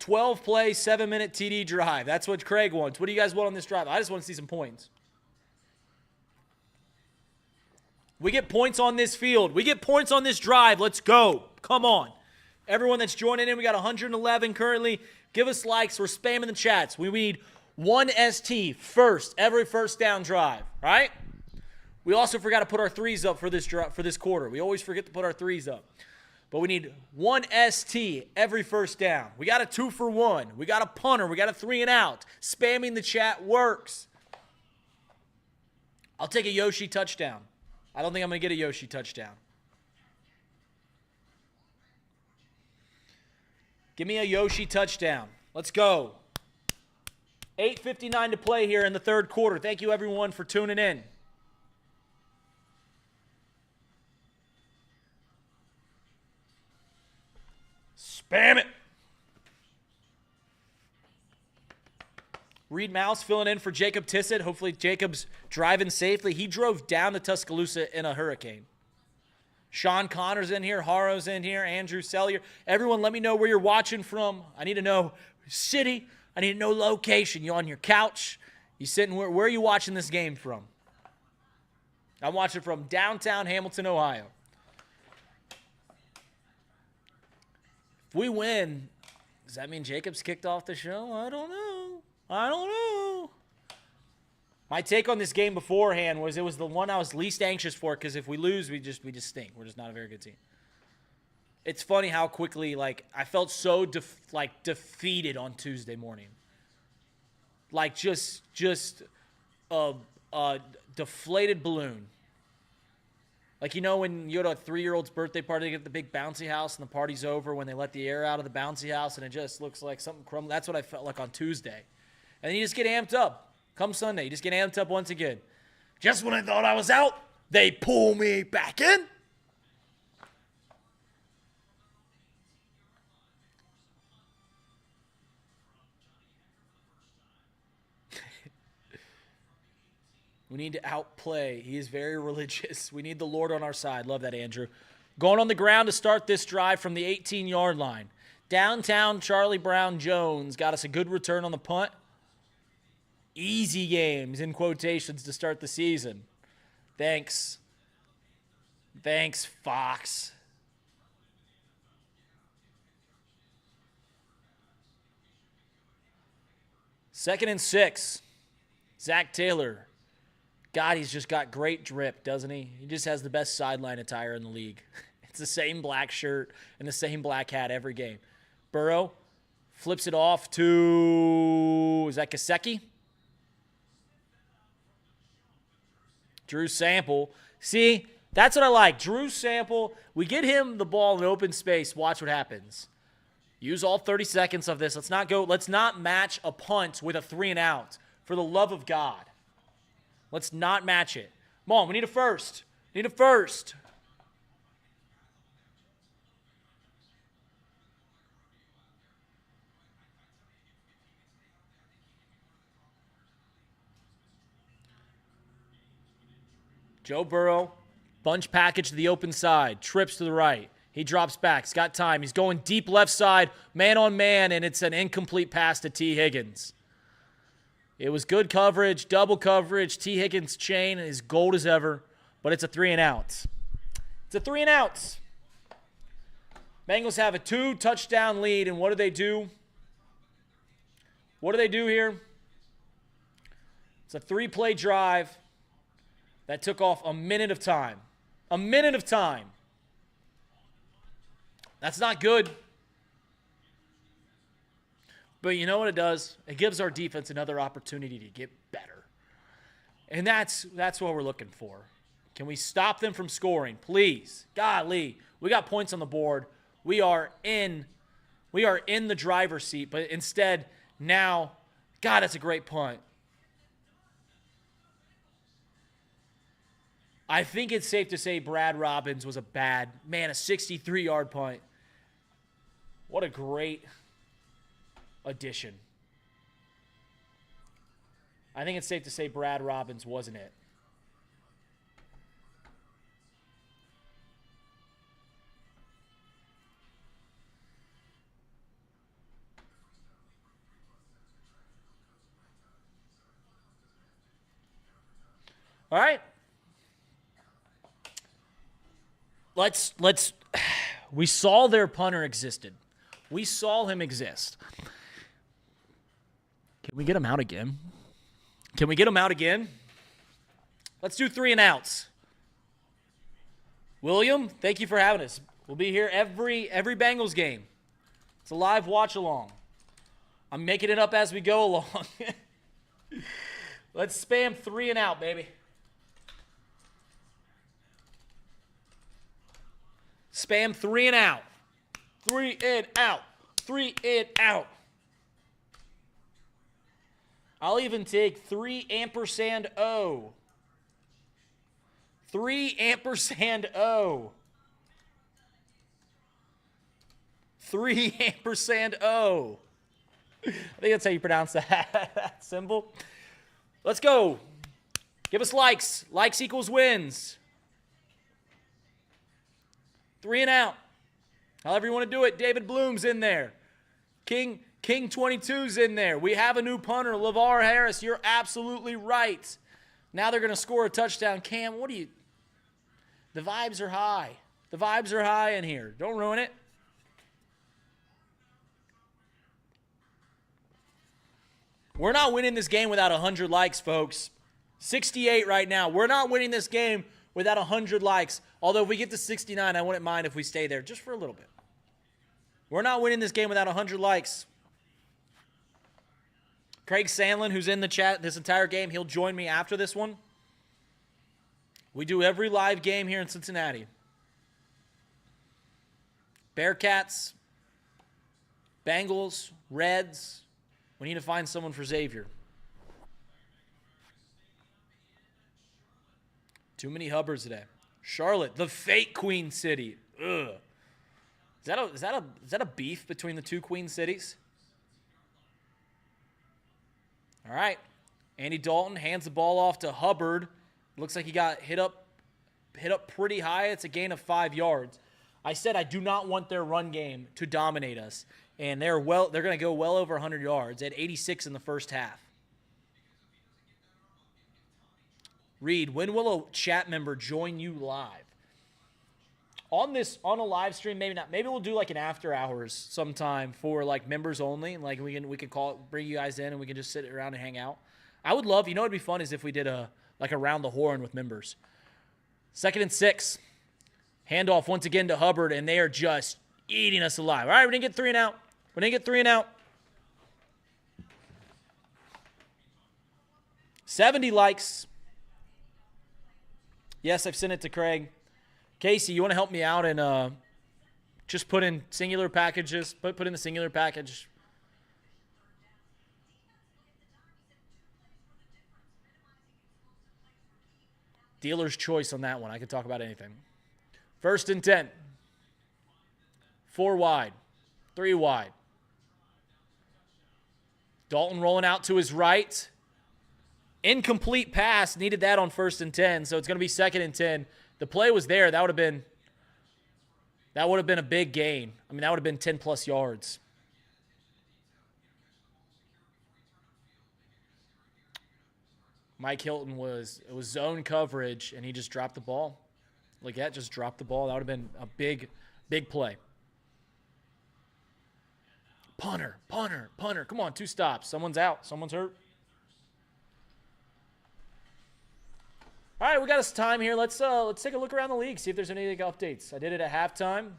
12-play, 7-minute TD drive. That's what Craig wants. What do you guys want on this drive? I just want to see some points. We get points on this field. We get points on this drive. Let's go. Come on. Everyone that's joining in, we got 111 currently. Give us likes. We're spamming the chats. We need 1 ST first, every first down drive, right? We also forgot to put our threes up for this quarter. We always forget to put our threes up. But we need 1 ST every first down. We got a 2-for-1. We got a punter. We got a 3 and out. Spamming the chat works. I'll take a Yoshi touchdown. I don't think I'm going to get a Yoshi touchdown. Give me a Yoshi touchdown. Let's go. 8:59 to play here in the third quarter. Thank you, everyone, for tuning in. Spam it. Reed Mouse filling in for Jacob Tissett. Hopefully Jacob's driving safely. He drove down to Tuscaloosa in a hurricane. Sean Connor's in here. Haro's in here. Andrew Sellier. Everyone, let me know where you're watching from. I need to know city. I need to know location. You on your couch? You sitting? Where are you watching this game from? I'm watching from downtown Hamilton, Ohio. If we win, does that mean Jacob's kicked off the show? I don't know. My take on this game beforehand was it was the one I was least anxious for because if we lose, we just stink. We're just not a very good team. It's funny how quickly, like, I felt so defeated on Tuesday morning. Like just a deflated balloon. Like, you know when you go to a 3-year-old's birthday party, they get the big bouncy house and the party's over when they let the air out of the bouncy house and it just looks like something crumbling. That's what I felt like on Tuesday. And then you just get amped up. Come Sunday, you just get amped up once again. Just when I thought I was out, they pull me back in. We need to outplay. He is very religious. We need the Lord on our side. Love that, Andrew. Going on the ground to start this drive from the 18-yard line. Downtown Charlie Brown Jones got us a good return on the punt. Easy games, in quotations, to start the season. Thanks. Thanks, Fox. Second and 6. Zach Taylor. God, he's just got great drip, doesn't he? He just has the best sideline attire in the league. It's the same black shirt and the same black hat every game. Burrow flips it off to, is that Gesicki? Drew Sample. See, That's what I like. Drew Sample, we get him the ball in open space. Watch what happens. Use all 30 seconds of this. Let's not match a punt with a 3-and-out. For the love of God. Let's not match it. Come on, we need a first. Need a first. Joe Burrow, bunch package to the open side, trips to the right. He drops back. He's got time. He's going deep left side, man on man, and it's an incomplete pass to T. Higgins. It was good coverage, double coverage. T. Higgins' chain is gold as ever, but it's a 3-and-out. It's a 3-and-out. Bengals have a 2-touchdown lead, and what do they do? What do they do here? It's a 3-play drive that took off a minute of time. A minute of time. That's not good. But you know what it does? It gives our defense another opportunity to get better. And that's what we're looking for. Can we stop them from scoring? Please. Golly. We got points on the board. We are in the driver's seat. But instead, now, God, that's a great punt. I think it's safe to say Brad Robbins was a 63-yard punt. What a great addition. I think it's safe to say Brad Robbins wasn't it. All right. We saw their punter existed. We saw him exist. Can we get him out again? Can we get him out again? Let's do 3-and-outs. William, thank you for having us. We'll be here every Bengals game. It's a live watch along. I'm making it up as we go along. Let's spam 3-and-out, baby. Spam 3-and-out. 3-and-out. 3-and-out. I'll even take 3 ampersand O. 3 ampersand O. 3 ampersand O. I think that's how you pronounce that symbol. Let's go. Give us likes. Likes equals wins. 3-and-out. However you want to do it. David Bloom's in there. King 22's in there. We have a new punter, LeVar Harris. You're absolutely right. Now they're going to score a touchdown. Cam, the vibes are high. The vibes are high in here. Don't ruin it. We're not winning this game without 100 likes, folks. 68 right now. We're not winning this game without 100 likes. Although if we get to 69, I wouldn't mind if we stay there just for a little bit. We're not winning this game without 100 likes. Craig Sandlin, who's in the chat this entire game, he'll join me after this one. We do every live game here in Cincinnati. Bearcats, Bengals, Reds. We need to find someone for Xavier. Too many Hubbards today. Charlotte, the fake Queen City. Ugh. Is that a beef between the two Queen Cities? All right. Andy Dalton hands the ball off to Hubbard. Looks like he got hit up pretty high. It's a gain of 5 yards. I said I do not want their run game to dominate us. And they're going to go well over 100 yards at 86 in the first half. Reed, when will a chat member join you live? On a live stream, maybe not. Maybe we'll do like an after hours sometime for like members only. And like we can bring you guys in and we can just sit around and hang out. I would love, what'd be fun is if we did like around the horn with members. 2nd and 6. Handoff once again to Hubbard, and they are just eating us alive. All right, we didn't get 3-and-out. We didn't get 3-and-out. 70 likes. Yes, I've sent it to Craig. Casey, you want to help me out and just put in singular packages? Put in the singular package. Dealer's choice on that one. I could talk about anything. 1st and 10. 4 wide. 3 wide. Dalton rolling out to his right. Incomplete pass. Needed that on 1st and 10. So it's going to be 2nd and 10. The play was there. That would have been a big gain. I mean, that would have been 10-plus yards. Mike Hilton it was zone coverage, and he just dropped the ball. Leggett just dropped the ball. That would have been a big play. Punter. Come on, 2 stops. Someone's out. Someone's hurt. All right, we got us time here. Let's take a look around the league, see if there's any updates. I did it at halftime.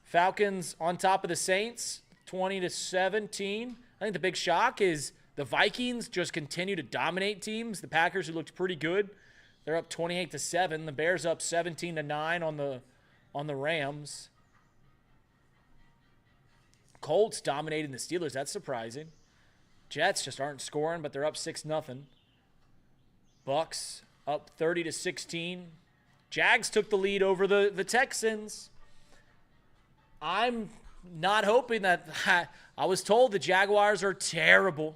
Falcons on top of the Saints, 20-17. I think the big shock is the Vikings just continue to dominate teams. The Packers, who looked pretty good, they're up 28-7. The Bears up 17-9 on the Rams. Colts dominating the Steelers. That's surprising. Jets just aren't scoring, but they're up 6-0. Bucks up 30-16. Jags took the lead over the Texans. I'm not hoping that I was told the Jaguars are terrible.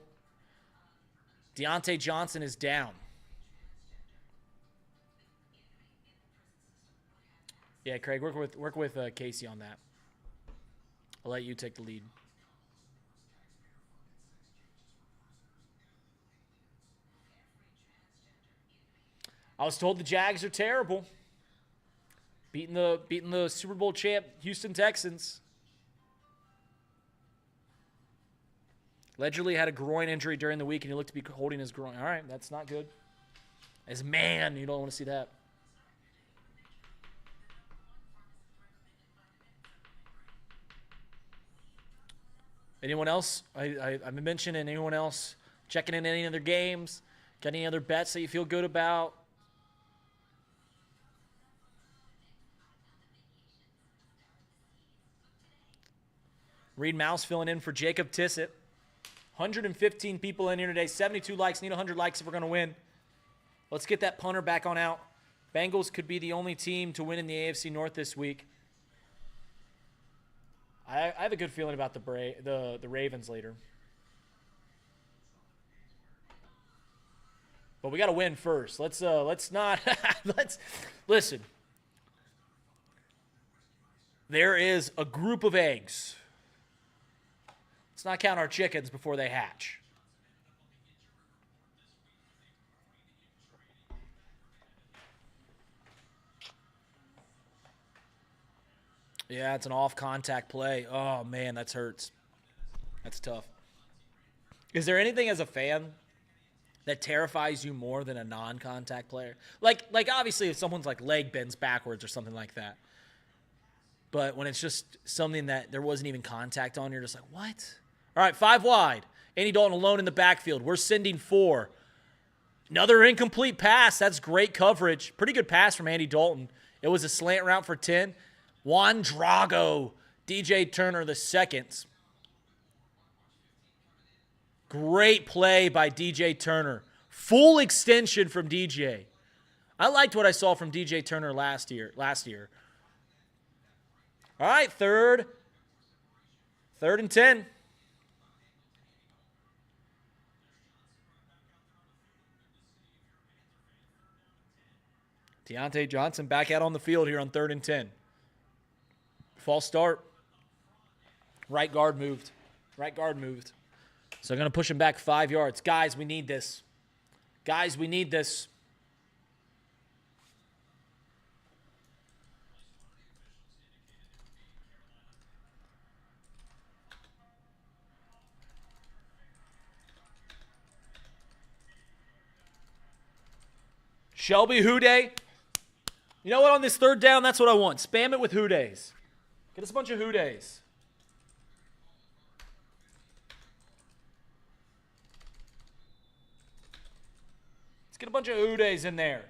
Deontay Johnson is down. Yeah, Craig, work with Casey on that. I'll let you take the lead. I was told the Jags are terrible. Beating the Super Bowl champ Houston Texans. Allegedly had a groin injury during the week, and he looked to be holding his groin. All right, that's not good. As man, you don't want to see that. Anyone else? I've been mentioning anyone else checking in any other games? Got any other bets that you feel good about? Reed Mouse filling in for Jacob Tissett. 115 people in here today. 72 likes. Need 100 likes if we're going to win. Let's get that punter back on out. Bengals could be the only team to win in the AFC North this week. I have a good feeling about the Ravens later. But we got to win first. Let's not listen. There is a group of eggs. Let's not count our chickens before they hatch. Yeah, it's an off-contact play. Oh, man, that hurts. That's tough. Is there anything as a fan that terrifies you more than a non-contact player? Like obviously if someone's like leg bends backwards or something like that. But when it's just something that there wasn't even contact on, you're just like, what? All right, 5 wide. Andy Dalton alone in the backfield. We're sending 4. Another incomplete pass. That's great coverage. Pretty good pass from Andy Dalton. It was a slant route for 10. Juan Drago, DJ Turner the second. Great play by DJ Turner. Full extension from DJ. I liked what I saw from DJ Turner last year. All right, third and 10. Deontay Johnson back out on the field here on 3rd and 10. False start. Right guard moved. So I'm going to push him back 5 yards. Guys, we need this. Shelby Houday. You know what? On this 3rd down, that's what I want. Spam it with Houdays. Get us a bunch of Houdays. Let's get a bunch of Houdays in there.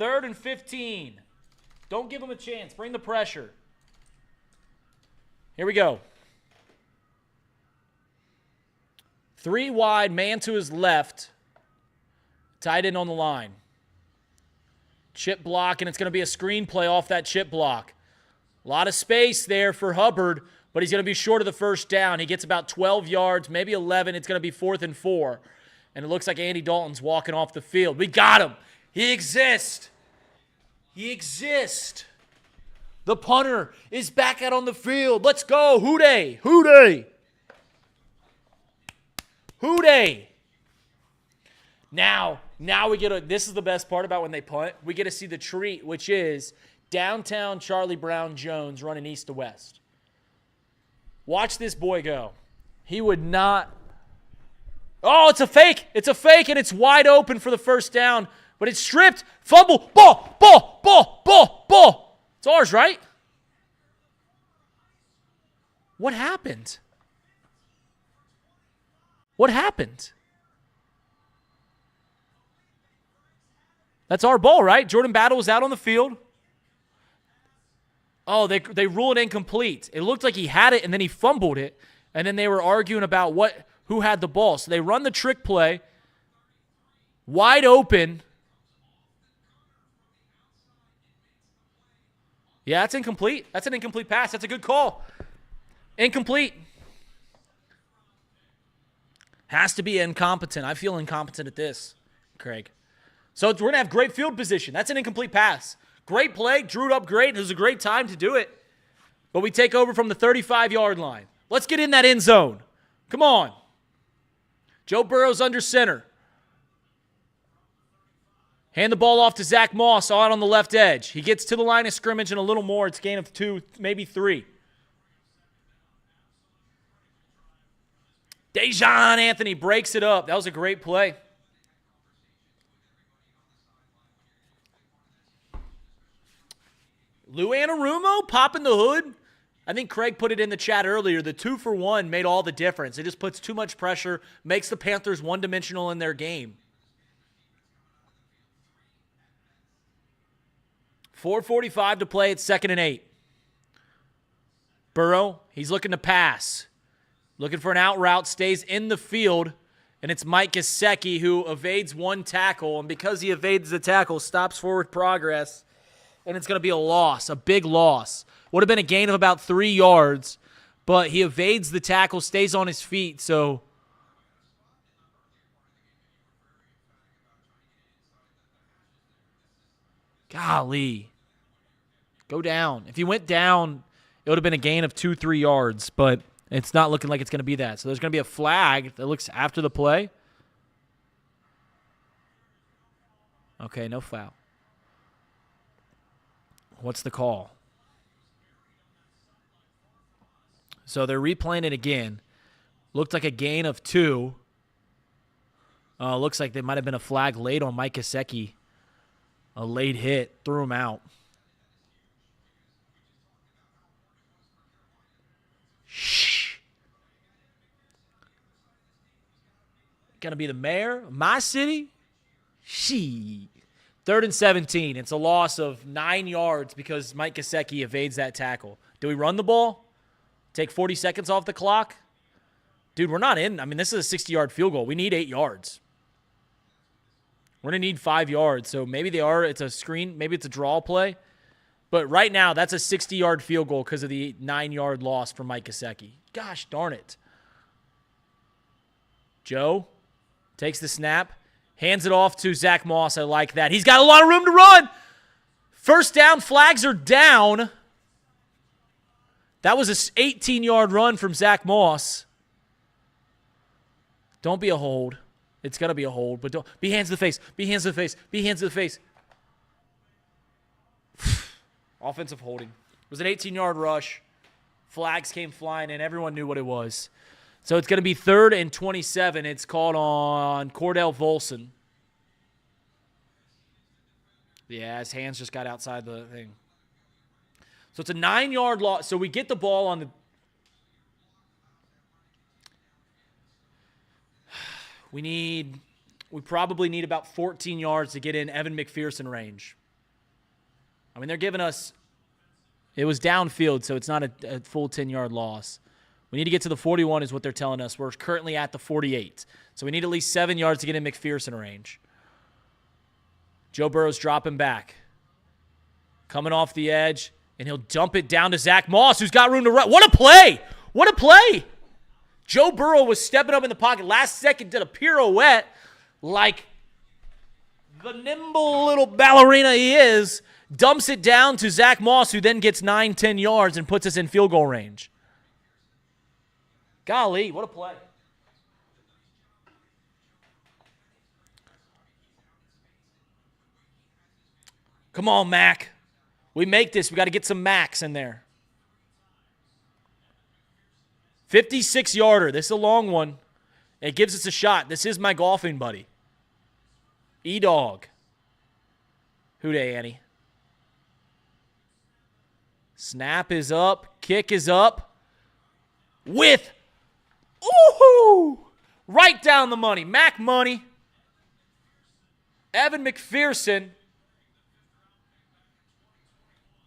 3rd and 15. Don't give them a chance. Bring the pressure. Here we go. 3 wide, man to his left. Tight end on the line. Chip block, and it's going to be a screen play off that chip block. A lot of space there for Hubbard, but he's going to be short of the first down. He gets about 12 yards, maybe 11. It's going to be 4th and 4. And it looks like Andy Dalton's walking off the field. We got him. He exists. He exists. The punter is back out on the field. Let's go. Hoo-day. Hoo-day. Hoo-day. Now we get this is the best part about when they punt. We get to see the treat, which is downtown Charlie Brown Jones running east to west. Watch this boy go. He would not. Oh, it's a fake. It's a fake, and it's wide open for the first down. But it's stripped. Fumble. Ball. Ball. Ball. Ball. Ball. It's ours, right? What happened? What happened? That's our ball, right? Jordan Battle was out on the field. Oh, they ruled it incomplete. It looked like he had it, and then he fumbled it. And then they were arguing about who had the ball. So they run the trick play. Wide open. Yeah, that's incomplete. That's an incomplete pass. That's a good call. Incomplete. Has to be incompetent. I feel incompetent at this, Craig. So we're going to have great field position. That's an incomplete pass. Great play. Drew it up great. It was a great time to do it. But we take over from the 35-yard line. Let's get in that end zone. Come on. Joe Burrow's under center. Hand the ball off to Zach Moss on the left edge. He gets to the line of scrimmage and a little more. It's a gain of 2, maybe 3. Dejon Anthony breaks it up. That was a great play. Lou Anarumo popping the hood. I think Craig put it in the chat earlier. The 2-for-1 made all the difference. It just puts too much pressure, makes the Panthers one-dimensional in their game. 4:45 to play. It's 2nd and 8. Burrow, he's looking to pass. Looking for an out route, stays in the field, and it's Mike Gesicki who evades one tackle, and because he evades the tackle, stops forward progress, and it's going to be a loss, a big loss. Would have been a gain of about 3 yards, but he evades the tackle, stays on his feet, so golly. Go down. If he went down, it would have been a gain of 2-3 yards, but it's not looking like it's going to be that. So there's going to be a flag that looks after the play. Okay, no foul. What's the call? So they're replaying it again. Looked like a gain of 2. Looks like there might have been a flag laid on Mike Gesicki. A late hit. Threw him out. Shh. Gonna be the mayor of my city? She. 3rd and 17. It's a loss of 9 yards because Mike Gesicki evades that tackle. Do we run the ball? Take 40 seconds off the clock? Dude, we're not in. I mean, this is a 60-yard field goal. We need 8 yards. We're going to need 5 yards. So maybe it's a screen. Maybe it's a draw play. But right now, that's a 60-yard field goal because of the 9-yard loss from Mike Gesicki. Gosh darn it. Joe takes the snap. Hands it off to Zach Moss. I like that. He's got a lot of room to run. First down. Flags are down. That was an 18-yard run from Zach Moss. Don't be a hold. It's going to be a hold, but don't. Be hands to the face. Be hands to the face. Be hands to the face. Offensive holding. It was an 18-yard rush. Flags came flying in. Everyone knew what it was. So it's going to be 3rd and 27. It's called on Cordell Volson. Yeah, his hands just got outside the thing. So it's a 9-yard loss. So we get the ball on the... We probably need about 14 yards to get in Evan McPherson range. I mean, they're giving us – it was downfield, so it's not a full 10-yard loss. We need to get to the 41 is what they're telling us. We're currently at the 48. So we need at least 7 yards to get in McPherson range. Joe Burrow's dropping back. Coming off the edge, and he'll dump it down to Zach Moss, who's got room to run. What a play! What a play! Joe Burrow was stepping up in the pocket. Last second, did a pirouette like the nimble little ballerina he is, dumps it down to Zach Moss, who then gets 9-10 yards and puts us in field goal range. Golly, what a play. Come on, Mac. We make this. We got to get some Macs in there. 56-yarder. This is a long one. It gives us a shot. This is my golfing buddy. E-Dog. Who day, Annie? Snap is up. Kick is up. With, ooh, right down the money. Mac money. Evan McPherson.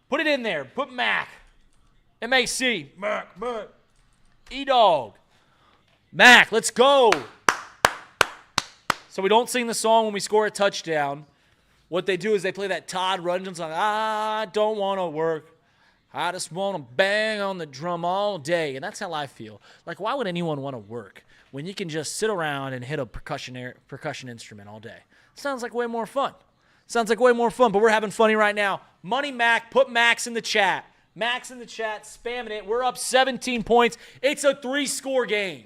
Put it in there. Put Mac. M-A-C. Mac. E-Dog. Mac, let's go. So we don't sing the song when we score a touchdown. What they do is they play that Todd Rundgren song. I don't want to work. I just want to bang on the drum all day. And that's how I feel. Like, why would anyone want to work when you can just sit around and hit a percussion instrument all day? Sounds like way more fun. But we're having funny right now. Money Mac, put Max in the chat. Max in the chat, spamming it. We're up 17 points. It's a 3-score game.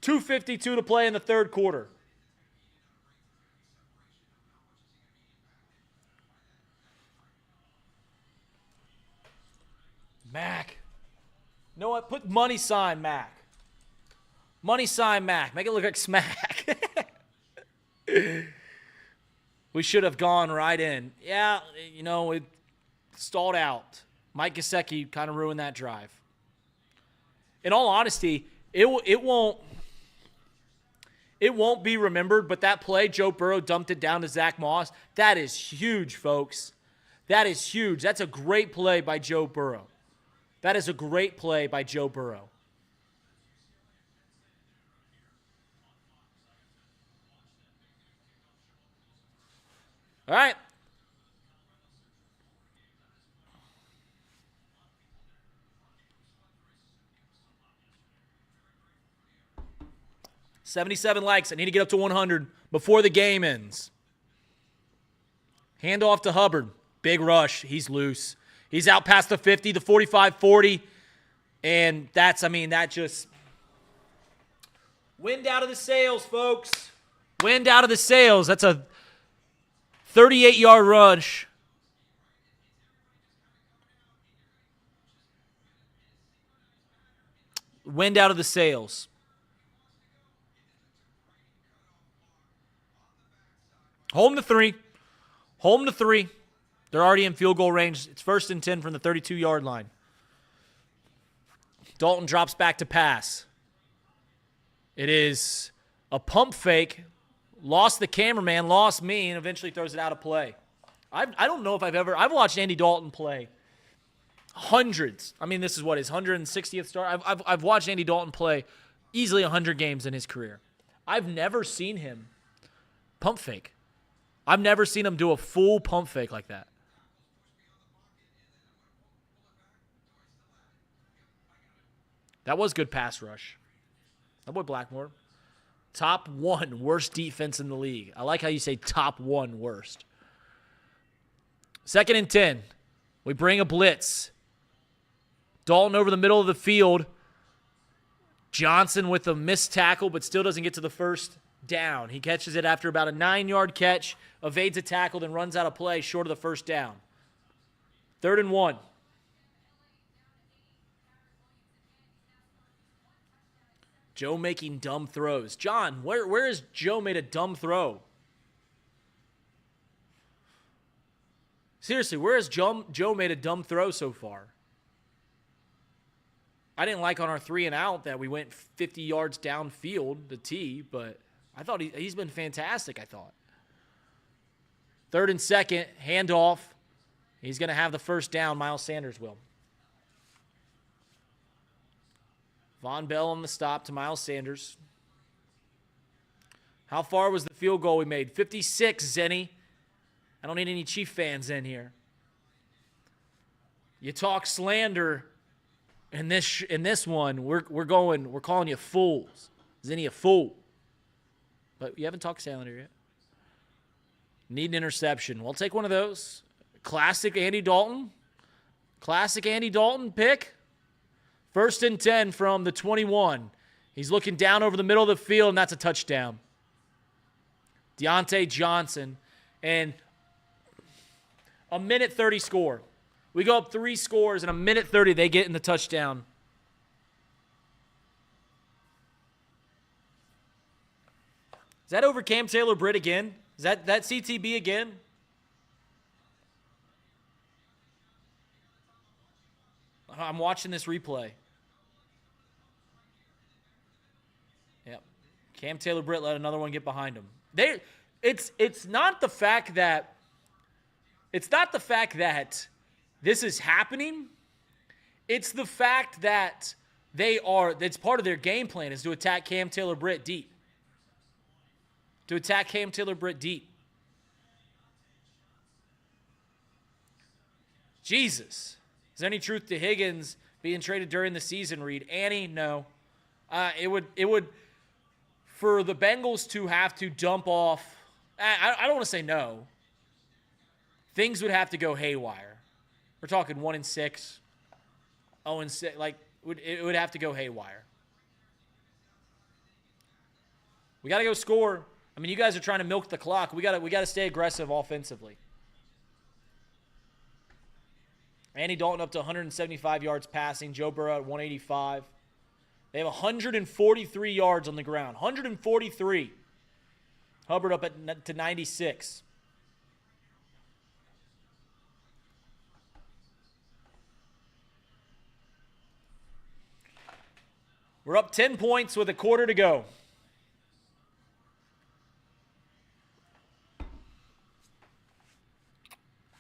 2:52 to play in the third quarter. Mac. You know what? Put money sign Mac. Money sign Mac. Make it look like smack. We should have gone right in. Yeah, it stalled out. Mike Gesicki kind of ruined that drive. In all honesty, it won't be remembered, but that play, Joe Burrow dumped it down to Zach Moss, that is huge, folks. That is huge. That's a great play by Joe Burrow. All right. $77 likes. I need to get up to 100 before the game ends. Hand off to Hubbard. Big rush. He's loose. He's out past the 50, the 45-40. And that just wind out of the sails, folks. Wind out of the sails. That's a 38-yard rush. Wind out of the sails. Home to three. They're already in field goal range. It's 1st and 10 from the 32-yard line. Dalton drops back to pass. It is a pump fake. Lost the cameraman, lost me, and eventually throws it out of play. I don't know if I've watched Andy Dalton play hundreds. I mean, this is what, his 160th start? I've watched Andy Dalton play easily 100 games in his career. I've never seen him pump fake. I've never seen him do a full pump fake like that. That was good pass rush. That boy Blackmore. Top 1 worst defense in the league. I like how you say top 1 worst. 2nd and 10. We bring a blitz. Dalton over the middle of the field. Johnson with a missed tackle, but still doesn't get to the first down. He catches it after about a 9-yard catch, evades a tackle, then runs out of play short of the first down. 3rd and 1. Joe making dumb throws. John, where has Joe made a dumb throw? Seriously, where has Joe made a dumb throw so far? I didn't like on our 3 and out that we went 50 yards downfield, the tee, but I thought he's been fantastic, I thought. 3rd and 2nd, handoff. He's going to have the first down. Miles Sanders will. Von Bell on the stop to Miles Sanders. How far was the field goal we made? 56, Zenny. I don't need any Chief fans in here. You talk slander in this one, we're calling you fools. Zenny a fool. But you haven't talked slander yet. Need an interception. We'll take one of those. Classic Andy Dalton. Classic Andy Dalton pick. 1st and 10 from the 21. He's looking down over the middle of the field, and that's a touchdown. Deontay Johnson. And a minute 30 score. We go up 3 scores, and a minute 30 they get in the touchdown. Is that over Cam Taylor-Britt again? Is that CTB again? I'm watching this replay. Yep. Cam Taylor-Britt let another one get behind him. It's not the fact that this is happening. It's the fact that that's part of their game plan is to attack Cam Taylor-Britt deep. To attack Cam Taylor-Britt deep. Jesus. Is there any truth to Higgins being traded during the season, Reed? Annie, no. It would for the Bengals to have to dump off. I don't want to say no. Things would have to go haywire. We're talking 1-6, 0-6. Like it would have to go haywire. We got to go score. I mean, you guys are trying to milk the clock. We got to stay aggressive offensively. Andy Dalton up to 175 yards passing. Joe Burrow at 185. They have 143 yards on the ground. 143. Hubbard up to 96. We're up 10 points with a quarter to go.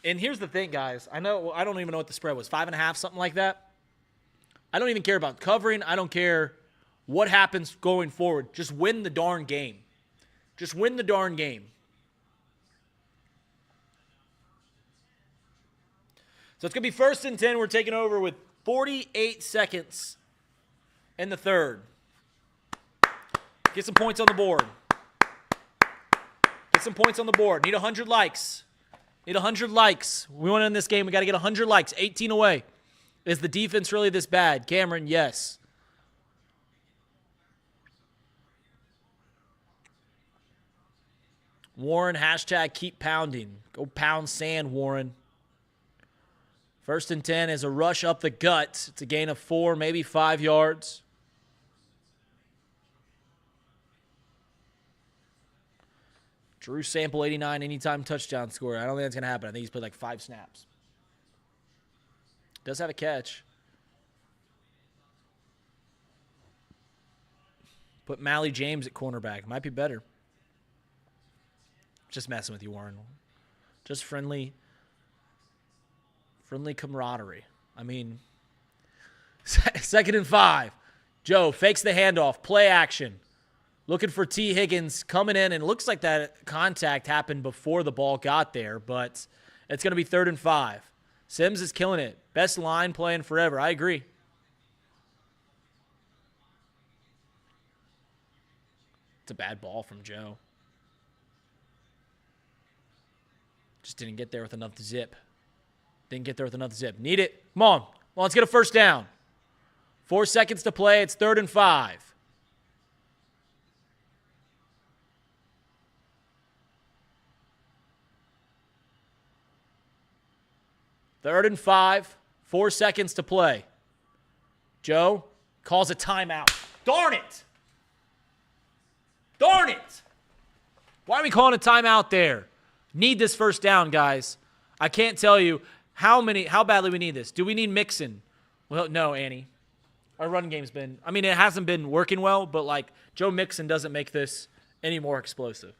And here's the thing, guys. I don't even know what the spread was. 5.5, something like that. I don't even care about covering. I don't care what happens going forward. Just win the darn game. Just win the darn game. So it's going to be 1st and 10. We're taking over with 48 seconds in the 3rd. Get some points on the board. Get some points on the board. Need 100 likes. Need 100 likes. We want to win this game. We got to get 100 likes. 18 away. Is the defense really this bad? Cameron, yes. Warren, hashtag keep pounding. Go pound sand, Warren. 1st and 10 is a rush up the gut. It's a gain of 4, maybe 5 yards. Drew Sample, 89, anytime touchdown score. I don't think that's going to happen. I think he's played like 5 snaps. Does have a catch. Put Mally James at cornerback. Might be better. Just messing with you, Warren. Just friendly camaraderie. I mean, 2nd and 5. Joe fakes the handoff. Play action. Looking for T. Higgins coming in, and it looks like that contact happened before the ball got there, but it's going to be 3rd and 5. Sims is killing it. Best line playing forever. I agree. It's a bad ball from Joe. Just didn't get there with enough zip. Need it. Come on. Well, let's get a first down. 4 seconds to play. It's 3rd and 5. Third and 5. 4 seconds to play. Joe calls a timeout. Darn it. Darn it. Why are we calling a timeout there? Need this first down, guys. I can't tell you how badly we need this. Do we need Mixon? Well, no, Annie. Our run game's been, it hasn't been working well, but like Joe Mixon doesn't make this any more explosive.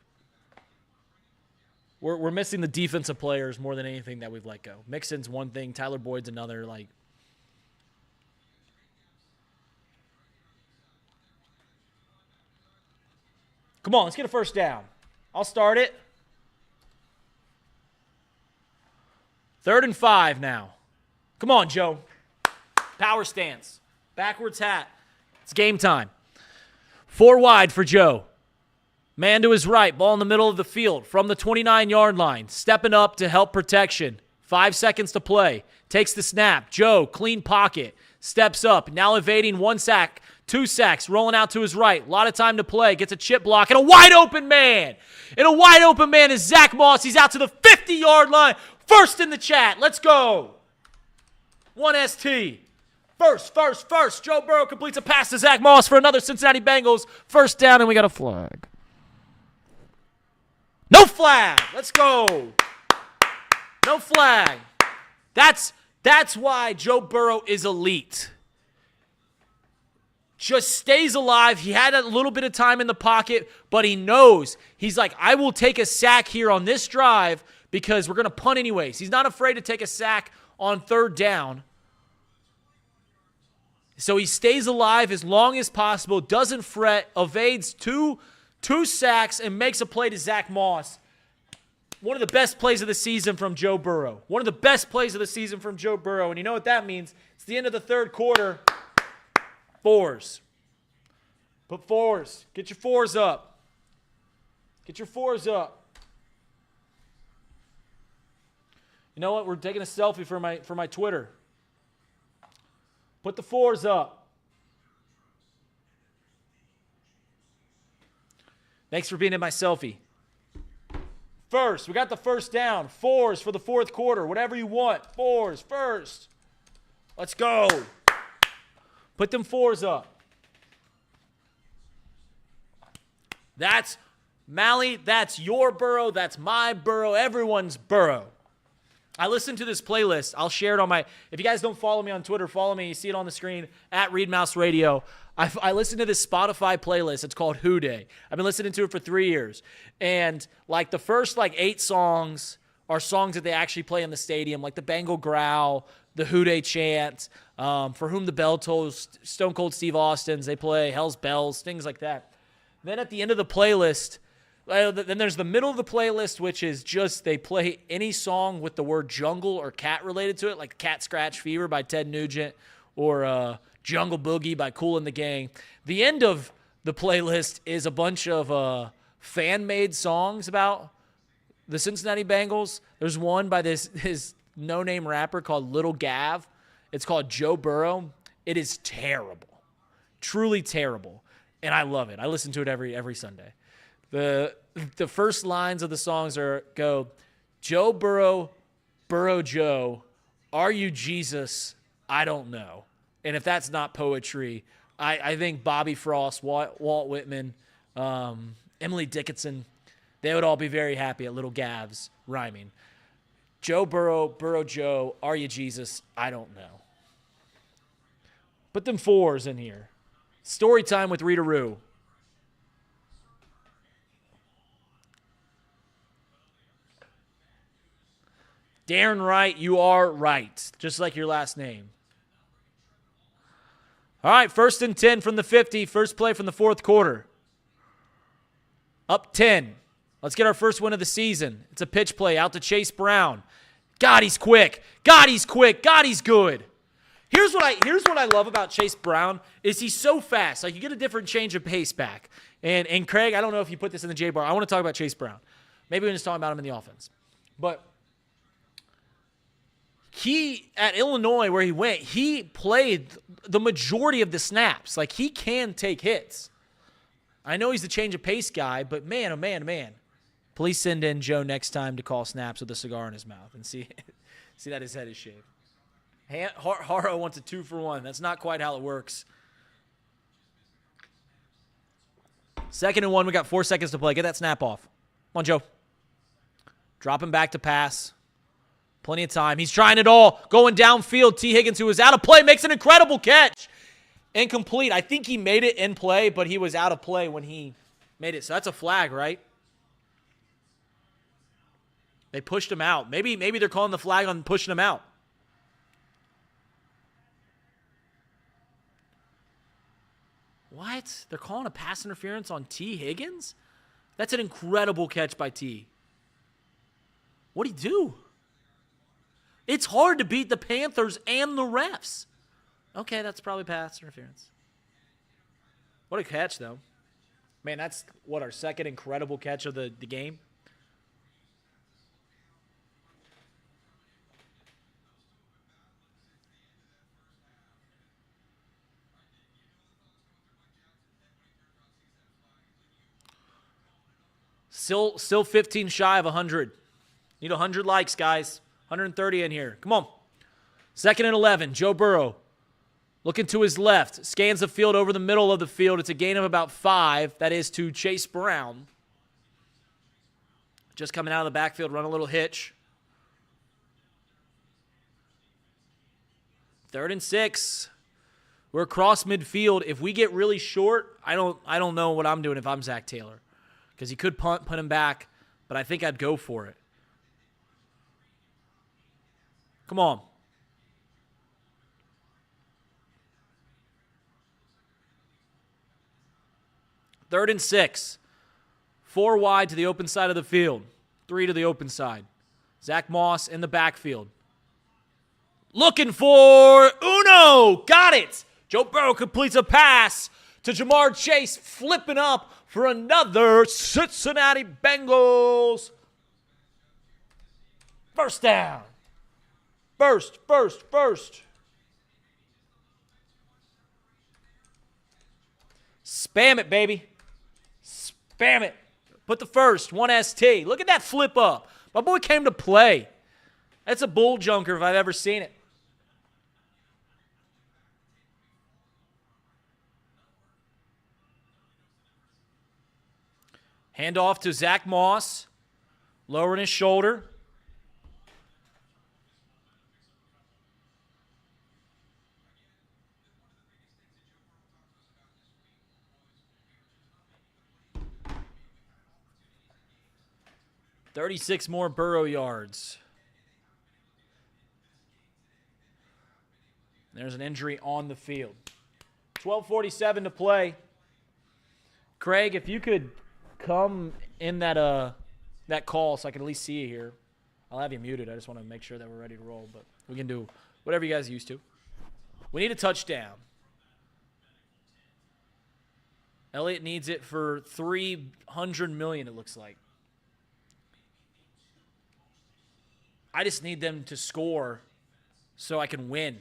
We're missing the defensive players more than anything that we've let go. Mixon's one thing, Tyler Boyd's another. Like, come on, let's get a first down. I'll start it. 3rd and 5 now. Come on, Joe. Power stance. Backwards hat. It's game time. 4 wide for Joe. Man to his right. Ball in the middle of the field from the 29-yard line. Stepping up to help protection. 5 seconds to play. Takes the snap. Joe, clean pocket. Steps up. Now evading 1 sack. 2 sacks. Rolling out to his right. A lot of time to play. Gets a chip block. And a wide open man. And a wide open man is Zach Moss. He's out to the 50-yard line. First in the chat. Let's go. 1ST. First. Joe Burrow completes a pass to Zach Moss for another Cincinnati Bengals. First down, and we got a flag. No flag. Let's go. No flag. That's why Joe Burrow is elite. Just stays alive. He had a little bit of time in the pocket, but he knows. He's like, I will take a sack here on this drive because we're going to punt anyways. He's not afraid to take a sack on 3rd down. So he stays alive as long as possible, doesn't fret, evades two sacks, and makes a play to Zach Moss. One of the best plays of the season from Joe Burrow. One of the best plays of the season from Joe Burrow. And you know what that means? It's the end of the 3rd quarter. 4s. Put 4s. Get your 4s up. Get your 4s up. You know what? We're taking a selfie for my Twitter. Put the 4s up. Thanks for being in my selfie. First, we got the first down. 4s for the 4th quarter. Whatever you want. 4s first. Let's go. Put them 4s up. That's Mally. That's your Burrow. That's my Burrow. Everyone's Burrow. I listened to this playlist. I'll share it on my... If you guys don't follow me on Twitter, follow me. You see it on the screen, at ReedMouse Radio. I listened to this Spotify playlist. It's called Who Day. I've been listening to it for 3 years. And, like, the first, 8 songs are songs that they actually play in the stadium, like the Bengal Growl, the Who Day chant, For Whom the Bell Tolls, Stone Cold Steve Austin's. They play Hell's Bells, things like that. Then at the end of the playlist... Then there's the middle of the playlist, which is just they play any song with the word jungle or cat related to it, like Cat Scratch Fever by Ted Nugent or Jungle Boogie by Kool and the Gang. The end of the playlist is a bunch of fan-made songs about the Cincinnati Bengals. There's one by his no-name rapper called Little Gav. It's called Joe Burrow. It is terrible, truly terrible, and I love it. I listen to it every Sunday. The first lines of the songs go, Joe Burrow, Burrow Joe, are you Jesus? I don't know. And if that's not poetry, I think Bobby Frost, Walt Whitman, Emily Dickinson, they would all be very happy at Little Gav's rhyming. Joe Burrow, Burrow Joe, are you Jesus? I don't know. Put them 4s in here. Story time with Rita Roo. Darren Wright, you are right. Just like your last name. All right, 1st and 10 from the 50. First play from the 4th quarter. Up 10. Let's get our first win of the season. It's a pitch play out to Chase Brown. God, he's quick. God, he's quick. God, he's good. Here's what I love about Chase Brown is he's so fast. Like, you get a different change of pace back. And Craig, I don't know if you put this in the J-Bar. I want to talk about Chase Brown. Maybe we're just talking about him in the offense. But he, at Illinois where he went, he played the majority of the snaps. Like, he can take hits. I know he's the change of pace guy, but man, oh man, man. Please send in Joe next time to call snaps with a cigar in his mouth and see that his head is shaved. Haro wants a 2-for-1. That's not quite how it works. 2nd and 1. We got 4 seconds to play. Get that snap off. Come on, Joe. Drop him back to pass. Plenty of time. He's trying it all. Going downfield. T. Higgins, who was out of play, makes an incredible catch. Incomplete. I think he made it in play, but he was out of play when he made it. So that's a flag, right? They pushed him out. Maybe they're calling the flag on pushing him out. What? They're calling a pass interference on T. Higgins? That's an incredible catch by T. What'd he do? It's hard to beat the Panthers and the refs. Okay, that's probably pass interference. What a catch, though. Man, that's, what, our second incredible catch of the game? Still 15 shy of 100. Need 100 likes, guys. 130 in here. Come on. 2nd and 11. Joe Burrow looking to his left. Scans the field over the middle of the field. It's a gain of about 5. That is to Chase Brown. Just coming out of the backfield. Run a little hitch. 3rd and 6. We're across midfield. If we get really short, I don't know what I'm doing if I'm Zach Taylor. Because he could put him back, but I think I'd go for it. Come on. Third and 6. 4 wide to the open side of the field. 3 to the open side. Zach Moss in the backfield. Looking for Uno. Got it. Joe Burrow completes a pass to Jamar Chase, flipping up for another Cincinnati Bengals. First down. First. Spam it, baby. Spam it. Put the first. 1 ST. Look at that flip up. My boy came to play. That's a bull junker if I've ever seen it. Handoff to Zach Moss. Lowering his shoulder. "36 more Burrow yards." There's an injury on the field. 12:47 to play. Craig, if you could come in that call so I can at least see you here. I'll have you muted. I just want to make sure that we're ready to roll, but we can do whatever you guys are used to. We need a touchdown. Elliott needs it for $300 million, it looks like. I just need them to score so I can win.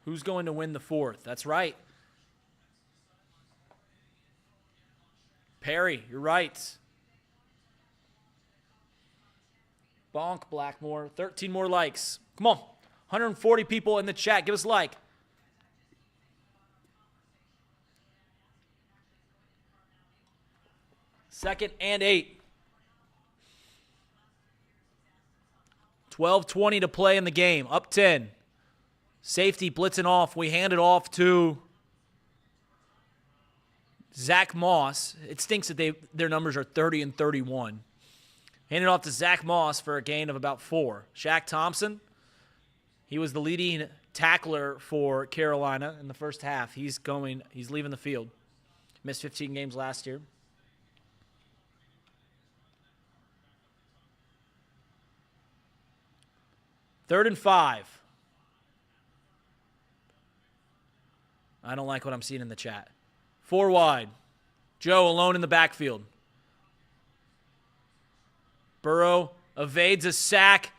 Who's going to win the 4th? That's right. Perry, you're right. Bonk, Blackmore. 13 more likes. Come on. 140 people in the chat. Give us a like. Second and 8. 12:20 to play in the game. Up 10. Safety blitzing off. We hand it off to Zach Moss. It stinks that their numbers are 30 and 31. Hand it off to Zach Moss for a gain of about 4. Shaq Thompson, he was the leading tackler for Carolina in the first half. He's leaving the field. Missed 15 games last year. Third and 5. I don't like what I'm seeing in the chat. 4 wide. Joe alone in the backfield. Burrow evades a sack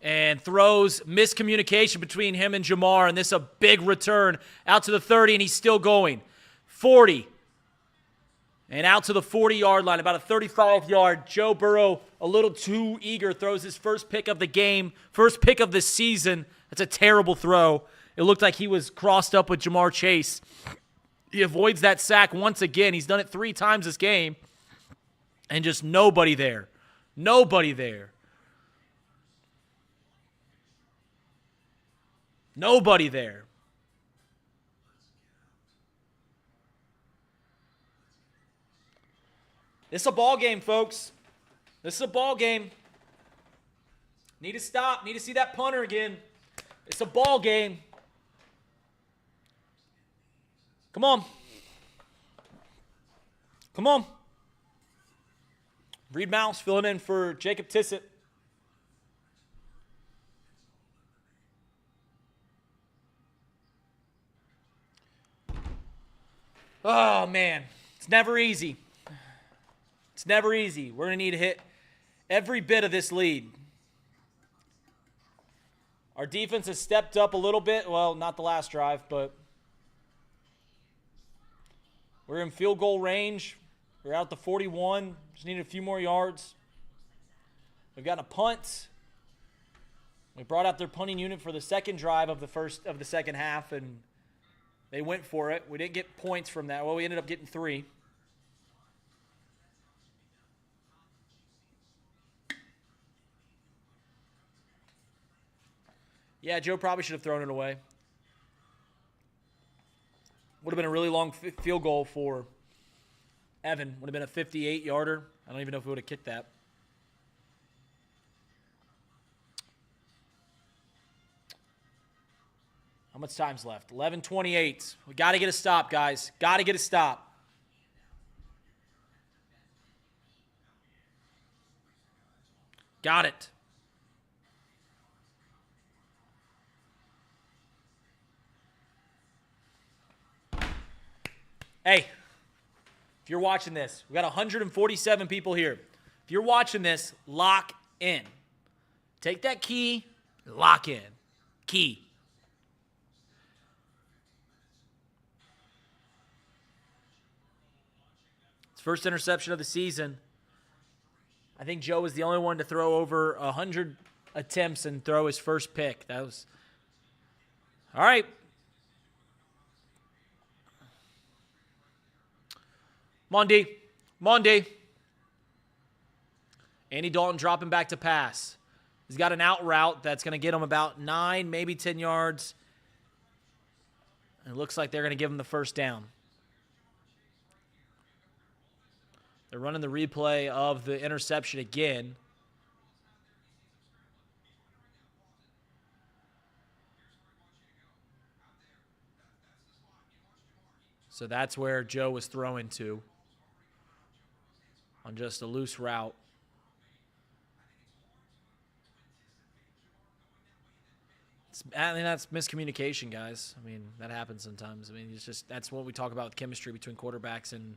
and throws miscommunication between him and Jamar, and this is a big return out to the 30, and he's still going. 40. And out to the 40-yard line, about a 35-yard. Joe Burrow, a little too eager, throws his first pick of the game, first pick of the season. That's a terrible throw. It looked like he was crossed up with Jamar Chase. He avoids that sack once again. He's done it 3 times this game. And just nobody there. Nobody there. Nobody there. This is a ball game, folks. This is a ball game. Need to stop. Need to see that punter again. It's a ball game. Come on. Come on. Reed Mouse filling in for Jacob Tissett. Oh, man. It's never easy. It's never easy. We're going to need to hit every bit of this lead. Our defense has stepped up a little bit. Well, not the last drive, but we're in field goal range. We're out to 41. Just needed a few more yards. We've got a punt. We brought out their punting unit for the second drive of the second half, and they went for it. We didn't get points from that. Well, we ended up getting 3. Yeah, Joe probably should have thrown it away. Would have been a really long field goal for Evan. Would have been a 58-yarder. I don't even know if we would have kicked that. How much time's left? 11:28. We got to get a stop, guys. Got to get a stop. Got it. Hey, if you're watching this, we got 147 people here. If you're watching this, lock in. Take that key, lock in. Key. It's first interception of the season. I think Joe was the only one to throw over 100 attempts and throw his first pick. That was all right. Monday. Andy Dalton dropping back to pass. He's got an out route that's going to get him about 9, maybe 10 yards. And it looks like they're going to give him the first down. They're running the replay of the interception again. So that's where Joe was throwing to on just a loose route. I mean, that's miscommunication, guys. I mean, that happens sometimes. I mean, it's just that's what we talk about with chemistry between quarterbacks and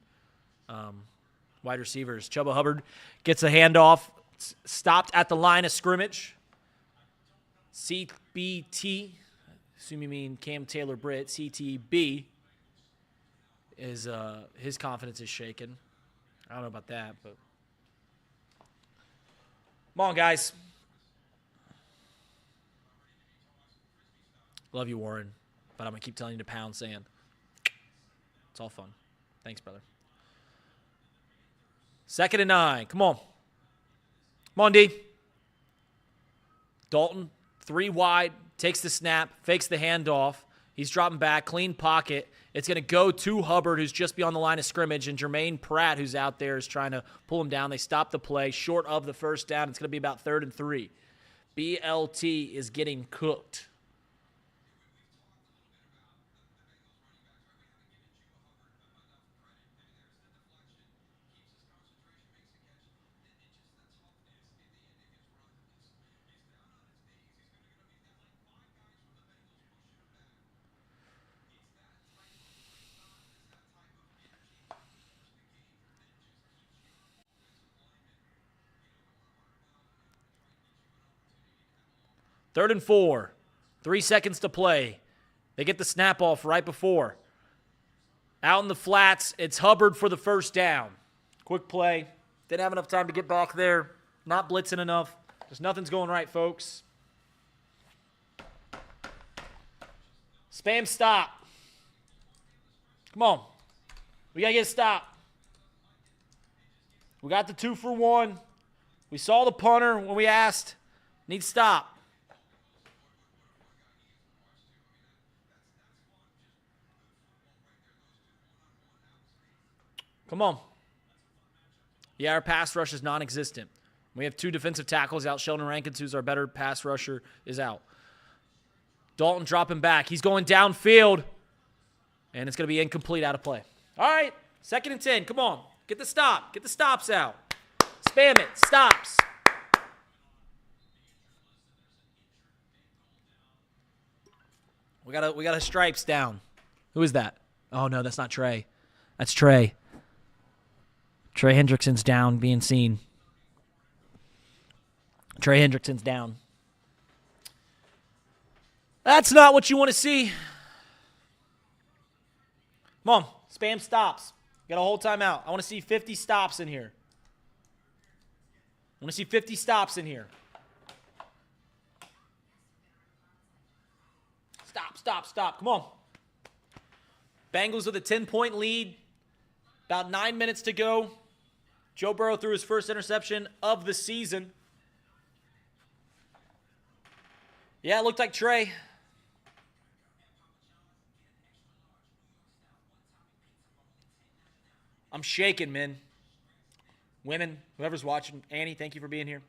wide receivers. Chuba Hubbard gets a handoff, stopped at the line of scrimmage. CBT, assume you mean Cam Taylor Britt, CTB, is his confidence is shaken. I don't know about that, but come on, guys. Love you, Warren, but I'm going to keep telling you to pound sand. It's all fun. Thanks, brother. 2nd and 9. Come on. Come on, D. Dalton, 3 wide, takes the snap, fakes the handoff. He's dropping back, clean pocket. It's going to go to Hubbard, who's just beyond the line of scrimmage, and Jermaine Pratt, who's out there, is trying to pull him down. They stop the play short of the first down. It's going to be about 3rd and 3. BLT is getting cooked. Third and 4. 3 seconds to play. They get the snap off right before. Out in the flats, it's Hubbard for the first down. Quick play. Didn't have enough time to get back there. Not blitzing enough. Just nothing's going right, folks. Spam stop. Come on. We got to get a stop. We got the 2 for 1. We saw the punter when we asked. Need stop. Come on. Yeah, our pass rush is non-existent. We have 2 defensive tackles out. Sheldon Rankins, who's our better pass rusher, is out. Dalton dropping back. He's going downfield. And it's going to be incomplete, out of play. All right, 2nd and 10. Come on. Get the stop. Get the stops out. Spam it. Stops. We got a stripes down. Who is that? Oh, no, that's not Trey. That's Trey. Trey Hendrickson's down, being seen. Trey Hendrickson's down. That's not what you want to see. Come on, spam stops. Got a whole timeout. I want to see 50 stops in here. I want to see 50 stops in here. Stop. Come on. Bengals with a 10-point lead. About 9 minutes to go. Joe Burrow threw his first interception of the season. Yeah, it looked like Trey. I'm shaking, men. Women, whoever's watching. Annie, thank you for being here.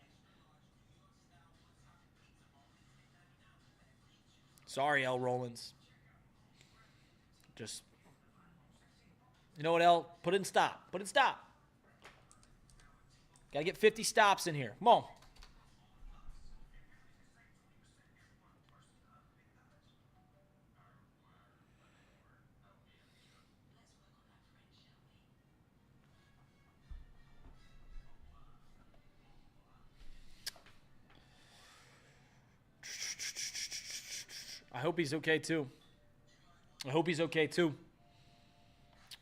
Sorry, L. Rollins. Just, you know what, L? Put it in stop. Got to get 50 stops in here. Come on. I hope he's okay, too.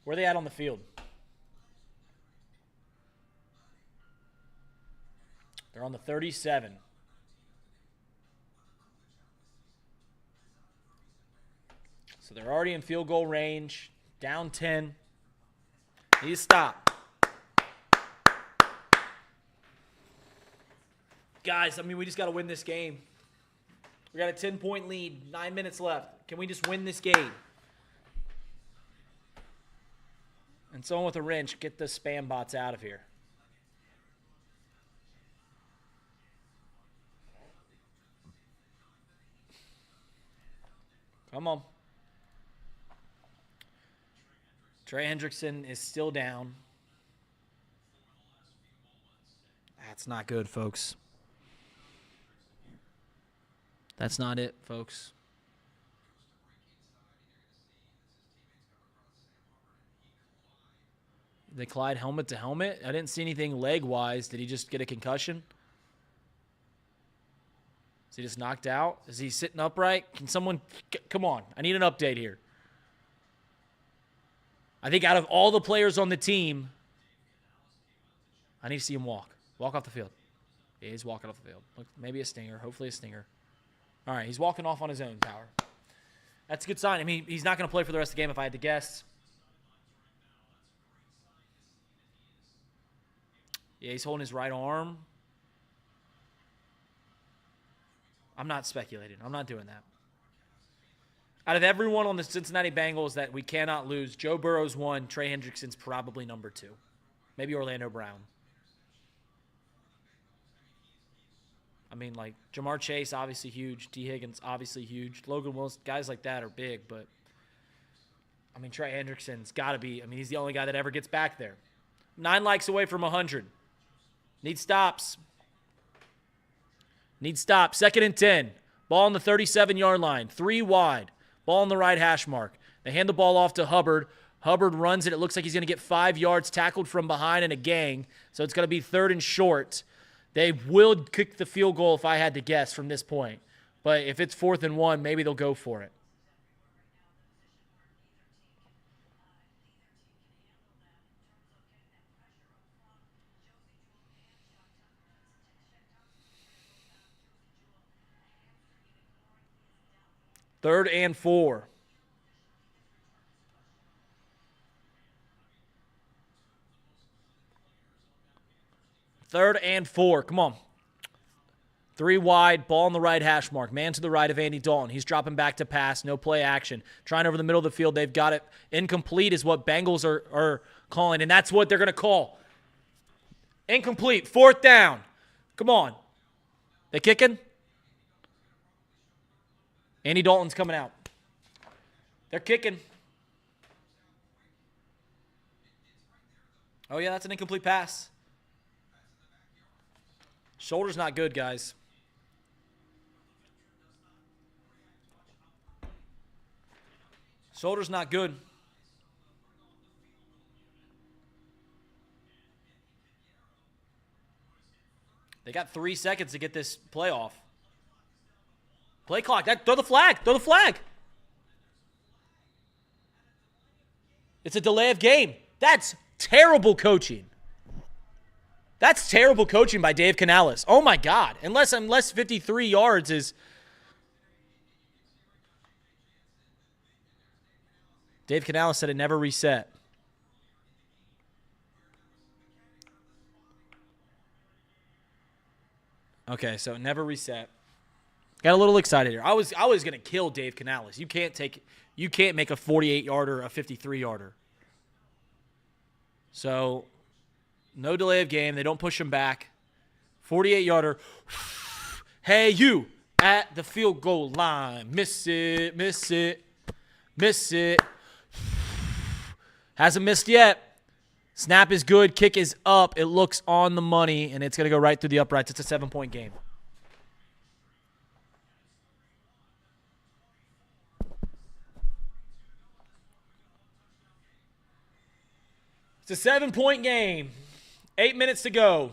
Where are they at on the field? They're on the 37. So they're already in field goal range. Down 10. Need to stop. Guys, we just got to win this game. We got a 10-point lead. 9 minutes left. Can we just win this game? And someone with a wrench, get the spam bots out of here. Come on. Trey Hendrickson is still down. That's not good, folks. That's not it, folks. They collide helmet to helmet. I didn't see anything leg-wise. Did he just get a concussion? Is he just knocked out? Is he sitting upright? Can someone... Come on. I need an update here. I think out of all the players on the team, I need to see him walk. Walk off the field. Yeah, he's walking off the field. Look, maybe a stinger. Hopefully a stinger. All right, he's walking off on his own, Power. That's a good sign. He's not going to play for the rest of the game if I had to guess. Yeah, he's holding his right arm. I'm not speculating. I'm not doing that. Out of everyone on the Cincinnati Bengals that we cannot lose, Joe Burrow's 1, Trey Hendrickson's probably number 2. Maybe Orlando Brown. Jamar Chase, obviously huge. T. Higgins, obviously huge. Logan Wilson, guys like that are big, but, Trey Hendrickson's got to be, he's the only guy that ever gets back there. 9 likes away from 100. Need stops. 2nd and 10. Ball on the 37-yard line. 3 wide. Ball on the right hash mark. They hand the ball off to Hubbard. Hubbard runs it. It looks like he's going to get 5 yards, tackled from behind in a gang. So it's going to be 3rd and short. They will kick the field goal if I had to guess from this point. But if it's 4th and 1, maybe they'll go for it. Third and 4. Third and 4. Come on. 3 wide. Ball on the right hash mark. Man to the right of Andy Dalton. He's dropping back to pass. No play action. Trying over the middle of the field. They've got it. Incomplete is what Bengals are calling, and that's what they're going to call. Incomplete. 4th down. Come on. They kicking? Andy Dalton's coming out. They're kicking. Oh, yeah, that's an incomplete pass. Shoulder's not good, guys. Shoulder's not good. They got 3 seconds to get this play off. Play clock. Throw the flag. Throw the flag. It's a delay of game. That's terrible coaching. That's terrible coaching by Dave Canales. Oh, my God. Unless 53 yards is... Dave Canales said it never reset. Okay, so it never reset. Got a little excited here. I was going to kill Dave Canales. You can't make a 48-yarder a 53-yarder. So, no delay of game. They don't push him back. 48-yarder. Hey, you at the field goal line. Miss it, miss it, miss it. Hasn't missed yet. Snap is good. Kick is up. It looks on the money, and it's going to go right through the uprights. It's a 7-point game. It's a 7-point game. 8 minutes to go.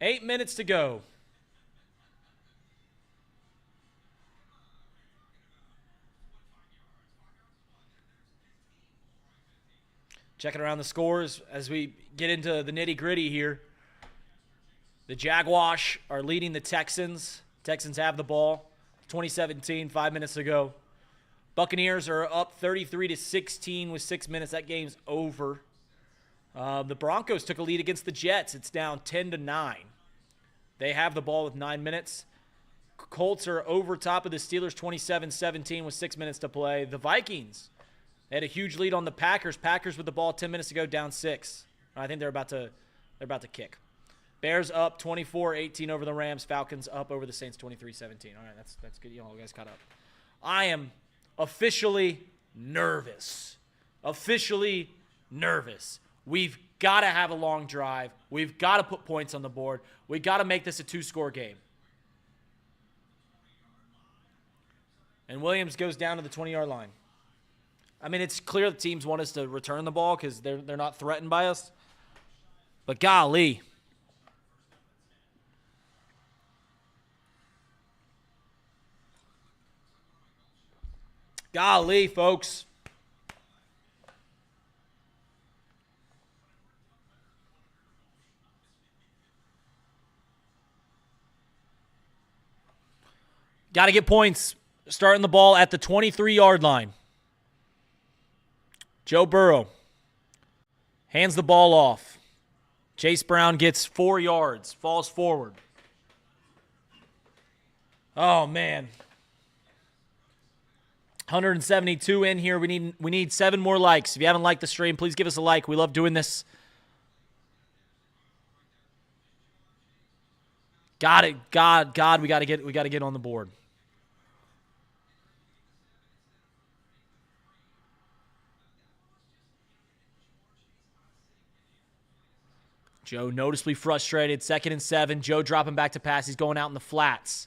8 minutes to go. Checking around the scores as we get into the nitty-gritty here. The Jaguars are leading the Texans. Texans have the ball. 2017, 5 minutes to go. Buccaneers are up 33-16 with 6 minutes. That game's over. The Broncos took a lead against the Jets. It's down 10-9. They have the ball with 9 minutes. Colts are over top of the Steelers 27-17 with 6 minutes to play. The Vikings, they had a huge lead on the Packers. Packers with the ball 10 minutes to go, down 6. I think they're about to kick. Bears up 24-18 over the Rams. Falcons up over the Saints 23-17. All right, that's good. You guys caught up. I am officially nervous. Officially nervous. We've got to have a long drive. We've got to put points on the board. We've got to make this a 2-score game. And Williams goes down to the 20-yard line. I mean, it's clear the teams want us to return the ball because they're not threatened by us. But golly. Golly, folks. Got to get points. Starting the ball at the 23-yard line. Joe Burrow hands the ball off. Chase Brown gets 4 yards, falls forward. Oh, man. 172 in here. We need 7 more likes. If you haven't liked the stream, please give us a like. We love doing this. Got it. God, we got to get on the board. Joe noticeably frustrated. 2nd and 7. Joe dropping back to pass. He's going out in the flats.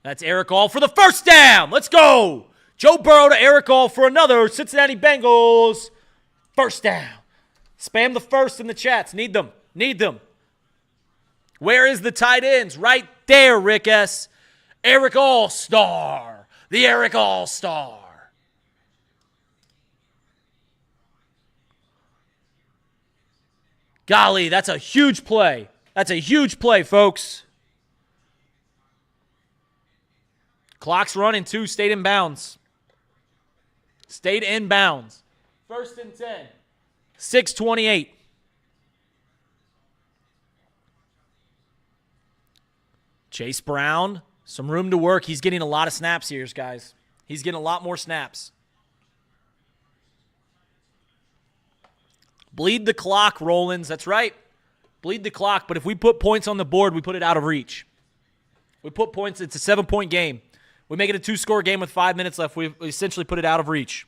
That's Eric All for the first down. Let's go. Joe Burrow to Eric All for another Cincinnati Bengals first down. Spam the first in the chats. Need them. Where is the tight ends? Right there, Rick S. Eric All-Star. The Eric All-Star. Golly, that's a huge play. That's a huge play, folks. Clock's running, 2. Stayed in bounds. Stayed in bounds. 1st and 10. 6:28. Chase Brown, some room to work. He's getting a lot of snaps here, guys. He's getting a lot more snaps. Bleed the clock, Rollins. That's right. Bleed the clock. But if we put points on the board, we put it out of reach. We put points. It's a 7-point game. We make it a 2-score game with 5 minutes left. We essentially put it out of reach.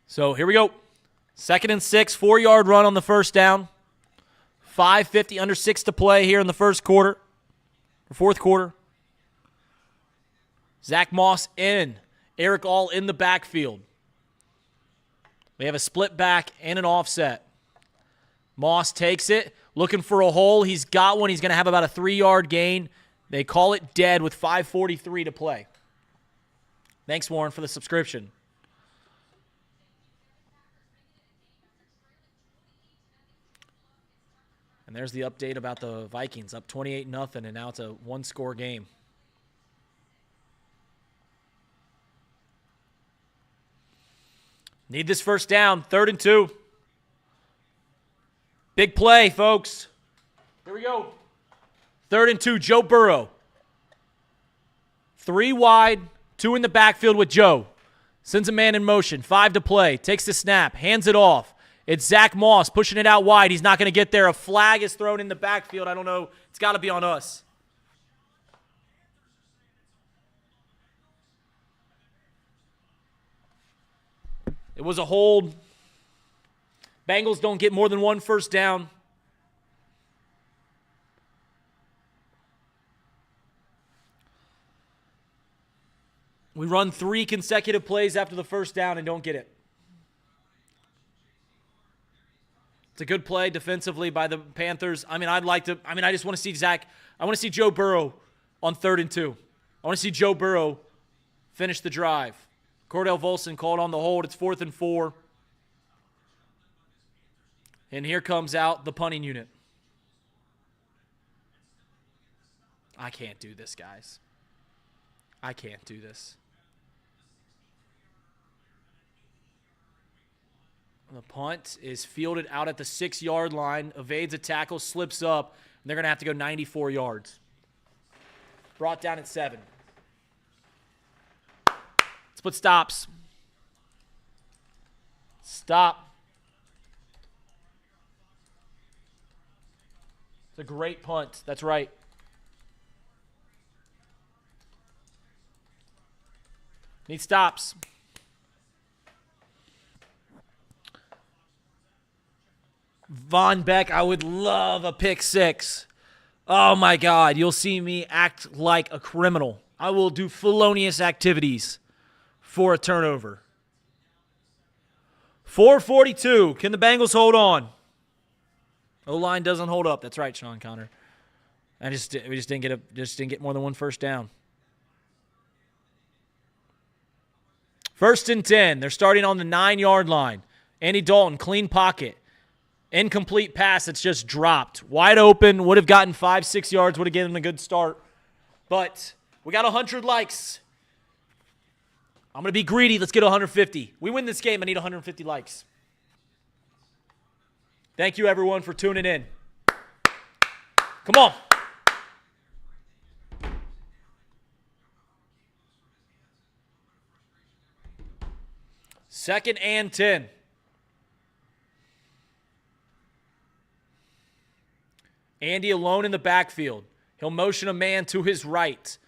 So here we go. 2nd and 6, 4-yard run on the first down. 5:50, under 6 to play here in the fourth quarter. Zach Moss in. Eric All in the backfield. We have a split back and an offset. Moss takes it, looking for a hole. He's got one. He's going to have about a 3-yard gain. They call it dead with 5:43 to play. Thanks, Warren, for the subscription. And there's the update about the Vikings, up 28-0, and now it's a 1-score game. Need this first down, 3rd and 2. Big play, folks. Here we go. 3rd and 2, Joe Burrow. 3 wide, 2 in the backfield with Joe. Sends a man in motion, 5 to play. Takes the snap, hands it off. It's Zach Moss pushing it out wide. He's not going to get there. A flag is thrown in the backfield. I don't know. It's got to be on us. It was a hold. Bengals don't get more than 1 first down. We run 3 consecutive plays after the first down and don't get it. It's a good play defensively by the Panthers. I just want to see I want to see Joe Burrow on 3rd and 2. I want to see Joe Burrow finish the drive. Cordell Volson called on the hold. It's 4th and 4. And here comes out the punting unit. I can't do this, guys. I can't do this. The punt is fielded out at the 6-yard line, evades a tackle, slips up, and they're going to have to go 94 yards. Brought down at 7. Let's put stops. Stop. It's a great punt. That's right. Need stops. Von Beck, I would love a pick 6. Oh, my God. You'll see me act like a criminal. I will do felonious activities for a turnover. 4:42. Can the Bengals hold on? O-line doesn't hold up. That's right, Sean Connor. We just didn't get more than 1 first down. 1st and 10. They're starting on the 9-yard line. Andy Dalton, clean pocket. Incomplete pass that's just dropped. Wide open, would have gotten 5-6 yards, would have given him a good start. But we got 100 likes. I'm going to be greedy. Let's get 150. We win this game, I need 150 likes. Thank you, everyone, for tuning in. Come on. Second and 10. Andy alone in the backfield. He'll motion a man to his right.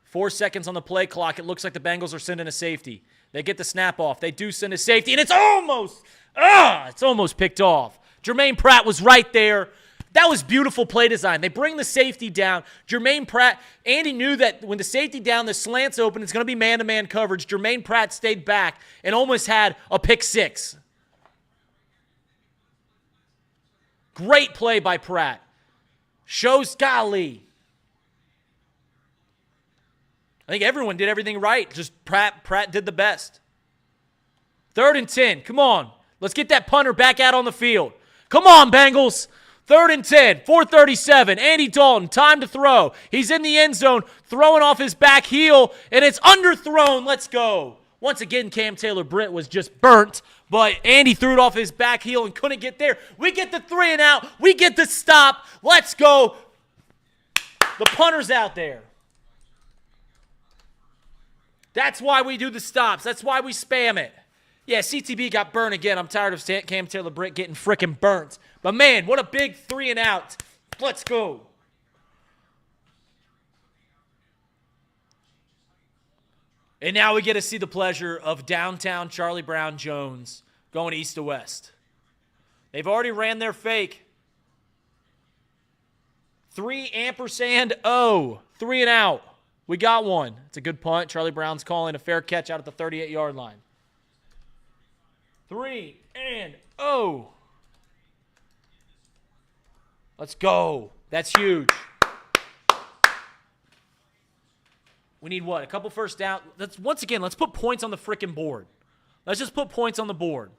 4 seconds on the play clock. It looks like the Bengals are sending a safety. They get the snap off. They do send a safety, and it's almost picked off. Jermaine Pratt was right there. That was beautiful play design. They bring the safety down. Jermaine Pratt, Andy knew that when the safety down, the slant's open, it's going to be man-to-man coverage. Jermaine Pratt stayed back and almost had a pick 6. Great play by Pratt. Shows golly. I think everyone did everything right. Just Pratt did the best. 3rd and 10. Come on. Let's get that punter back out on the field. Come on, Bengals. 3rd and 10. 4:37. Andy Dalton. Time to throw. He's in the end zone. Throwing off his back heel. And it's underthrown. Let's go. Once again, Cam Taylor-Britt was just burnt, but Andy threw it off his back heel and couldn't get there. We get the 3 and out. We get the stop. Let's go. The punter's out there. That's why we do the stops. That's why we spam it. Yeah, CTB got burned again. I'm tired of Cam Taylor-Britt getting frickin' burnt. But, man, what a big 3 and out. Let's go. And now we get to see the pleasure of downtown Charlie Brown Jones going east to west. They've already ran their fake. 3 3 and out. We got one. It's a good punt. Charlie Brown's calling a fair catch out at the 38-yard line. 3 and 0. Let's go. That's huge. We need what? A couple first down. Once again, let's put points on the frickin' board. Let's just put points on the board.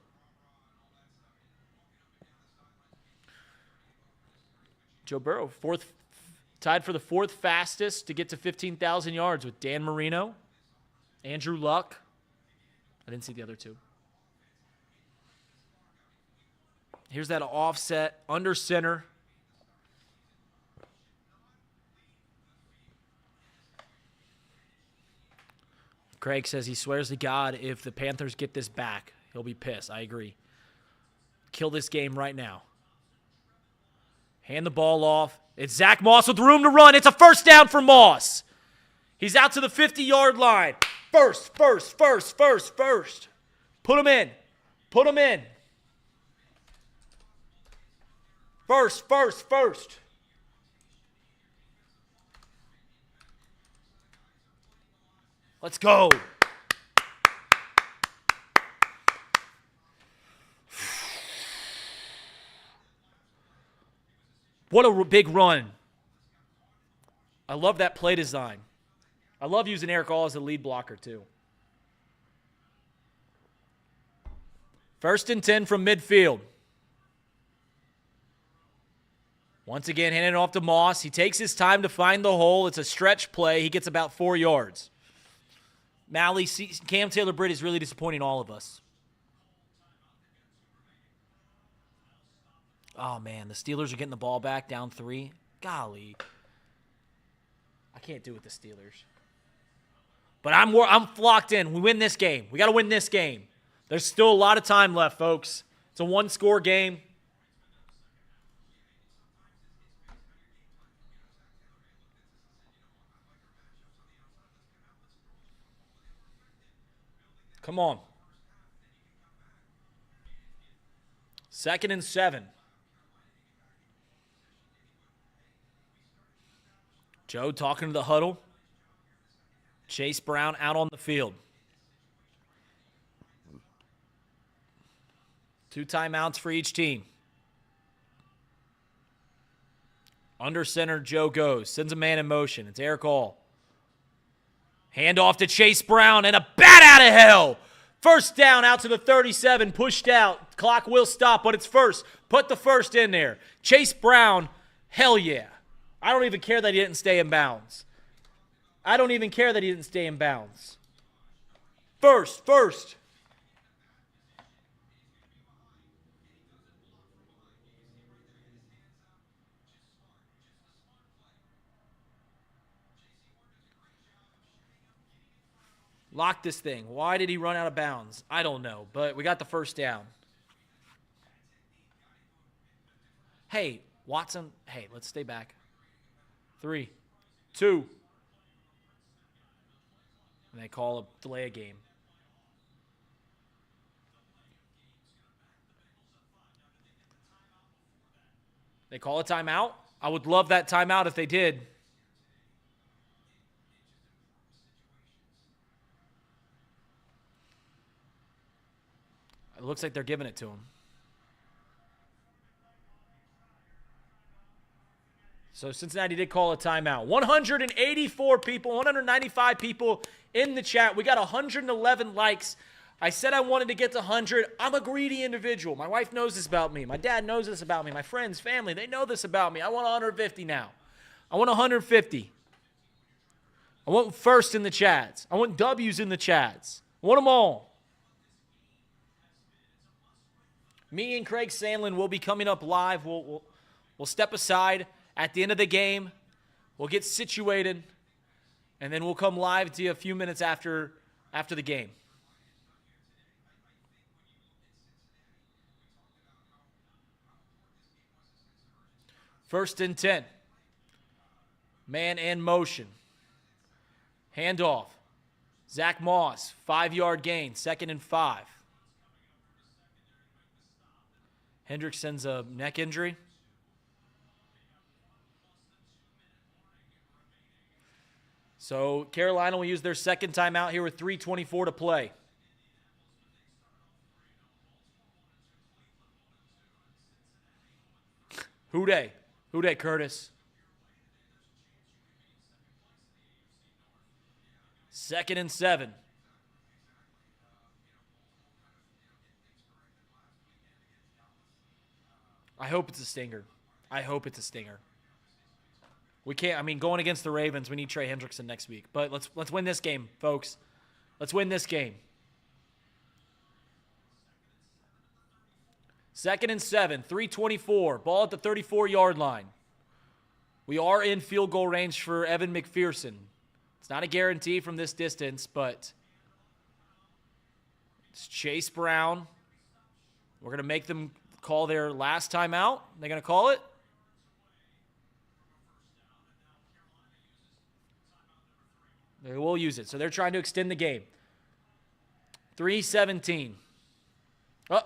Joe Burrow, tied for the 4th fastest to get to 15,000 yards with Dan Marino, Andrew Luck. I didn't see the other two. Here's that offset under center. Craig says he swears to God if the Panthers get this back, he'll be pissed. I agree. Kill this game right now. Hand the ball off. It's Zach Moss with room to run. It's a first down for Moss. He's out to the 50-yard line. First. Put him in. First. Let's go. What a big run. I love that play design. I love using Eric All as a lead blocker, too. 1st and 10 from midfield. Once again, handing it off to Moss. He takes his time to find the hole. It's a stretch play. He gets about 4 yards. Mally, Cam Taylor-Britt is really disappointing all of us. Oh, man, the Steelers are getting the ball back, down 3. Golly. I can't do with the Steelers. But I'm locked in. We win this game. We got to win this game. There's still a lot of time left, folks. It's a 1-score game. Come on. 2nd and 7. Joe talking to the huddle. Chase Brown out on the field. 2 timeouts for each team. Under center, Joe goes. Sends a man in motion. It's Eric All. Hand off to Chase Brown and a bat out of hell. First down out to the 37, pushed out. Clock will stop, but it's first. Put the first in there. Chase Brown, hell yeah. I don't even care that he didn't stay in bounds. First. Lock this thing. Why did he run out of bounds? I don't know, but we got the first down. Hey, Watson. Hey, let's stay back. 3, 2. And they call a delay a game. They call a timeout. I would love that timeout if they did. It looks like they're giving it to him. So Cincinnati did call a timeout. 184 people, 195 people in the chat. We got 111 likes. I said I wanted to get to 100. I'm a greedy individual. My wife knows this about me. My dad knows this about me. My friends, family, they know this about me. I want 150 now. I want 150. I want first in the chats. I want W's in the chats. I want them all. Me and Craig Sandlin will be coming up live. We'll step aside at the end of the game. We'll get situated, and then we'll come live to you a few minutes after the game. First and 10. Man in motion. Handoff. Zach Moss, 5-yard gain, 2nd and 5. Hendrickson's a neck injury. So Carolina will use their second timeout here with 3:24 to play. Who dey? Who dey, Curtis? 2nd and 7. I hope it's a stinger. We can't, going against the Ravens, we need Trey Hendrickson next week. But let's win this game, folks. Let's win this game. 2nd and 7, 3:24. Ball at the 34-yard line. We are in field goal range for Evan McPherson. It's not a guarantee from this distance, but it's Chase Brown. We're going to make them call their last timeout. They're going to call it. They will use it. So they're trying to extend the game. 3:17. Oh,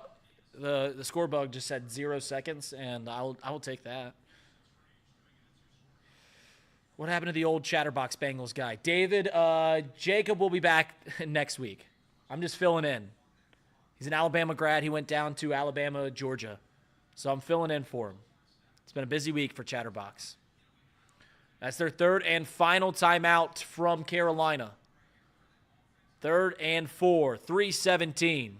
the score bug just said 0 seconds, and I will take that. What happened to the old Chatterbox Bengals guy? David, Jacob will be back next week. I'm just filling in. He's an Alabama grad. He went down to Alabama, Georgia. So I'm filling in for him. It's been a busy week for Chatterbox. That's their third and final timeout from Carolina. 3rd and 4, 3:17.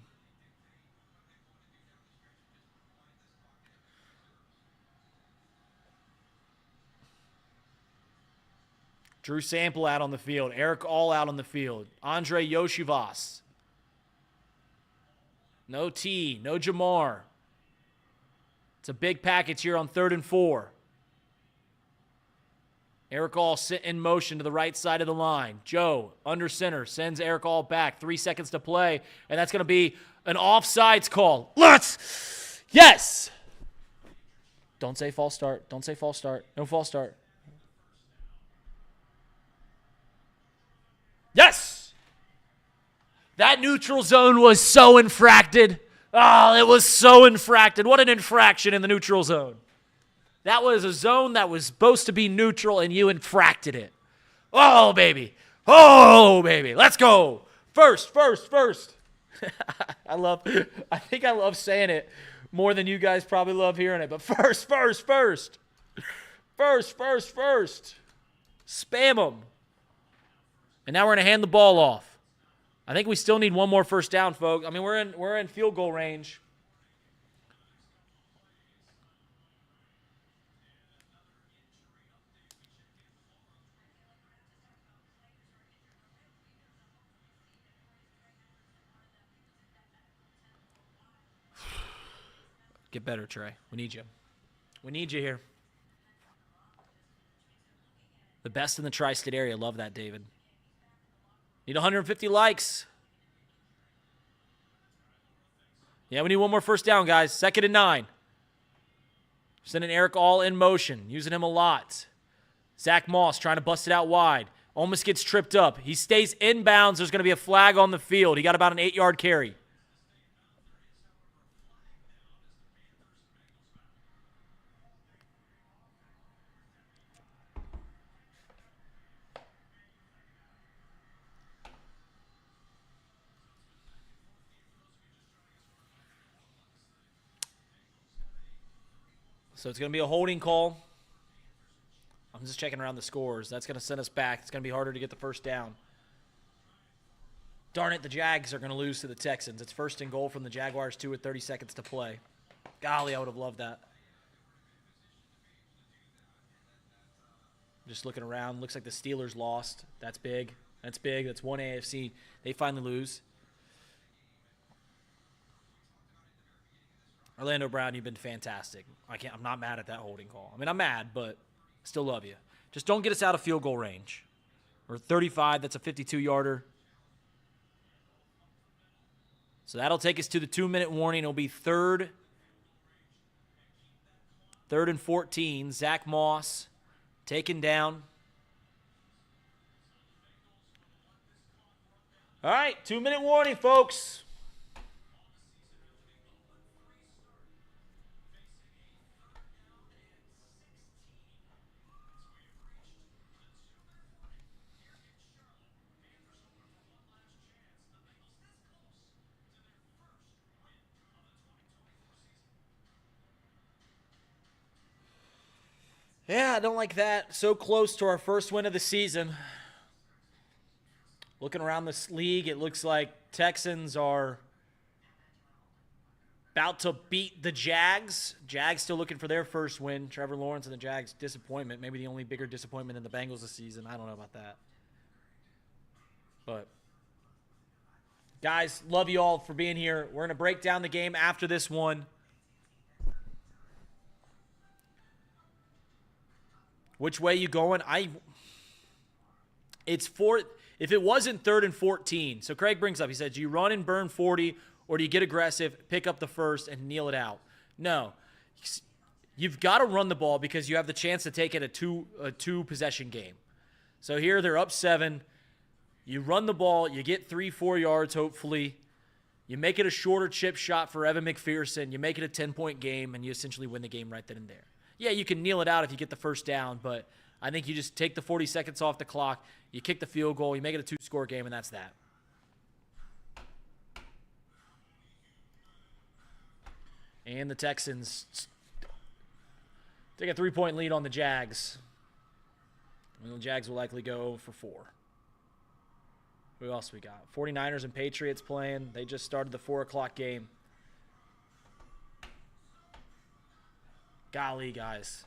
Drew Sample out on the field. Eric All out on the field. Andre Yoshivas. No T. No Jamar. It's a big package here on 3rd and 4. Eric All sit in motion to the right side of the line. Joe, under center, sends Eric All back. 3 seconds to play, and that's going to be an offsides call. Yes! Don't say false start. Don't say false start. No false start. Yes! That neutral zone was so infracted. Oh, it was so infracted. What an infraction in the neutral zone. That was a zone that was supposed to be neutral, and you infracted it. Oh, baby. Oh, baby. Let's go. First. I think I love saying it more than you guys probably love hearing it. But first. Spam them. And now we're going to hand the ball off. I think we still need one more first down, folks. We're in field goal range. Get better, Trey. We need you. We need you here. The best in the tri-state area. Love that, David. Need 150 likes. Yeah, we need one more first down, guys. 2nd and 9. Sending Eric All in motion. Using him a lot. Zach Moss trying to bust it out wide. Almost gets tripped up. He stays inbounds. There's going to be a flag on the field. He got about an 8-yard carry. So it's going to be a holding call. I'm just checking around the scores. That's going to send us back. It's going to be harder to get the first down. Darn it, the Jags are going to lose to the Texans. It's 1st and goal from the Jaguars, 2 with 30 seconds to play. Golly, I would have loved that. Just looking around. Looks like the Steelers lost. That's big. That's one AFC. They finally lose. Orlando Brown, you've been fantastic. I'm not mad at that holding call. I'm mad, but still love you. Just don't get us out of field goal range. We're 35. That's a 52-yarder. So that'll take us to the 2-minute warning. It'll be 3rd 3rd and 14. Zach Moss taken down. All right, 2-minute warning, folks. Yeah, I don't like that. So close to our first win of the season. Looking around this league, it looks like Texans are about to beat the Jags. Jags still looking for their first win. Trevor Lawrence and the Jags, disappointment. Maybe the only bigger disappointment than the Bengals this season. I don't know about that. But, guys, love you all for being here. We're going to break down the game after this one. Which way you going? If it wasn't 3rd and 14, so Craig brings up, he said, do you run and burn 40, or do you get aggressive, pick up the first, and kneel it out? No. You've got to run the ball because you have the chance to take it a two-possession game. So here they're up 7. You run the ball, you get 3-4 yards, hopefully. You make it a shorter chip shot for Evan McPherson. You make it a 10-point game, and you essentially win the game right then and there. Yeah, you can kneel it out if you get the first down, but I think you just take the 40 seconds off the clock, you kick the field goal, you make it a 2-score game, and that's that. And the Texans take a 3-point lead on the Jags. And the Jags will likely go for 4. Who else we got? 49ers and Patriots playing. They just started the 4 o'clock game. Golly, guys.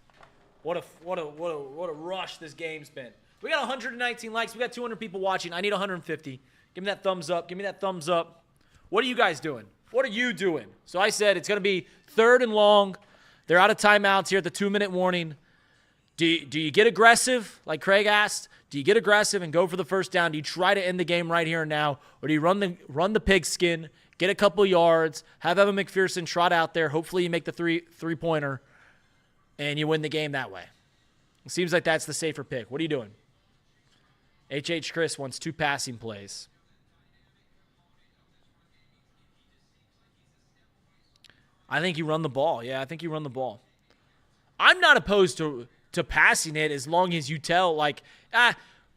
What a rush this game's been. We got 119 likes. We got 200 people watching. I need 150. Give me that thumbs up. Give me that thumbs up. What are you guys doing? What are you doing? So I said it's going to be 3rd and long. They're out of timeouts here at the 2-minute warning. Do you get aggressive, like Craig asked? Do you get aggressive and go for the first down? Do you try to end the game right here and now? Or do you run the pigskin, get a couple yards, have Evan McPherson trot out there, hopefully you make the three-pointer, and you win the game that way? It seems like that's the safer pick. What are you doing? H.H. Chris wants 2 passing plays. I think you run the ball. Yeah, I think you run the ball. I'm not opposed to passing it as long as you tell, like,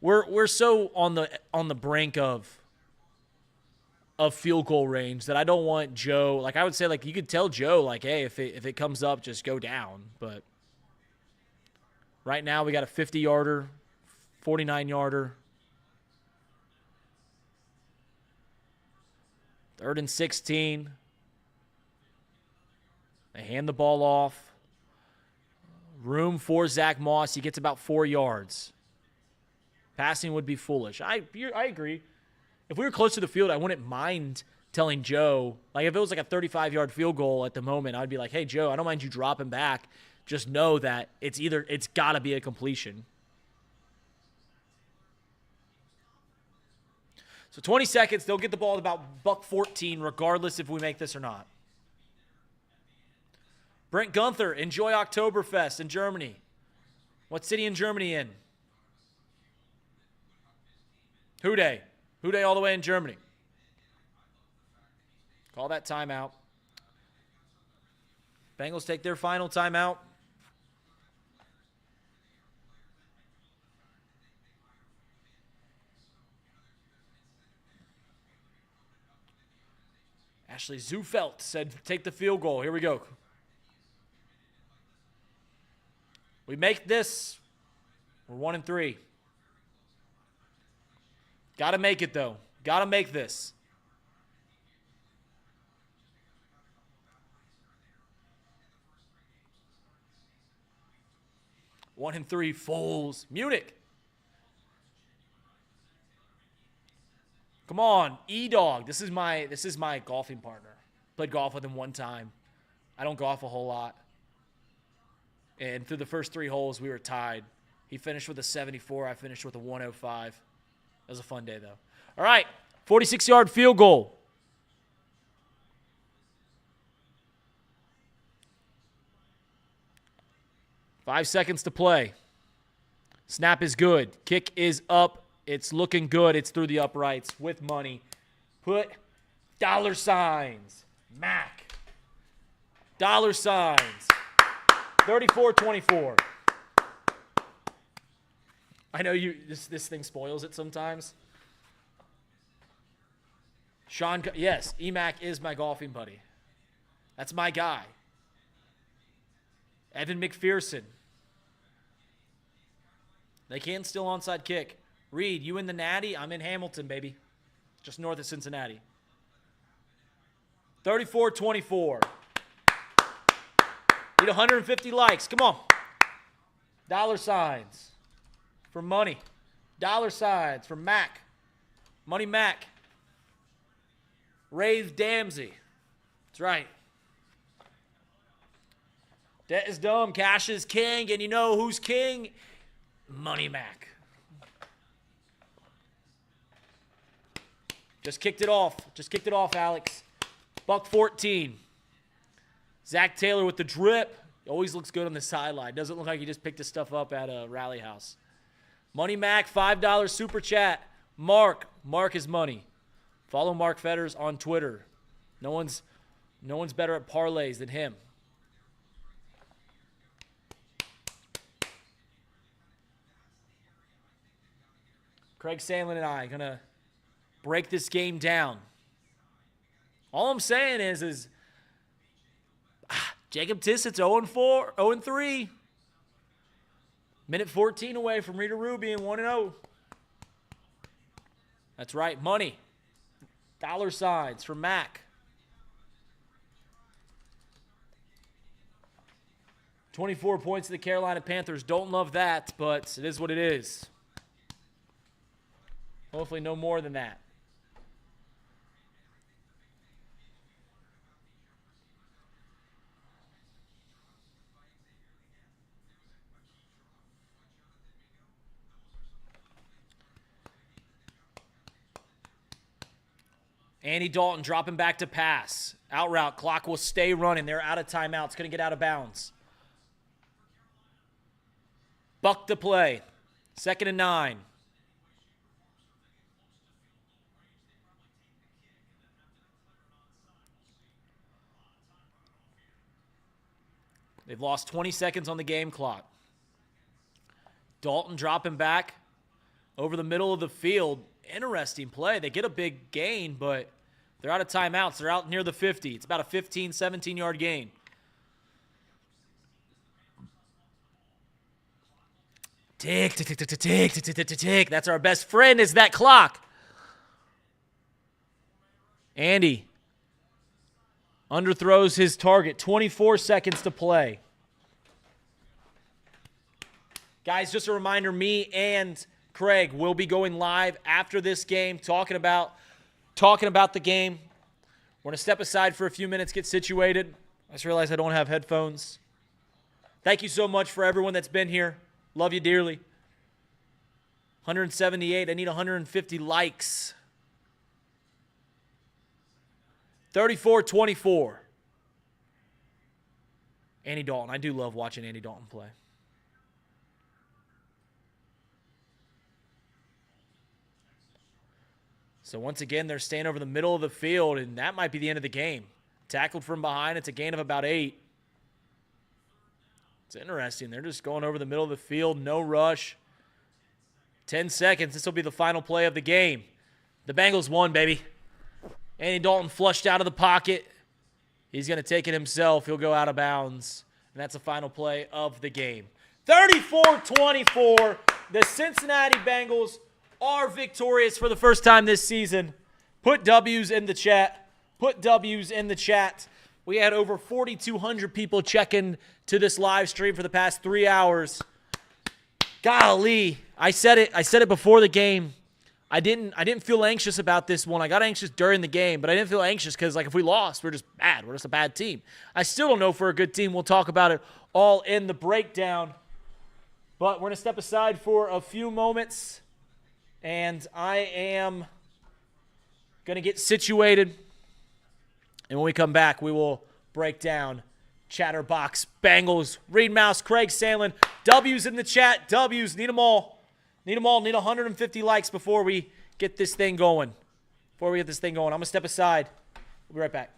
we're so on the brink of field goal range that I don't want Joe. Like, I would say, like, you could tell Joe, like, hey, if it comes up, just go down. But right now we got a 50-yarder, 49-yarder. 3rd and 16. They hand the ball off. Room for Zach Moss. He gets about 4 yards. Passing would be foolish. I agree. If we were close to the field, I wouldn't mind telling Joe. Like, if it was like a 35-yard field goal at the moment, I'd be like, hey, Joe, I don't mind you dropping back. Just know that it's got to be a completion. So 20 seconds. They'll get the ball at about $1:14, regardless if we make this or not. Brent Gunther, enjoy Oktoberfest in Germany. What city in Germany in? Houday. Houday all the way in Germany. Call that timeout. Bengals take their final timeout. Ashley Zufelt said take the field goal. Here we go. We make this, we're 1-3. Got to make it, though. Got to make this. One and 3, fools. Munich. Come on, E-Dog. This is my golfing partner. Played golf with him one time. I don't golf a whole lot. And through the first 3 holes, we were tied. He finished with a 74. I finished with a 105. That was a fun day, though. All right, 46-yard field goal. 5 seconds to play. Snap is good. Kick is up. It's looking good. It's through the uprights with money. Put dollar signs. Mac. Dollar signs. 34-24. I know this thing spoils it sometimes. Sean, yes, EMAC is my golfing buddy. That's my guy. Evan McPherson. They can still onside kick. Reed, you in the Natty? I'm in Hamilton, baby. Just north of Cincinnati. 34-24. Need 150 likes. Come on. Dollar signs for money. Dollar signs for Mac. Money Mac. Rave Damsey. That's right. Debt is dumb. Cash is king. And you know who's king? Money Mac. Just kicked it off. Just kicked it off, Alex. Buck 14. Zach Taylor with the drip. Always looks good on the sideline. Doesn't look like he just picked his stuff up at a rally house. Money Mac, $5 super chat. Mark is money. Follow Mark Fetters on Twitter. No one's better at parlays than him. Craig Sandlin and I are going to break this game down. All I'm saying is Jacob Tissett's 0-4, 0-3. Minute 14 away from Rita Ruby and 1-0. That's right, money. Dollar signs for Mac. 24 points to the Carolina Panthers. Don't love that, but it is what it is. Hopefully no more than that. Andy Dalton dropping back to pass. Out route. Clock will stay running. They're out of timeouts. Going to get out of bounds. Buck to play. 2nd and 9. They've lost 20 seconds on the game clock. Dalton dropping back over the middle of the field. Interesting play. They get a big gain, but they're out of timeouts. They're out near the 50. It's about a 15, 17-yard gain. Tick, tick, tick, tick, tick, tick, tick, tick, tick, tick. That's our best friend is that clock. Andy underthrows his target. 24 seconds to play. Guys, just a reminder, me and Craig will be going live after this game, talking about the game. We're going to step aside for a few minutes, get situated. I just realized I don't have headphones. Thank you so much for everyone that's been here. Love you dearly. 178. I need 150 likes. 34-24. Andy Dalton. I do love watching Andy Dalton play. So once again, they're staying over the middle of the field, and that might be the end of the game. Tackled from behind. It's a gain of about 8. It's interesting. They're just going over the middle of the field. No rush. 10 seconds. This will be the final play of the game. The Bengals won, baby. Andy Dalton flushed out of the pocket. He's going to take it himself. He'll go out of bounds. And that's the final play of the game. 34-24. The Cincinnati Bengals are victorious for the first time this season. Put W's in the chat. Put W's in the chat. We had over 4,200 people checking to this live stream for the past 3 hours. Golly, I said it before the game. I didn't feel anxious about this one. I got anxious during the game, but I didn't feel anxious because, like, if we lost, we're just bad. We're just a bad team. I still don't know if we're a good team. We'll talk about it all in the breakdown. But we're going to step aside for a few moments, and I am going to get situated. And when we come back, we will break down Chatterbox Bengals. Reed Mouse, Craig Sandlin. W's in the chat. W's. Need them all. Need them all. Need 150 likes before we get this thing going. I'm going to step aside. We'll be right back.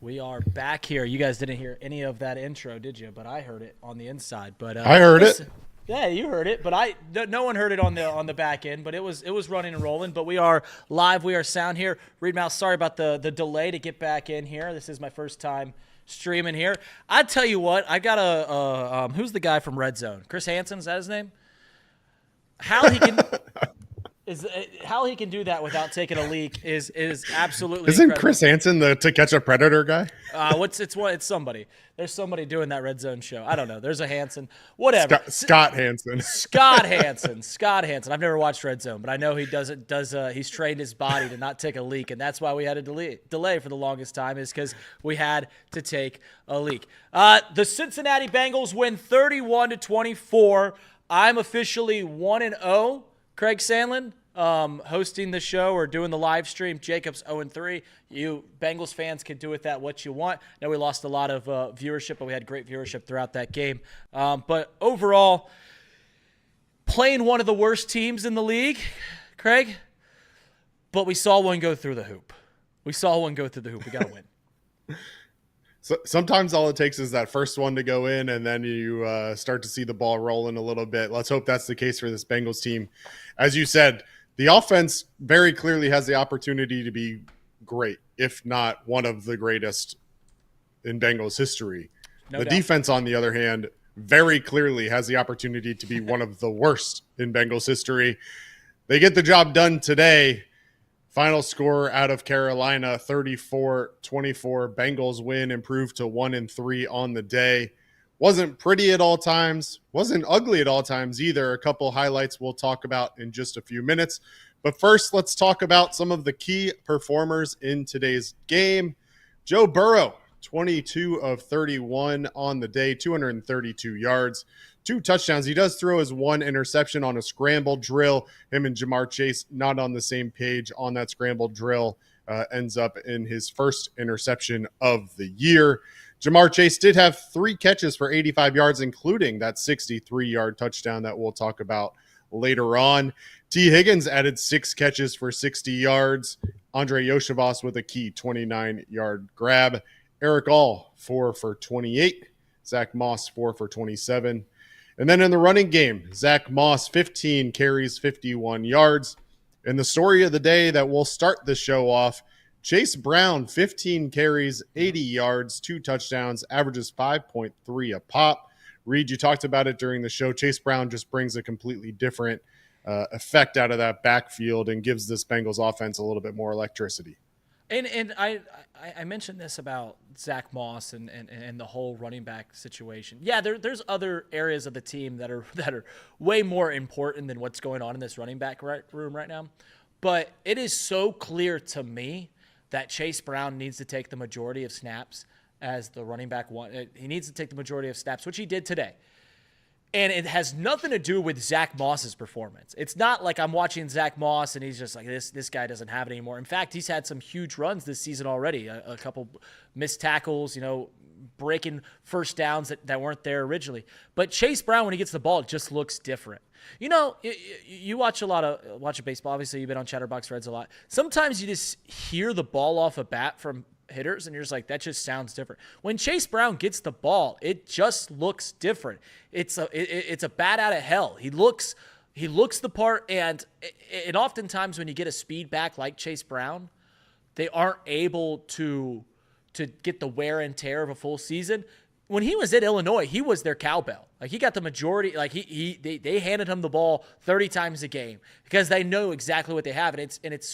We are back here. You guys didn't hear any of that intro, did you? But I heard it on the inside. But I heard it. Yeah, you heard it, but no one heard it on the back end. But it was running and rolling. But we are live. We are sound here. Reed Mouse, sorry about the delay to get back in here. This is my first time streaming here. I tell you what, I got who's the guy from Red Zone? Chris Hansen, is that his name? How he can do that without taking a leak is absolutely Isn't incredible. Chris Hansen the To Catch a Predator guy? It's somebody. There's somebody doing that Red Zone show. I don't know. There's a Hansen. Whatever. Scott Hansen. Scott Hansen. I've never watched Red Zone, but I know he he's trained his body to not take a leak, and that's why we had a delay for the longest time, is because we had to take a leak. The Cincinnati Bengals win 31-24. I'm officially 1-0. Craig Sandlin, hosting the show or doing the live stream. Jacob's 0-3. You Bengals fans can do with that what you want. I know we lost a lot of viewership, but we had great viewership throughout that game. But overall, playing one of the worst teams in the league, Craig, but we saw one go through the hoop. We got to win. So sometimes all it takes is that first one to go in, and then you start to see the ball rolling a little bit. Let's hope that's the case for this Bengals team. As you said, the offense very clearly has the opportunity to be great, if not one of the greatest in Bengals history. No the doubt. defense, on the other hand, very clearly has the opportunity to be one of the worst in Bengals history. They get the job done today. Final score out of Carolina, 34-24. Bengals win, improved to 1-3 on the day. Wasn't pretty at all times. Wasn't ugly at all times either. A couple highlights we'll talk about in just a few minutes. But first, let's talk about some of the key performers in today's game. Joe Burrow, 22 of 31 on the day, 232 yards. 2 touchdowns. He does throw his 1 interception on a scramble drill. Him and Jamar Chase not on the same page on that scramble drill. Ends up in his first interception of the year. Jamar Chase did have 3 catches for 85 yards, including that 63-yard touchdown that we'll talk about later on. T. Higgins added 6 catches for 60 yards. Andre Yoshivas with a key 29-yard grab. Eric All, 4 for 28. Zach Moss, 4 for 27. And then in the running game, Zach Moss, 15 carries, 51 yards. And the story of the day that will start the show off, Chase Brown, 15 carries, 80 yards, 2 touchdowns, averages 5.3 a pop. Reed, you talked about it during the show. Chase Brown just brings a completely different effect out of that backfield and gives this Bengals offense a little bit more electricity. And I mentioned this about Zach Moss and the whole running back situation. Yeah, there's other areas of the team that are way more important than what's going on in this running back room right now. But it is so clear to me that Chase Brown needs to take the majority of snaps as the running back one. He needs to take the majority of snaps, which he did today. And it has nothing to do with Zach Moss's performance. It's not like I'm watching Zach Moss and he's just like, this guy doesn't have it anymore. In fact, he's had some huge runs this season already. A couple missed tackles, breaking first downs that weren't there originally. But Chase Brown, when he gets the ball, just looks different. You watch a baseball. Obviously, you've been on Chatterbox Reds a lot. Sometimes you just hear the ball off a bat from hitters and you're just like, that just sounds different. When Chase Brown gets the ball, it just looks different. It's a bat out of hell. He looks the part, and oftentimes when you get a speed back like Chase Brown, they aren't able to get the wear and tear of a full season. When he was at Illinois, he was their cowbell. Like, he got the majority. Like, they handed him the ball 30 times a game because they know exactly what they have, and it's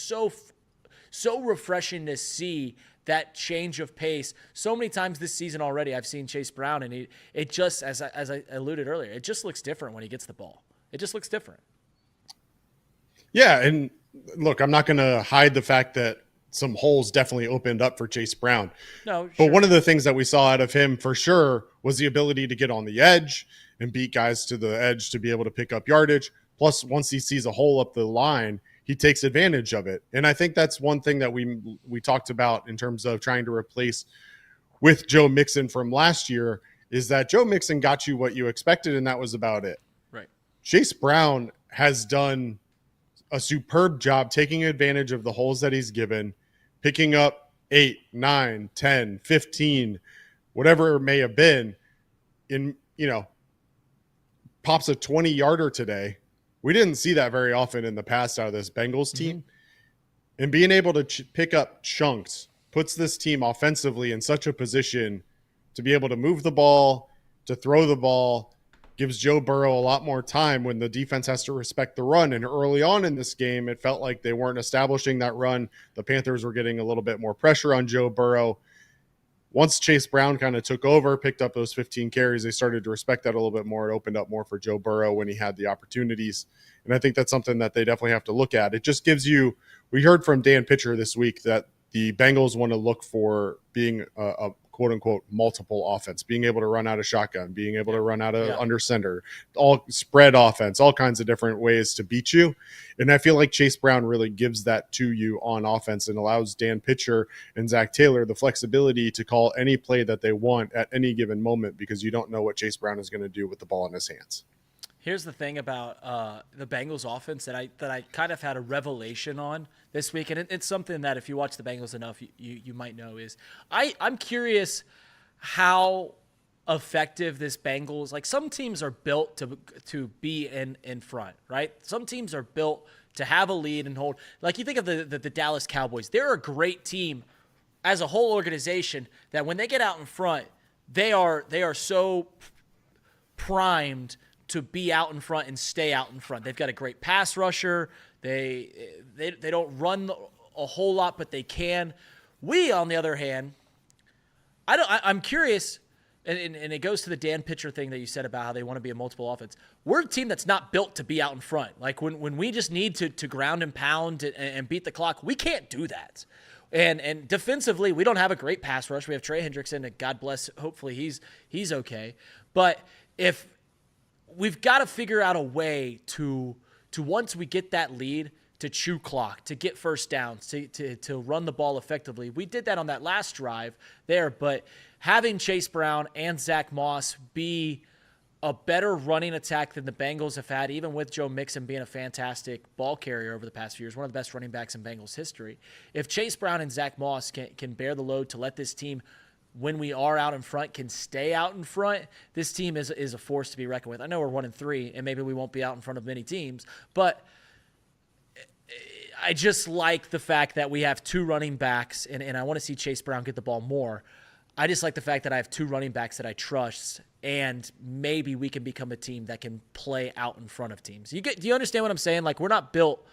so refreshing to see that change of pace. So many times this season already, I've seen Chase Brown, and it just, as I alluded earlier, it just looks different when he gets the ball. It just looks different. Yeah, and look, I'm not going to hide the fact that some holes definitely opened up for Chase Brown. No, sure. But one of the things that we saw out of him for sure was the ability to get on the edge and beat guys to the edge to be able to pick up yardage. Plus, once he sees a hole up the line, he takes advantage of it. And I think that's one thing that we talked about in terms of trying to replace with Joe Mixon from last year, is that Joe Mixon got you what you expected, and that was about it. Right. Chase Brown has done a superb job taking advantage of the holes that he's given, picking up 8, 9, 10, 15, whatever it may have been, in, pops a 20-yarder today. We didn't see that very often in the past out of this Bengals team. Mm-hmm. And being able to pick up chunks puts this team offensively in such a position to be able to move the ball, to throw the ball, gives Joe Burrow a lot more time when the defense has to respect the run. And early on in this game, it felt like they weren't establishing that run. The Panthers were getting a little bit more pressure on Joe Burrow. Once Chase Brown kind of took over, picked up those 15 carries, they started to respect that a little bit more. It opened up more for Joe Burrow when he had the opportunities. And I think that's something that they definitely have to look at. It just gives you, we heard from Dan Pitcher this week that the Bengals want to look for being a quote unquote multiple offense, being able to run out of shotgun, being able to run out of under center, all spread offense, all kinds of different ways to beat you. And I feel like Chase Brown really gives that to you on offense and allows Dan Pitcher and Zach Taylor the flexibility to call any play that they want at any given moment, because you don't know what Chase Brown is going to do with the ball in his hands. Here's the thing about the Bengals offense that I kind of had a revelation on this week, and it's something that if you watch the Bengals enough, you might know, is I'm curious how effective this Bengals, like some teams are built to be in front, right? Some teams are built to have a lead and hold. Like you think of the Dallas Cowboys, they're a great team as a whole organization that when they get out in front, they are so primed to be out in front and stay out in front. They've got a great pass rusher. They don't run a whole lot, but they can. We, on the other hand, I'm curious, and it goes to the Dan Pitcher thing that you said about how they want to be a multiple offense. We're a team that's not built to be out in front. Like when we just need to ground and pound and beat the clock, we can't do that. And defensively, we don't have a great pass rush. We have Trey Hendrickson, and God bless, hopefully he's okay. But if we've got to figure out a way to once we get that lead, to chew clock, to get first downs, to run the ball effectively. We did that on that last drive there, but having Chase Brown and Zach Moss be a better running attack than the Bengals have had, even with Joe Mixon being a fantastic ball carrier over the past few years, one of the best running backs in Bengals history. If Chase Brown and Zach Moss can bear the load to let this team, when we are out in front, can stay out in front, this team is a force to be reckoned with. I know we're 1-3, and maybe we won't be out in front of many teams, but I just like the fact that we have two running backs, and I want to see Chase Brown get the ball more. I just like the fact that I have two running backs that I trust, and maybe we can become a team that can play out in front of teams. Do you understand what I'm saying? Like, we're not built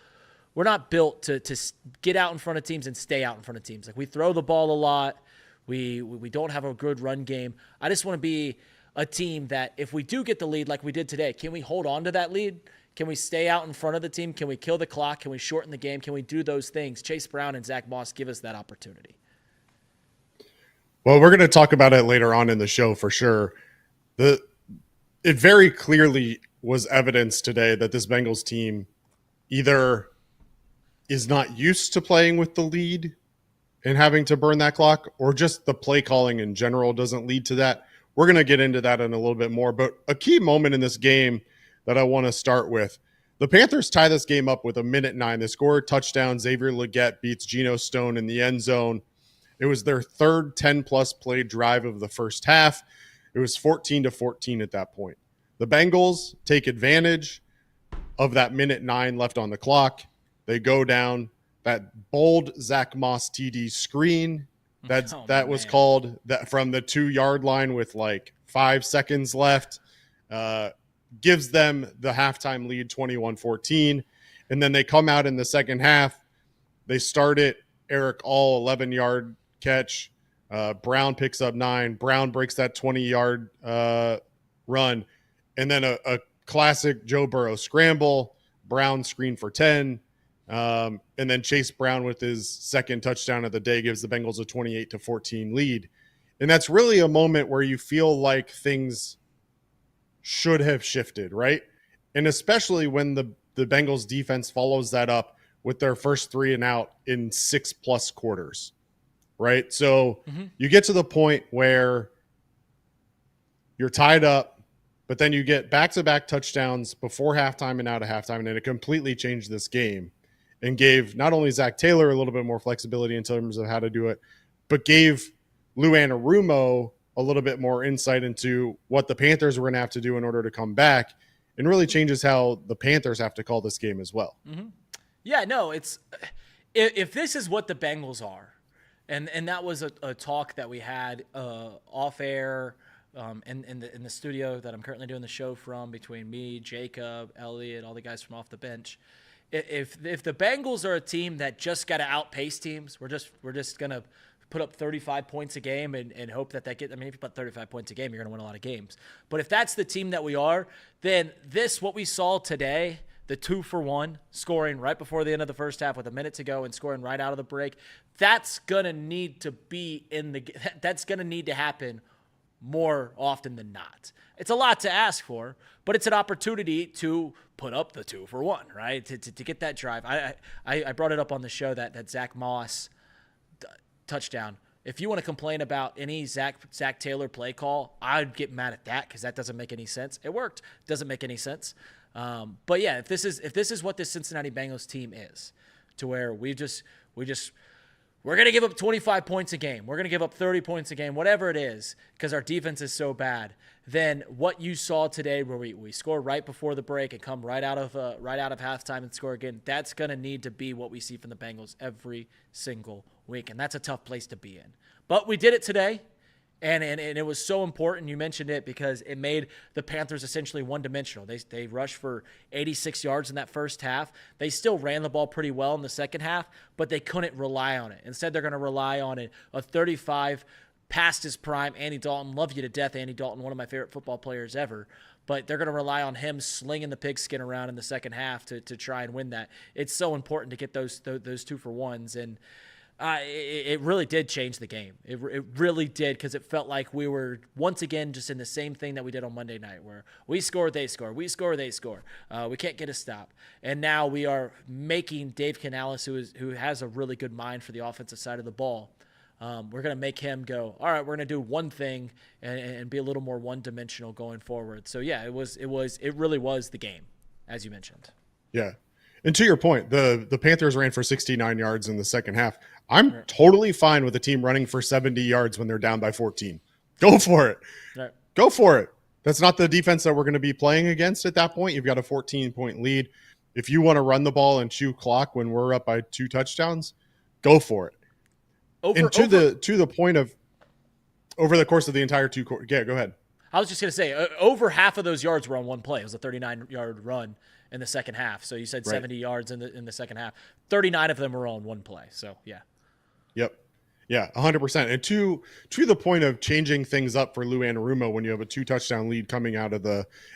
to get out in front of teams and stay out in front of teams. Like, we throw the ball a lot. We don't have a good run game. I just want to be a team that if we do get the lead like we did today, can we hold on to that lead? Can we stay out in front of the team? Can we kill the clock? Can we shorten the game? Can we do those things? Chase Brown and Zach Moss give us that opportunity. Well, we're going to talk about it later on in the show for sure. It very clearly was evidence today that this Bengals team either is not used to playing with the lead and having to burn that clock, or just the play calling in general doesn't lead to that. We're going to get into that in a little bit more, but a key moment in this game that I want to start with, the Panthers tie this game up with 1:09. They score a touchdown. Xavier Legette beats Geno Stone in the end zone. It was their third 10-plus play drive of the first half. It was 14-14 at that point. The Bengals take advantage of that 1:09 left on the clock. They go down. That bold Zach Moss TD screen that was called that from the 2-yard line with like 5 seconds left gives them the halftime lead 21-14. And then they come out in the second half. They start it. Eric All 11-yard catch. Brown picks up 9. Brown breaks that 20-yard run. And then a classic Joe Burrow scramble. Brown screen for 10. And then Chase Brown with his second touchdown of the day gives the Bengals a 28-14 lead. And that's really a moment where you feel like things should have shifted, right? And especially when the Bengals defense follows that up with their first 3 and out in 6+ quarters, right? So you get to the point where you're tied up, but then you get back-to-back touchdowns before halftime and out of halftime, and it completely changed this game and gave not only Zach Taylor a little bit more flexibility in terms of how to do it, but gave Lou Anarumo a little bit more insight into what the Panthers were going to have to do in order to come back, and really changes how the Panthers have to call this game as well. Mm-hmm. Yeah, no, it's if this is what the Bengals are, and that was a talk that we had off air in the studio that I'm currently doing the show from, between me, Jacob, Elliot, all the guys from off the bench. If the Bengals are a team that just got to outpace teams, we're just gonna put up 35 points a game and hope that get. I mean, if you put 35 points a game, you're gonna win a lot of games. But if that's the team that we are, then what we saw today, the 2-for-1 scoring right before the end of the first half with a minute to go and scoring right out of the break, that's gonna need to that's gonna need to happen more often than not. It's a lot to ask for, but it's an opportunity to put up the 2-for-1, right? To get that drive. I brought it up on the show that Zach Moss touchdown. If you want to complain about any Zach Taylor play call, I'd get mad at that because that doesn't make any sense. It worked. Doesn't make any sense. But yeah, if this is what this Cincinnati Bengals team is, to where we're going to give up 25 points a game, we're going to give up 30 points a game, whatever it is, because our defense is so bad, then what you saw today, where we score right before the break and come right out of halftime and score again, that's going to need to be what we see from the Bengals every single week, and that's a tough place to be in. But we did it today. And it was so important you mentioned it because it made the Panthers essentially one-dimensional. They rushed for 86 yards in that first half. They still ran the ball pretty well in the second half, but they couldn't rely on it. Instead, they're going to rely on a 35 past his prime Andy Dalton. Love you to death, Andy Dalton, one of my favorite football players ever. But they're going to rely on him slinging the pigskin around in the second half to try and win that. It's so important to get those 2-for-1s, and it really did change the game. It really did, because it felt like we were once again just in the same thing that we did on Monday night, where we score, they score, we score, they score. We can't get a stop, and now we are making Dave Canales, who has a really good mind for the offensive side of the ball. We're going to make him go, all right, we're going to do one thing and be a little more one-dimensional going forward. So yeah, it really was the game, as you mentioned. Yeah. And to your point, the Panthers ran for 69 yards in the second half. I'm totally fine with a team running for 70 yards when they're down by 14. Go for it. Right. Go for it. That's not the defense that we're going to be playing against at that point. You've got a 14-point lead. If you want to run the ball and chew clock when we're up by 2 touchdowns, go for it. To the point of over the course of the entire 2 quarters. Yeah, go ahead. I was just going to say, over half of those yards were on one play. It was a 39-yard run in the second half. So you said 70 yards in the second half. 39 of them were on one play. So, yeah. Yep. Yeah, 100%. And to the point of changing things up for Lou Anarumo when you have a 2-touchdown lead coming out of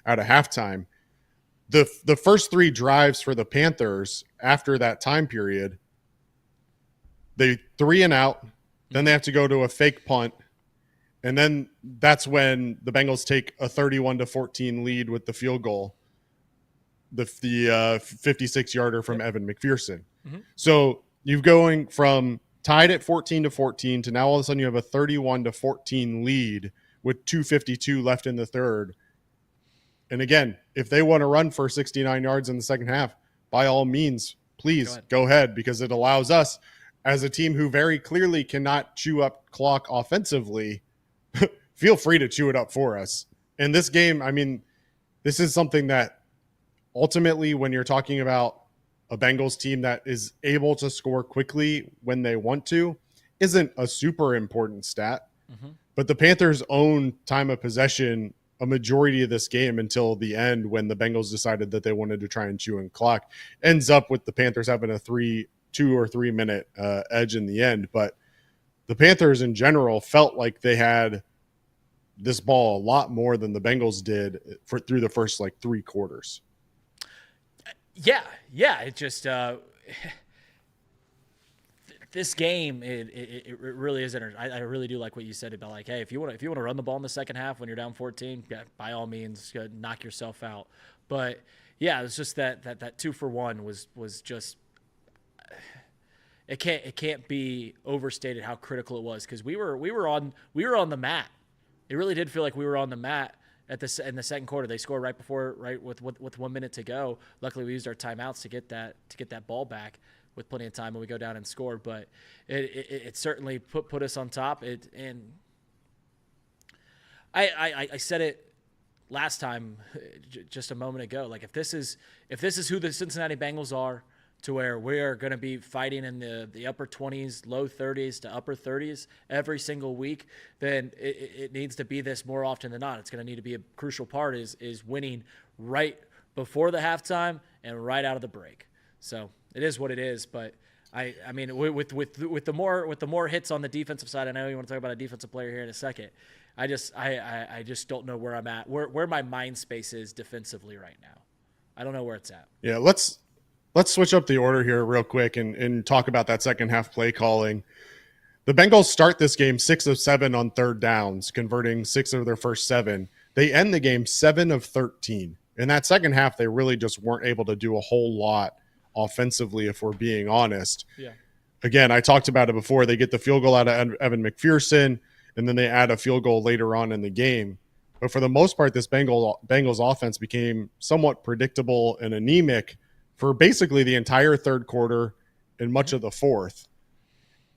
halftime, the first 3 drives for the Panthers after that time period, they 3 and out, then they have to go to a fake punt, and then that's when the Bengals take a 31-14 lead with the field goal, the 56-yarder from Evan McPherson. Mm-hmm. So you're going from tied at 14-14 to now all of a sudden you have a 31-14 lead with 2:52 left in the third. And again, if they want to run for 69 yards in the second half, by all means, please go ahead, because it allows us, as a team who very clearly cannot chew up clock offensively, feel free to chew it up for us. In this game, I mean, this is something that ultimately, when you're talking about a Bengals team that is able to score quickly when they want to, isn't a super important stat. Mm-hmm. But the Panthers own time of possession a majority of this game until the end, when the Bengals decided that they wanted to try and chew in clock. Ends up with the Panthers having a 2 or 3 minute edge in the end. But the Panthers in general felt like they had this ball a lot more than the Bengals did through the first 3 quarters. Yeah. It just this game, it really is interesting. I really do like what you said about hey, if you want to run the ball in the second half when you're down 14, yeah, by all means, knock yourself out. But yeah, it's just that 2-for-1 was just. It can't be overstated how critical it was, because we were on the mat. It really did feel like we were on the mat in the second quarter. They scored right with 1 minute to go. Luckily, we used our timeouts to get that ball back. with plenty of time when we go down and score. But it certainly put us on top. And I said it last time, just a moment ago. Like if this is who the Cincinnati Bengals are, to where we are going to be fighting in the upper 20s, low 30s to upper 30s every single week, then it needs to be this more often than not. It's going to need to be a crucial part is winning right before the halftime and right out of the break. So it is what it is. But I mean, with the more hits on the defensive side, I know you want to talk about a defensive player here in a second. I just don't know where I'm at, where my mind space is defensively right now. I don't know where it's at. Yeah, Let's switch up the order here real quick and talk about that second half play calling. The Bengals start this game 6 of 7 on third downs, converting 6 of their first 7. They end the game 7 of 13. In that second half, they really just weren't able to do a whole lot offensively, if we're being honest. Yeah. Again, I talked about it before. They get the field goal out of Evan McPherson, and then they add a field goal later on in the game. But for the most part, this Bengals offense became somewhat predictable and anemic for basically the entire third quarter and much of the fourth.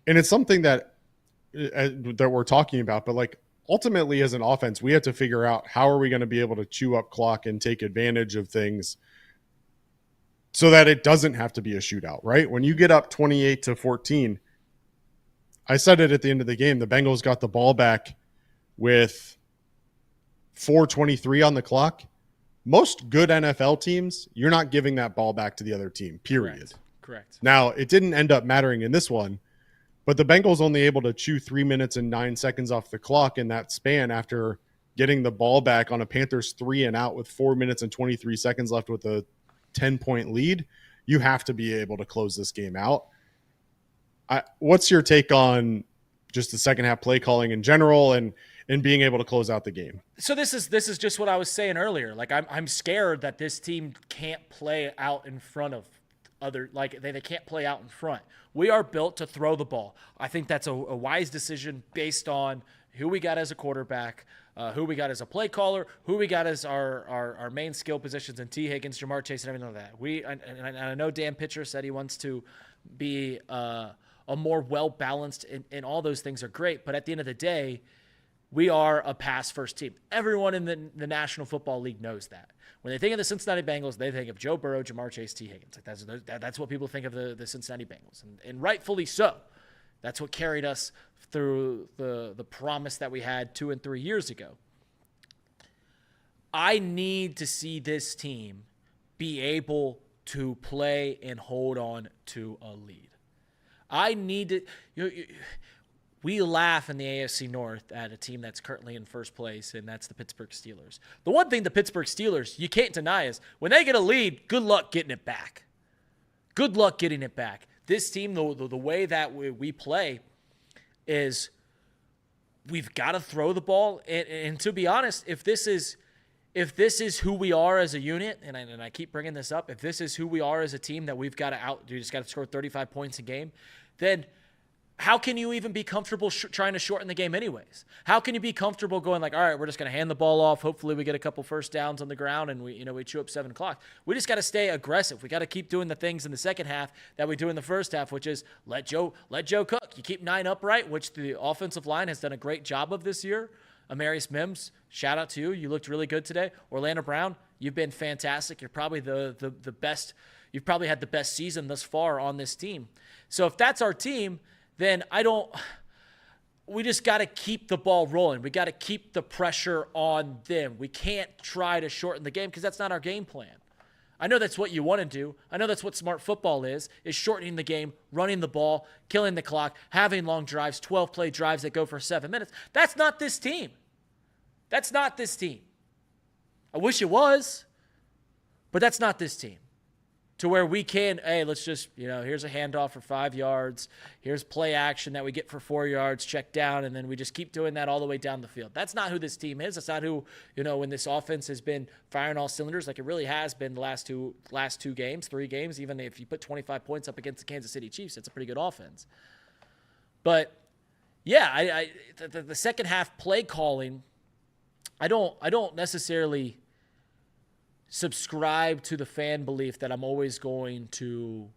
And it's something that we're talking about, but like ultimately as an offense, we have to figure out how are we going to be able to chew up clock and take advantage of things so that it doesn't have to be a shootout, right? When you get up 28-14, I said it at the end of the game, the Bengals got the ball back with 4:23 on the clock. Most good NFL teams, you're not giving that ball back to the other team, period. Correct. Now, it didn't end up mattering in this one, but the Bengals only able to chew 3 minutes and 9 seconds off the clock in that span after getting the ball back on a Panthers 3 and out with 4 minutes and 23 seconds left with a 10-point lead. You have to be able to close this game out. What's your take on just the second half play calling in general and being able to close out the game? So this is just what I was saying earlier. Like I'm scared that this team can't play out in front of other, like they can't play out in front. We are built to throw the ball. I think that's a wise decision based on who we got as a quarterback, who we got as a play caller, who we got as our main skill positions in T. Higgins, Jamar Chase, and everything like that. And I know Dan Pitcher said he wants to be a more well-balanced, and all those things are great. But at the end of the day, we are a pass-first team. Everyone in the National Football League knows that. When they think of the Cincinnati Bengals, they think of Joe Burrow, Jamar Chase, T. Higgins. Like that's what people think of the Cincinnati Bengals, and rightfully so. That's what carried us through the promise that we had 2 and 3 years ago. I need to see this team be able to play and hold on to a lead. I need to. We laugh in the AFC North at a team that's currently in first place, and that's the Pittsburgh Steelers. The one thing the Pittsburgh Steelers you can't deny is when they get a lead, good luck getting it back. Good luck getting it back. This team, the way that we play is we've got to throw the ball. And to be honest, if this is who we are as a unit, and I keep bringing this up, if this is who we are as a team that we've got to we just got to score 35 points a game, then how can you even be comfortable trying to shorten the game anyways? How can you be comfortable going like, all right, we're just going to hand the ball off. Hopefully we get a couple first downs on the ground and we chew up 7 o'clock. We just got to stay aggressive. We got to keep doing the things in the second half that we do in the first half, which is let Joe cook. You keep 9 upright, which the offensive line has done a great job of this year. Amarius Mims, shout out to you. You looked really good today. Orlando Brown, you've been fantastic. You're probably the best. You've probably had the best season thus far on this team. So if that's our team, then we just got to keep the ball rolling. We got to keep the pressure on them. We can't try to shorten the game because that's not our game plan. I know that's what you want to do. I know that's what smart football is shortening the game, running the ball, killing the clock, having long drives, 12-play drives that go for 7 minutes. That's not this team. That's not this team. I wish it was, but that's not this team. To where we can, hey, let's just, here's a handoff for 5 yards. Here's play action that we get for 4 yards, check down, and then we just keep doing that all the way down the field. That's not who this team is. That's not who, when this offense has been firing all cylinders like it really has been the last two games, 3 games. Even if you put 25 points up against the Kansas City Chiefs, it's a pretty good offense. But, yeah, the second half play calling, I don't necessarily subscribe to the fan belief that I'm always going to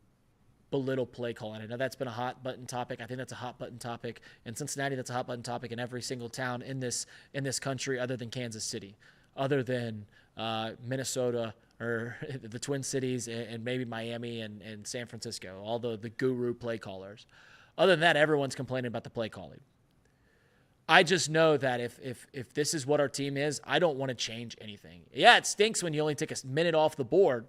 belittle play calling. I know that's been a hot button topic. I think that's a hot button topic in Cincinnati. That's a hot button topic in every single town in this country, other than Kansas City, other than Minnesota or the Twin Cities and maybe Miami and San Francisco, all the guru play callers. Other than that, everyone's complaining about the play calling. I just know that if this is what our team is, I don't want to change anything. Yeah, it stinks when you only take a minute off the board,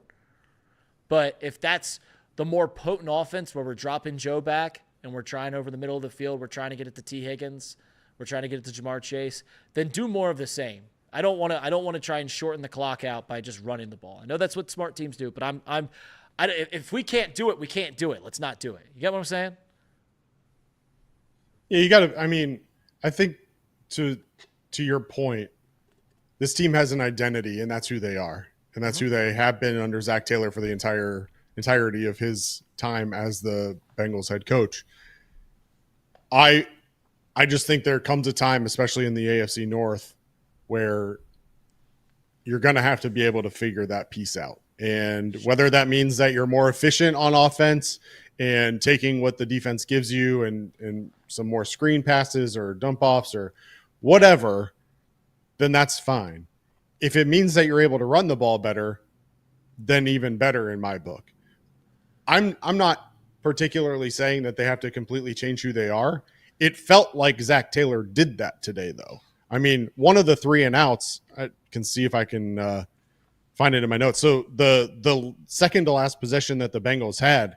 but if that's the more potent offense where we're dropping Joe back and we're trying over the middle of the field, we're trying to get it to T. Higgins, we're trying to get it to Jamar Chase, then do more of the same. I don't want to try and shorten the clock out by just running the ball. I know that's what smart teams do, but if we can't do it, we can't do it. Let's not do it. You get what I'm saying? Yeah, you got to. I mean, I think to your point, this team has an identity, and that's who they are, and that's who they have been under Zach Taylor for the entirety of his time as the Bengals head coach. I just think there comes a time, especially in the AFC North, where you're going to have to be able to figure that piece out. And whether that means that you're more efficient on offense and taking what the defense gives you and some more screen passes or dump offs or whatever, then that's fine. If it means that you're able to run the ball better, then even better in my book. I'm not particularly saying that they have to completely change who they are. It felt like Zach Taylor did that today, though. I mean, one of the 3 and outs, I can see if I can find it in my notes. So the second to last possession that the Bengals had,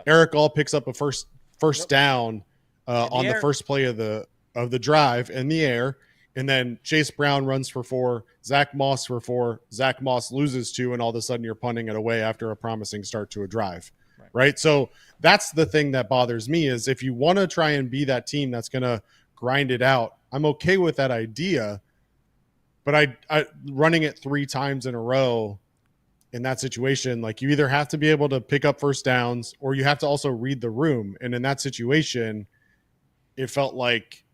Eric All picks up a first down on the first play of the drive in the air, and then Chase Brown runs for 4, Zach Moss for 4, Zach Moss loses 2, and all of a sudden you're punting it away after a promising start to a drive, right? So that's the thing that bothers me is if you want to try and be that team that's going to grind it out, I'm okay with that idea, but I running it 3 times in a row in that situation, like you either have to be able to pick up first downs or you have to also read the room. And in that situation, it felt like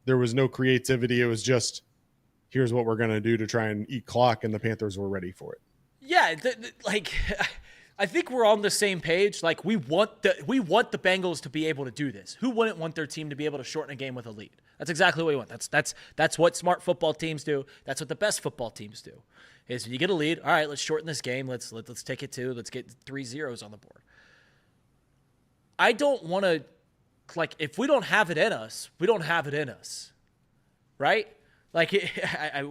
there was no creativity. It was just, here's what we're going to do to try and eat clock, and the Panthers were ready for it. Yeah, I think we're on the same page. Like we want the Bengals to be able to do this. Who wouldn't want their team to be able to shorten a game with a lead? That's exactly what we want. That's what smart football teams do. That's what the best football teams do. Is when you get a lead, all right, let's shorten this game. Let's take it to, let's get 3 zeros on the board. I don't want to, like, if we don't have it in us, we don't have it in us, right? Like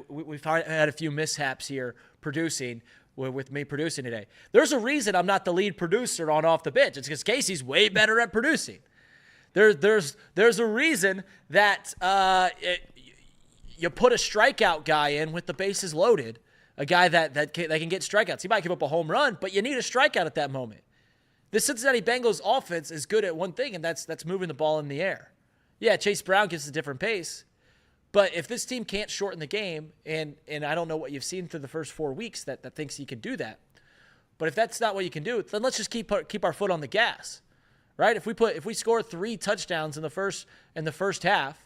we've had a few mishaps here producing. With me producing today. There's a reason I'm not the lead producer on Off the Bench. It's because Casey's way better at producing. There's a reason that you put a strikeout guy in with the bases loaded, a guy that can get strikeouts. He might give up a home run, but you need a strikeout at that moment. The Cincinnati Bengals offense is good at one thing, and that's moving the ball in the air. Yeah, Chase Brown gives a different pace. But if this team can't shorten the game, and I don't know what you've seen through the first 4 weeks that thinks you can do that, but if that's not what you can do, then let's just keep our foot on the gas, right? If we score 3 touchdowns in the first half,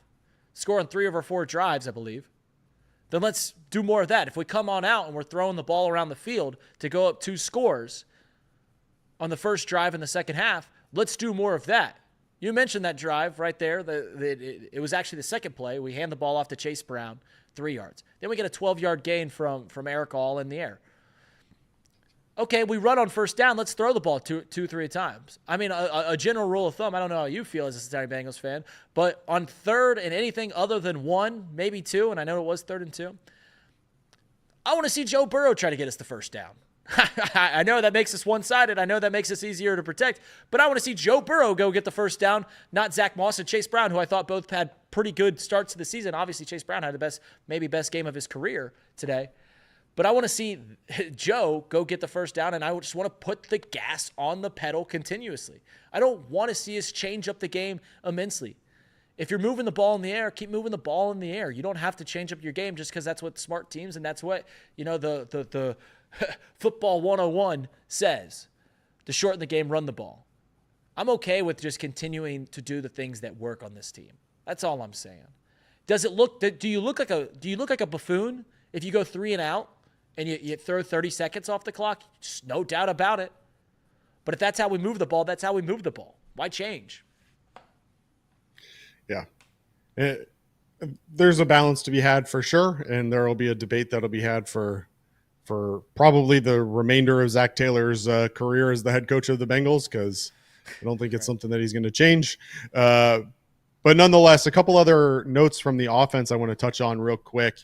score on 3 of our 4 drives, I believe, then let's do more of that. If we come on out and we're throwing the ball around the field to go up 2 scores on the first drive in the second half, let's do more of that. You mentioned that drive right there. It was actually the second play. We hand the ball off to Chase Brown, 3 yards. Then we get a 12-yard gain from Eric All in the air. Okay, we run on first down. Let's throw the ball 2-3 times. I mean, a general rule of thumb, I don't know how you feel as a Cincinnati Bengals fan, but on third and anything other than 1, maybe 2, and I know it was 3rd and 2, I want to see Joe Burrow try to get us the first down. I know that makes us one-sided. I know that makes us easier to protect. But I want to see Joe Burrow go get the first down, not Zach Moss and Chase Brown, who I thought both had pretty good starts to the season. Obviously, Chase Brown had the best game of his career today. But I want to see Joe go get the first down, and I just want to put the gas on the pedal continuously. I don't want to see us change up the game immensely. If you're moving the ball in the air, keep moving the ball in the air. You don't have to change up your game just because that's what smart teams and that's what, the football 101 says. To shorten the game, run the ball. I'm okay with just continuing to do the things that work on this team. That's all I'm saying. Do you look like a buffoon if you go 3 and out and you throw 30 seconds off the clock? Just no doubt about it. But if that's how we move the ball, that's how we move the ball. Why change? Yeah. There's a balance to be had for sure, and there will be a debate that'll be had for probably the remainder of Zach Taylor's career as the head coach of the Bengals, because I don't think it's something that he's going to change. But nonetheless, a couple other notes from the offense I want to touch on real quick.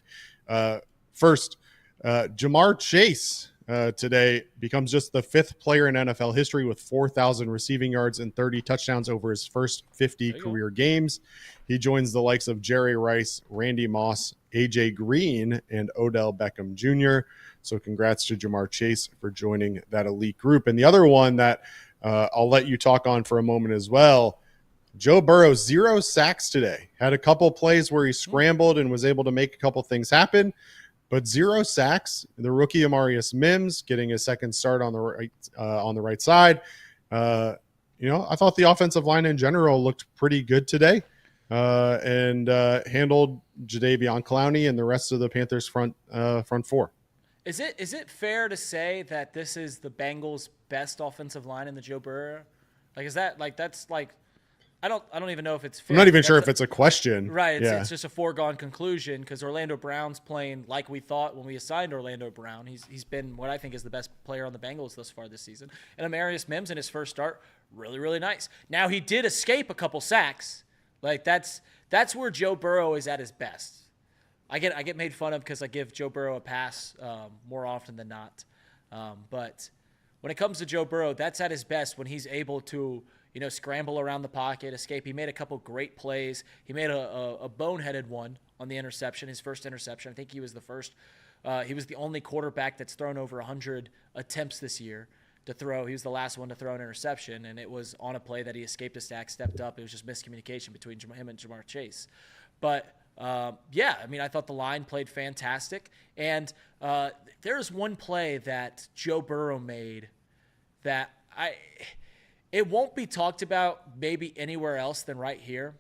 First, Jamar Chase today becomes just the 5th player in NFL history with 4,000 receiving yards and 30 touchdowns over his first 50 career games. He joins the likes of Jerry Rice, Randy Moss, AJ Green, and Odell Beckham Jr. So congrats to Jamar Chase for joining that elite group. And the other one that I'll let you talk on for a moment as well, Joe Burrow, 0 sacks today. Had a couple plays where he scrambled and was able to make a couple things happen, but 0 sacks. The rookie Amarius Mims getting his second start on the right side. I thought the offensive line in general looked pretty good today, and handled Jadeveon Clowney and the rest of the Panthers front four. Is it fair to say that this is the Bengals' best offensive line in the Joe Burrow? I don't even know if it's fair. I'm not even sure if it's a question. Right. It's just a foregone conclusion because Orlando Brown's playing like we thought when we assigned Orlando Brown. He's been what I think is the best player on the Bengals thus far this season. And Amarius Mims in his first start, really, really nice. Now he did escape a couple sacks. Like that's where Joe Burrow is at his best. I get made fun of because I give Joe Burrow a pass more often than not. But when it comes to Joe Burrow, that's at his best when he's able to, scramble around the pocket, escape. He made a couple great plays. He made a boneheaded one on the interception, his first interception. I think he was the first. He was the only quarterback that's thrown over 100 attempts this year to throw. He was the last one to throw an interception, and it was on a play that he escaped a sack, stepped up. It was just miscommunication between him and Jamar Chase. But I thought the line played fantastic. And there's one play that Joe Burrow made that it won't be talked about maybe anywhere else than right here.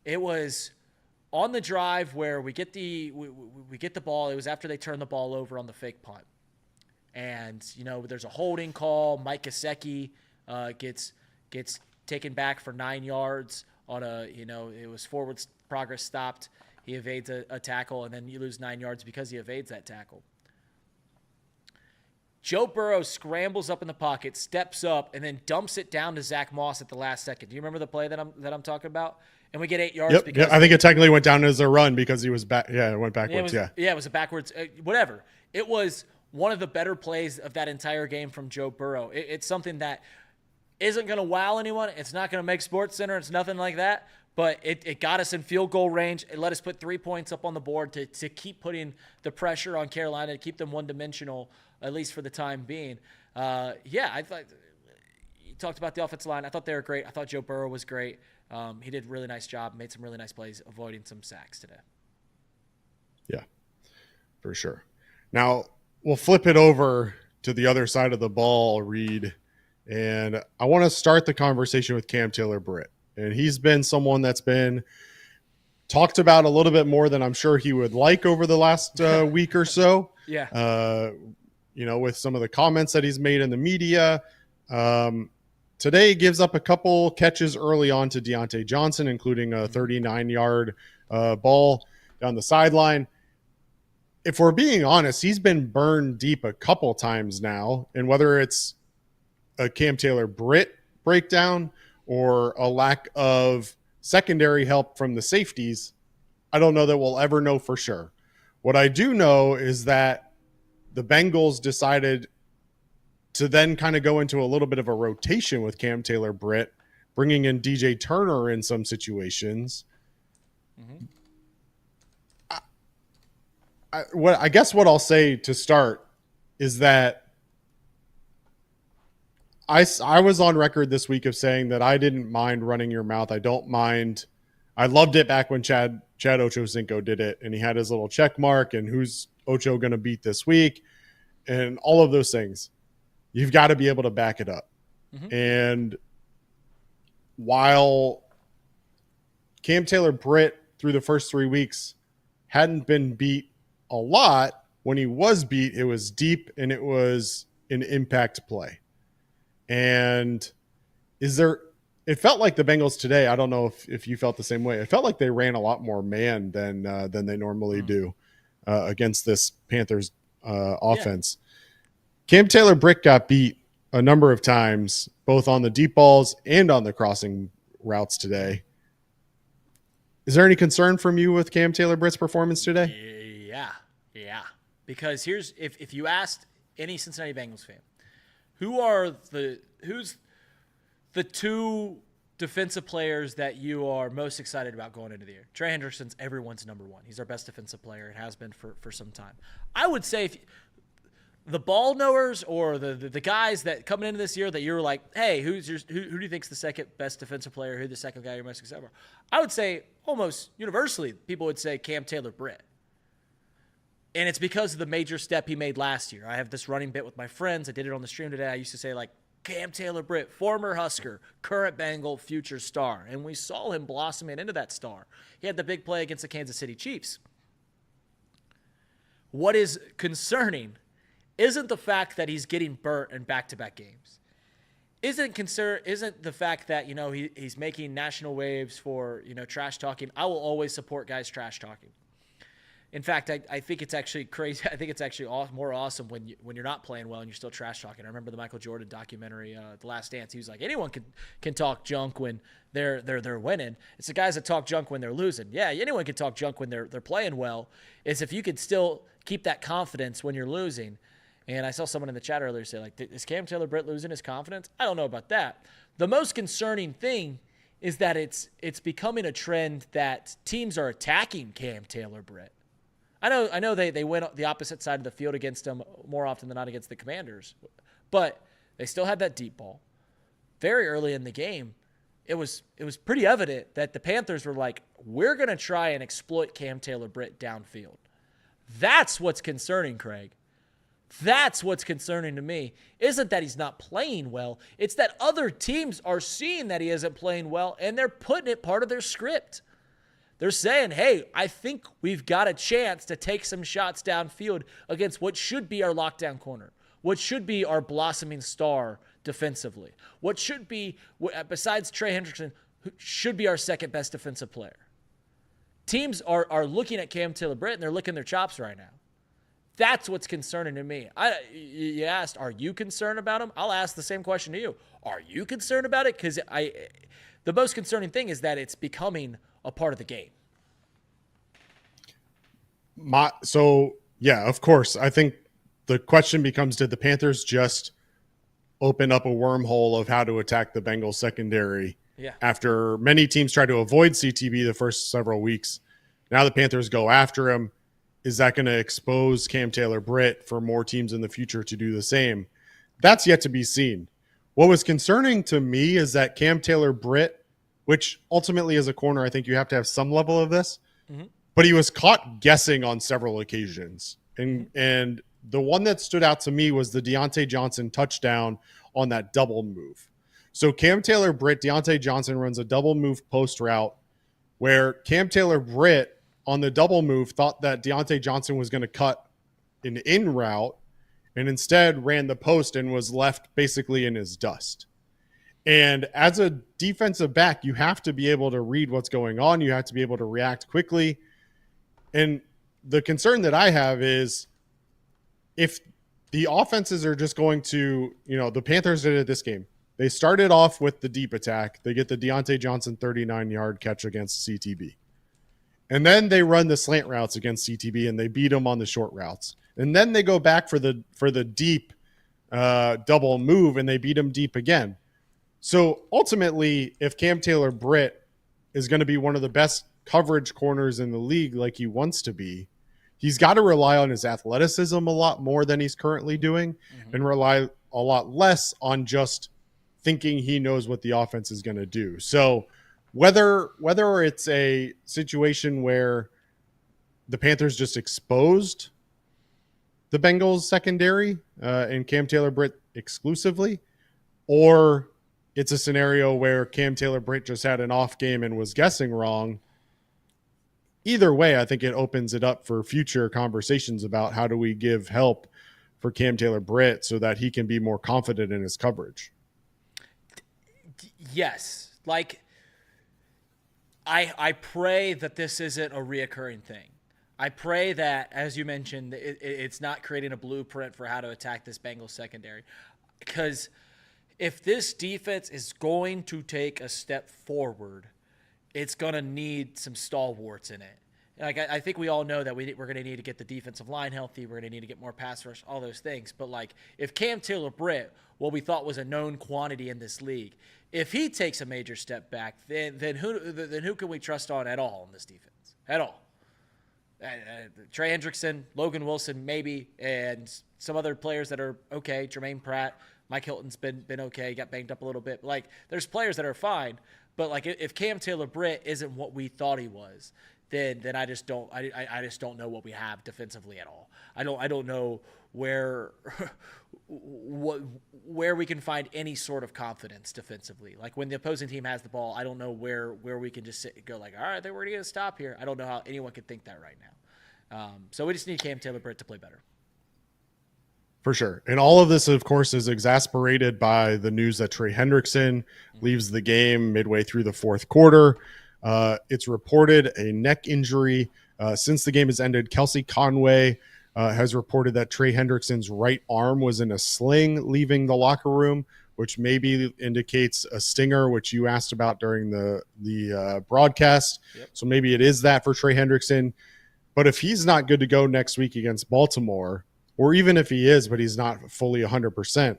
It was on the drive where we get the ball. It was after they turned the ball over on the fake punt. And, there's a holding call. Mike Gesicki gets taken back for 9 yards on it was forward progress stopped. He evades a tackle, and then you lose 9 yards because he evades that tackle. Joe Burrow scrambles up in the pocket, steps up, and then dumps it down to Zach Moss at the last second. Do you remember the play that I'm talking about? And we get 8 yards. Yep. Because I think it technically went down as a run because he was back. Yeah, it went backwards. It was a backwards. Whatever. It was one of the better plays of that entire game from Joe Burrow. It's something that isn't going to wow anyone. It's not going to make SportsCenter. It's nothing like that. But it got us in field goal range. It let us put 3 points up on the board to keep putting the pressure on Carolina, to keep them one-dimensional, at least for the time being. I thought you talked about the offensive line. I thought they were great. I thought Joe Burrow was great. He did a really nice job, made some really nice plays, avoiding some sacks today. Yeah, for sure. Now, we'll flip it over to the other side of the ball, Reed. And I want to start the conversation with Cam Taylor-Britt. And he's been someone that's been talked about a little bit more than I'm sure he would like over the last week or so. Yeah. With some of the comments that he's made in the media. Today he gives up a couple catches early on to Deontay Johnson, including a 39-yard ball down the sideline. If we're being honest, he's been burned deep a couple times now. And whether it's a Cam Taylor-Britt breakdown or a lack of secondary help from the safeties, I don't know that we'll ever know for sure. What I do know is that the Bengals decided to then kind of go into a little bit of a rotation with Cam Taylor-Britt, bringing in DJ Turner in some situations. Mm-hmm. I guess what I'll say to start is that I was on record this week of saying that I didn't mind running your mouth. I don't mind. I loved it back when Chad Ochocinco did it, and he had his little check mark and who's Ocho going to beat this week and all of those things. You've got to be able to back it up. Mm-hmm. And while Cam Taylor-Britt through the first 3 weeks hadn't been beat a lot, when he was beat, it was deep and it was an impact play. And it felt like the Bengals today, I don't know if you felt the same way. It felt like they ran a lot more man than they normally do against this Panthers offense. Cam Taylor-Britt got beat a number of times, both on the deep balls and on the crossing routes today. Is there any concern from you with Cam Taylor-Britt's performance today? Yeah. Because if you asked any Cincinnati Bengals fan, who's the two defensive players that you are most excited about going into the year? Trey Hendrickson's everyone's number one. He's our best defensive player and has been for some time. I would say if the ball knowers or the guys that coming into this year that you're like, hey, who do you think's the second best defensive player? Who's the second guy you're most excited about? I would say almost universally people would say Cam Taylor-Britt. And it's because of the major step he made last year. I have this running bit with my friends. I did it on the stream today. I used to say, like, Cam Taylor-Britt, former Husker, current Bengal, future star. And we saw him blossoming into that star. He had the big play against the Kansas City Chiefs. What is concerning isn't the fact that he's getting burnt in back-to-back games. Isn't the fact that, he's making national waves for, trash talking. I will always support guys trash talking. In fact, I think it's actually crazy. I think it's actually more awesome when you're not playing well and you're still trash talking. I remember the Michael Jordan documentary, The Last Dance. He was like, anyone can talk junk when they're winning. It's the guys that talk junk when they're losing. Yeah, anyone can talk junk when they're playing well. It's if you could still keep that confidence when you're losing. And I saw someone in the chat earlier say, like, is Cam Taylor-Britt losing his confidence? I don't know about that. The most concerning thing is that it's becoming a trend that teams are attacking Cam Taylor-Britt. I know they went the opposite side of the field against him more often than not against the Commanders, but they still had that deep ball. Very early in the game, it was pretty evident that the Panthers were like, we're going to try and exploit Cam Taylor-Britt downfield. That's what's concerning, Craig. That's what's concerning to me. Isn't that he's not playing well. It's that other teams are seeing that he isn't playing well, and they're putting it part of their script. They're saying, hey, I think we've got a chance to take some shots downfield against what should be our lockdown corner, what should be our blossoming star defensively, what should be, besides Trey Hendrickson, should be our second best defensive player. Teams are looking at Cam Taylor-Britt, and they're licking their chops right now. That's what's concerning to me. You asked, are you concerned about him? I'll ask the same question to you. Are you concerned about it? Because the most concerning thing is that it's becoming a part of the game. Yeah, of course. I think the question becomes, did the Panthers just open up a wormhole of how to attack the Bengals secondary? Yeah. After many teams try to avoid CTB the first several weeks, now the Panthers go after him. Is that going to expose Cam Taylor-Britt for more teams in the future to do the same? That's yet to be seen. What was concerning to me is that Cam Taylor-Britt, which ultimately as a corner, I think you have to have some level of this, but he was caught guessing on several occasions. And the one that stood out to me was the Deontay Johnson touchdown on that double move. So Cam Taylor-Britt, Deontay Johnson runs a double move post route where Cam Taylor-Britt on the double move thought that Deontay Johnson was going to cut an in route and instead ran the post and was left basically in his dust. And as a defensive back, you have to be able to read what's going on. You have to be able to react quickly. And the concern that I have is if the offenses are just going to, the Panthers did it this game. They started off with the deep attack. They get the Deontay Johnson 39-yard catch against CTB. And then they run the slant routes against CTB and they beat them on the short routes. And then they go back for the deep double move and they beat them deep again. So ultimately, if Cam Taylor-Britt is going to be one of the best coverage corners in the league like he wants to be, he's got to rely on his athleticism a lot more than he's currently doing and rely a lot less on just thinking he knows what the offense is going to do. So whether it's a situation where the Panthers just exposed the Bengals secondary and Cam Taylor-Britt exclusively, or it's a scenario where Cam Taylor-Britt just had an off game and was guessing wrong, either way, I think it opens it up for future conversations about how do we give help for Cam Taylor-Britt so that he can be more confident in his coverage. Yes. Like, I pray that this isn't a reoccurring thing. I pray that, as you mentioned, it's not creating a blueprint for how to attack this Bengals secondary. Because if this defense is going to take a step forward, it's going to need some stalwarts in it. Like, I think we all know that we're going to need to get the defensive line healthy. We're going to need to get more pass rush, all those things. But, like, if Cam Taylor-Britt, what we thought was a known quantity in this league, if he takes a major step back, then who can we trust on at all in this defense? At all. Trey Hendrickson, Logan Wilson, maybe, and some other players that are okay. Jermaine Pratt, Mike Hilton's been okay, got banged up a little bit. Like, there's players that are fine, but like if Cam Taylor-Britt isn't what we thought he was, then I just don't know what we have defensively at all. I don't know where where we can find any sort of confidence defensively. Like, when the opposing team has the ball, I don't know where we can just sit and go like, all right, we're going to stop here. I don't know how anyone could think that right now. So we just need Cam Taylor-Britt to play better. For sure. And all of this, of course, is exasperated by the news that Trey Hendrickson leaves the game midway through the fourth quarter. It's reported a neck injury. Since the game has ended, Kelsey Conway has reported that Trey Hendrickson's right arm was in a sling leaving the locker room, which maybe indicates a stinger, which you asked about during the broadcast. Yep. So maybe it is that for Trey Hendrickson. But if he's not good to go next week against Baltimore, or even if he is, but he's not fully 100%,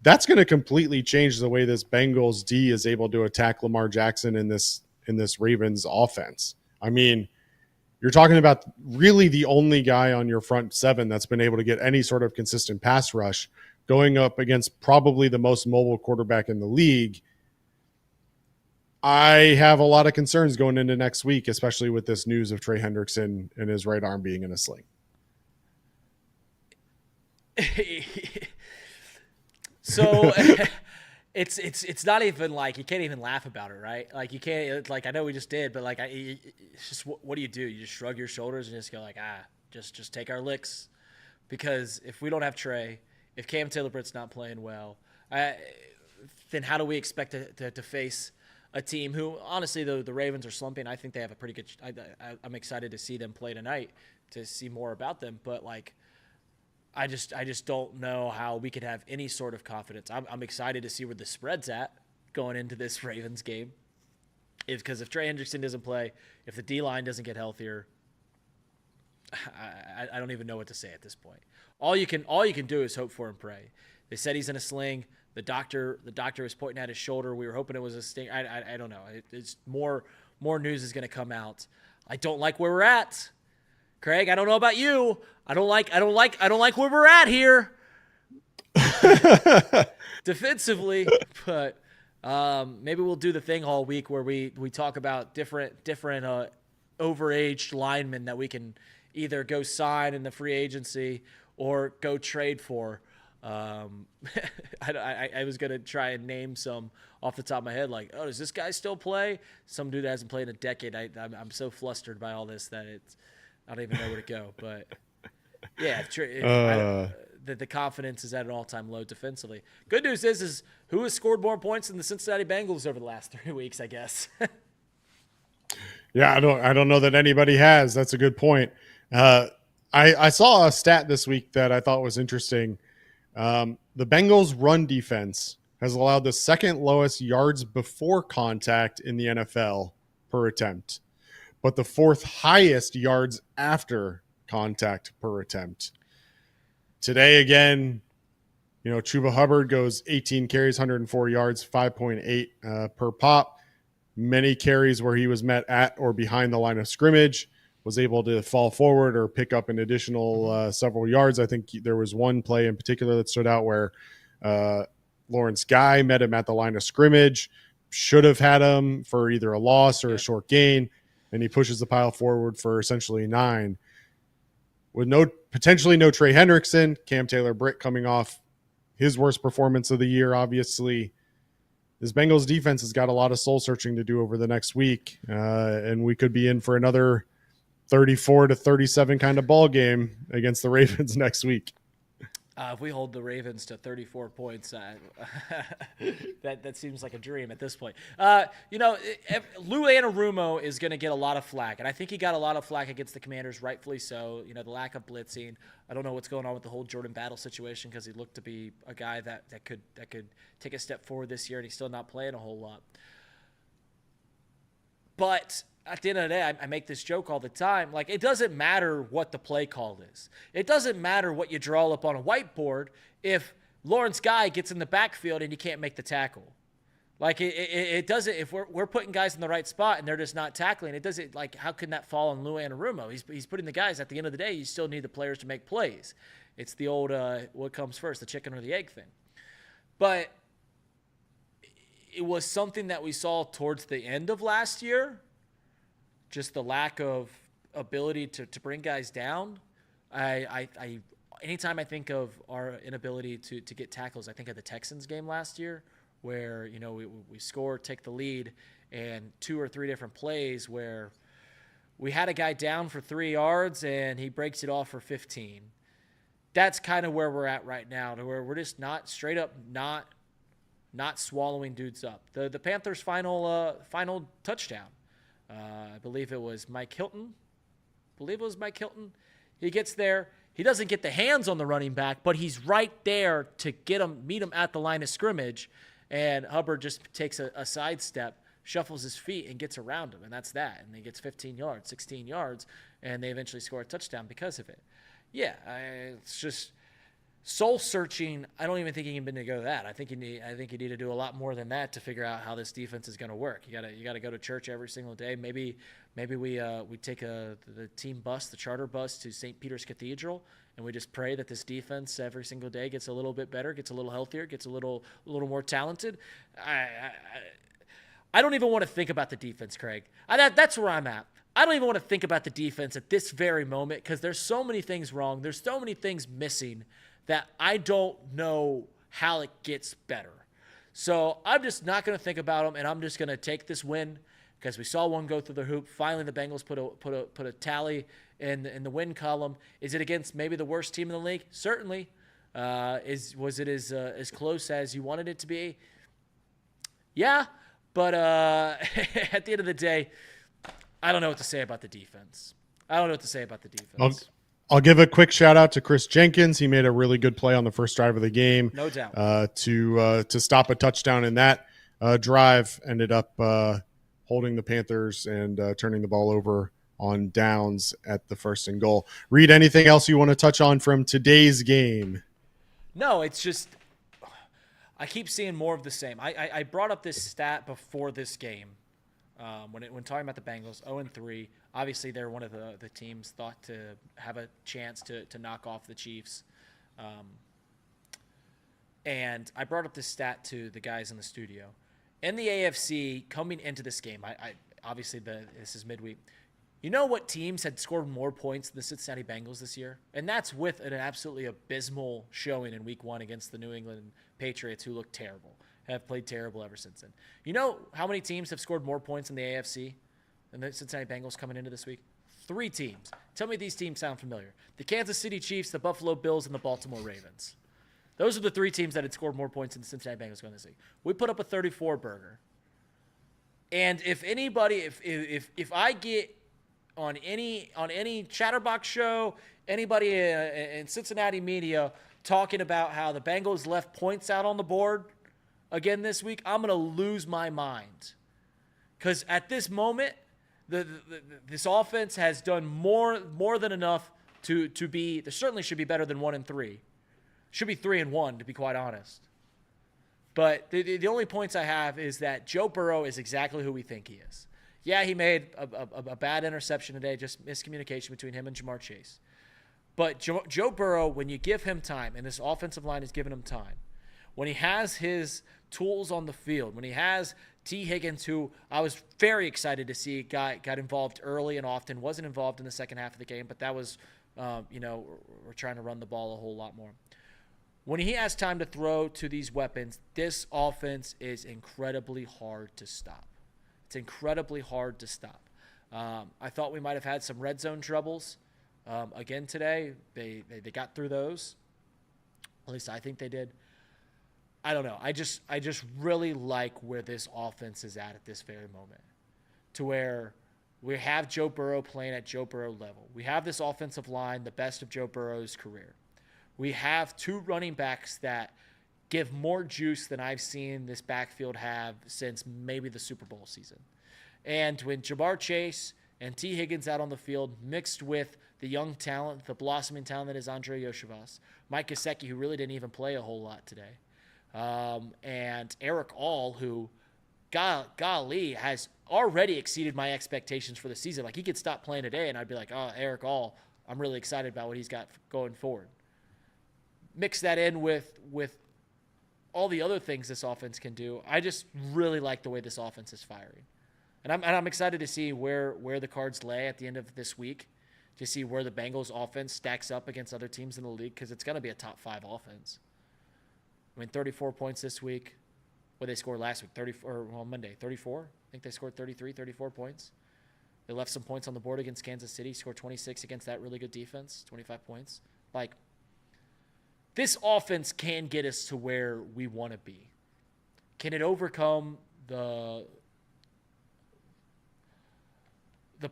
that's going to completely change the way this Bengals D is able to attack Lamar Jackson in this Ravens offense. I mean, you're talking about really the only guy on your front seven that's been able to get any sort of consistent pass rush going up against probably the most mobile quarterback in the league. I have a lot of concerns going into next week, especially with this news of Trey Hendrickson and his right arm being in a sling. So it's not even like you can't even laugh about it, right? Like, you can't, like, I know we just did, but like, it's just, what do? You just shrug your shoulders and just go like, just take our licks, because if we don't have Trey, if Cam Taylor-Britt's not playing well, then how do we expect to face a team who, honestly, the Ravens are slumping? I think they have a pretty good. I'm excited to see them play tonight, to see more about them, but like, I just don't know how we could have any sort of confidence. I'm excited to see where the spread's at going into this Ravens game. Because if Trey Hendrickson doesn't play, if the D-line doesn't get healthier, I don't even know what to say at this point. All you can do is hope for and pray. They said he's in a sling. The doctor was pointing at his shoulder. We were hoping it was a sting. I don't know. It's more news is going to come out. I don't like where we're at. Craig, I don't know about you. I don't like where we're at here defensively, but maybe we'll do the thing all week where we talk about different overaged linemen that we can either go sign in the free agency or go trade for. I was going to try and name some off the top of my head, like, oh, does this guy still play? Some dude that hasn't played in a decade. I'm so flustered by all this that I don't even know where to go. But yeah, the confidence is at an all-time low defensively. Good news is who has scored more points than the Cincinnati Bengals over the last 3 weeks, I guess. Yeah, I don't know that anybody has. That's a good point. I saw a stat this week that I thought was interesting. The Bengals' run defense has allowed the second lowest yards before contact in the NFL per attempt, but the fourth highest yards after contact per attempt. Today, again, Chuba Hubbard goes 18 carries, 104 yards, 5.8 per pop. Many carries where he was met at or behind the line of scrimmage, was able to fall forward or pick up an additional several yards. I think there was one play in particular that stood out where Lawrence Guy met him at the line of scrimmage, should have had him for either a loss or a short gain, and he pushes the pile forward for essentially 9. With potentially no Trey Hendrickson, Cam Taylor-Britt coming off his worst performance of the year, obviously. This Bengals defense has got a lot of soul searching to do over the next week, and we could be in for another 34-37 kind of ball game against the Ravens next week. If we hold the Ravens to 34 points, that seems like a dream at this point. Lou Anarumo is going to get a lot of flack, and I think he got a lot of flack against the Commanders, rightfully so. The lack of blitzing. I don't know what's going on with the whole Jordan Battle situation because he looked to be a guy that could take a step forward this year, and he's still not playing a whole lot. But at the end of the day, I make this joke all the time. Like, it doesn't matter what the play call is. It doesn't matter what you draw up on a whiteboard if Lawrence Guy gets in the backfield and you can't make the tackle. Like, it doesn't – if we're putting guys in the right spot and they're just not tackling, it doesn't – like, how can that fall on Lou Anarumo? He's putting the guys – at the end of the day, you still need the players to make plays. It's the old what comes first, the chicken or the egg thing. But it was something that we saw towards the end of last year – just the lack of ability to bring guys down. Anytime I think of our inability to get tackles, I think of the Texans game last year where, we score, take the lead, and 2 or 3 different plays where we had a guy down for 3 yards and he breaks it off for 15. That's kind of where we're at right now, to where we're just not straight up not swallowing dudes up. The Panthers' final touchdown. I believe it was Mike Hilton. He gets there. He doesn't get the hands on the running back, but he's right there to meet him at the line of scrimmage. And Hubbard just takes a sidestep, shuffles his feet, and gets around him. And that's that. And he gets 15 yards, 16 yards, and they eventually score a touchdown because of it. Yeah, it's just soul searching. I don't even think he can go to that. I think you need to do a lot more than that to figure out how this defense is going to work. You got to go to church every single day. Maybe we take the team bus, the charter bus, to St. Peter's Cathedral, and we just pray that this defense every single day gets a little bit better, gets a little healthier, gets a little more talented. I don't even want to think about the defense, Craig. That's where I'm at. I don't even want to think about the defense at this very moment because there's so many things wrong. There's so many things missing that I don't know how it gets better. So I'm just not going to think about them, and I'm just going to take this win because we saw one go through the hoop. Finally, the Bengals put a tally in the win column. Is it against maybe the worst team in the league? Certainly. Was it as close as you wanted it to be? Yeah, but at the end of the day, I don't know what to say about the defense. I'll give a quick shout out to Chris Jenkins. He made a really good play on the first drive of the game. No doubt. To stop a touchdown in that drive. Ended up holding the Panthers and turning the ball over on downs at the 1st and goal. Reed, anything else you want to touch on from today's game? No, it's just I keep seeing more of the same. I brought up this stat before this game when talking about the Bengals, 0-3. Obviously, they're one of the teams thought to have a chance to knock off the Chiefs. And I brought up this stat to the guys in the studio. In the AFC, coming into this game, obviously this is midweek. You know what teams had scored more points than the Cincinnati Bengals this year? And that's with an absolutely abysmal showing in Week 1 against the New England Patriots, who look terrible, have played terrible ever since then. You know how many teams have scored more points in the AFC than the Cincinnati Bengals coming into this week? 3 teams. Tell me these teams sound familiar. The Kansas City Chiefs, the Buffalo Bills, and the Baltimore Ravens. Those are the 3 teams that had scored more points than the Cincinnati Bengals going this week. We put up a 34 burger. And if anybody, if I get on any Chatterbox show, anybody in Cincinnati media talking about how the Bengals left points out on the board again this week, I'm going to lose my mind. Because at this moment, this offense has done more than enough to be. There certainly should be better than 1-3. Should be 3-1, to be quite honest. But the only points I have is that Joe Burrow is exactly who we think he is. Yeah, he made a bad interception today, just miscommunication between him and Jamar Chase. But Joe Burrow, when you give him time, and this offensive line is giving him time, when he has his tools on the field, when he has T. Higgins, who I was very excited to see got involved early and often, wasn't involved in the second half of the game, but that was, we're trying to run the ball a whole lot more. When he has time to throw to these weapons, this offense is incredibly hard to stop. It's incredibly hard to stop. I thought we might have had some red zone troubles again today. They got through those. At least I think they did. I don't know. I just really like where this offense is at this very moment, to where we have Joe Burrow playing at Joe Burrow level. We have this offensive line, the best of Joe Burrow's career. We have 2 running backs that give more juice than I've seen this backfield have since maybe the Super Bowl season. And when Jamar Chase and T. Higgins out on the field, mixed with the young talent, the blossoming talent that is Andre Yoshivas, Mike Gesicki, who really didn't even play a whole lot today, and Eric All, who, golly, has already exceeded my expectations for the season. Like, he could stop playing today, and I'd be like, oh, Eric All, I'm really excited about what he's got going forward. Mix that in with all the other things this offense can do. I just really like the way this offense is firing. And I'm excited to see where the cards lay at the end of this week, to see where the Bengals offense stacks up against other teams in the league, because it's going to be a top 5 offense. I mean, 34 points this week. What they scored last week, Monday, 34? I think they scored 34 points. They left some points on the board against Kansas City, scored 26 against that really good defense, 25 points. Like, this offense can get us to where we want to be. Can it overcome the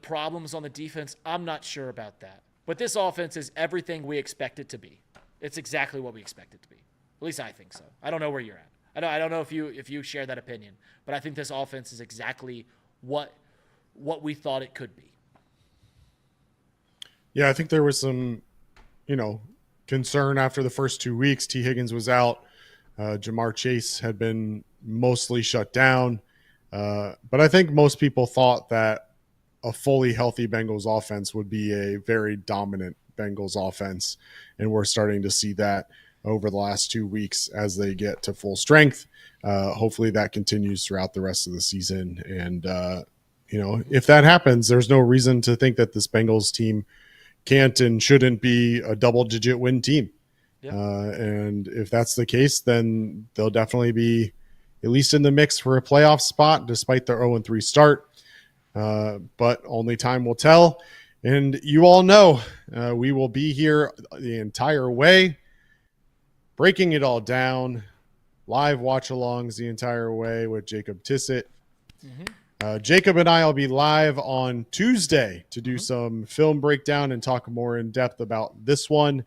problems on the defense? I'm not sure about that. But this offense is everything we expect it to be. It's exactly what we expect it to be. At least I think so. I don't know where you're at. I don't know if you share that opinion, but I think this offense is exactly what we thought it could be. Yeah, I think there was some, concern after the first 2 weeks. T. Higgins was out. Jamar Chase had been mostly shut down. But I think most people thought that a fully healthy Bengals offense would be a very dominant Bengals offense. And we're starting to see that over the last 2 weeks as they get to full strength. Hopefully that continues throughout the rest of the season. And, if that happens, there's no reason to think that this Bengals team can't and shouldn't be a double-digit win team. Yep. And if that's the case, then they'll definitely be at least in the mix for a playoff spot, despite their 0-3 start. But only time will tell. And you all know we will be here the entire way, breaking it all down, live watch-alongs the entire way with Jacob Tissett. Mm-hmm. Jacob and I will be live on Tuesday to do some film breakdown and talk more in depth about this one.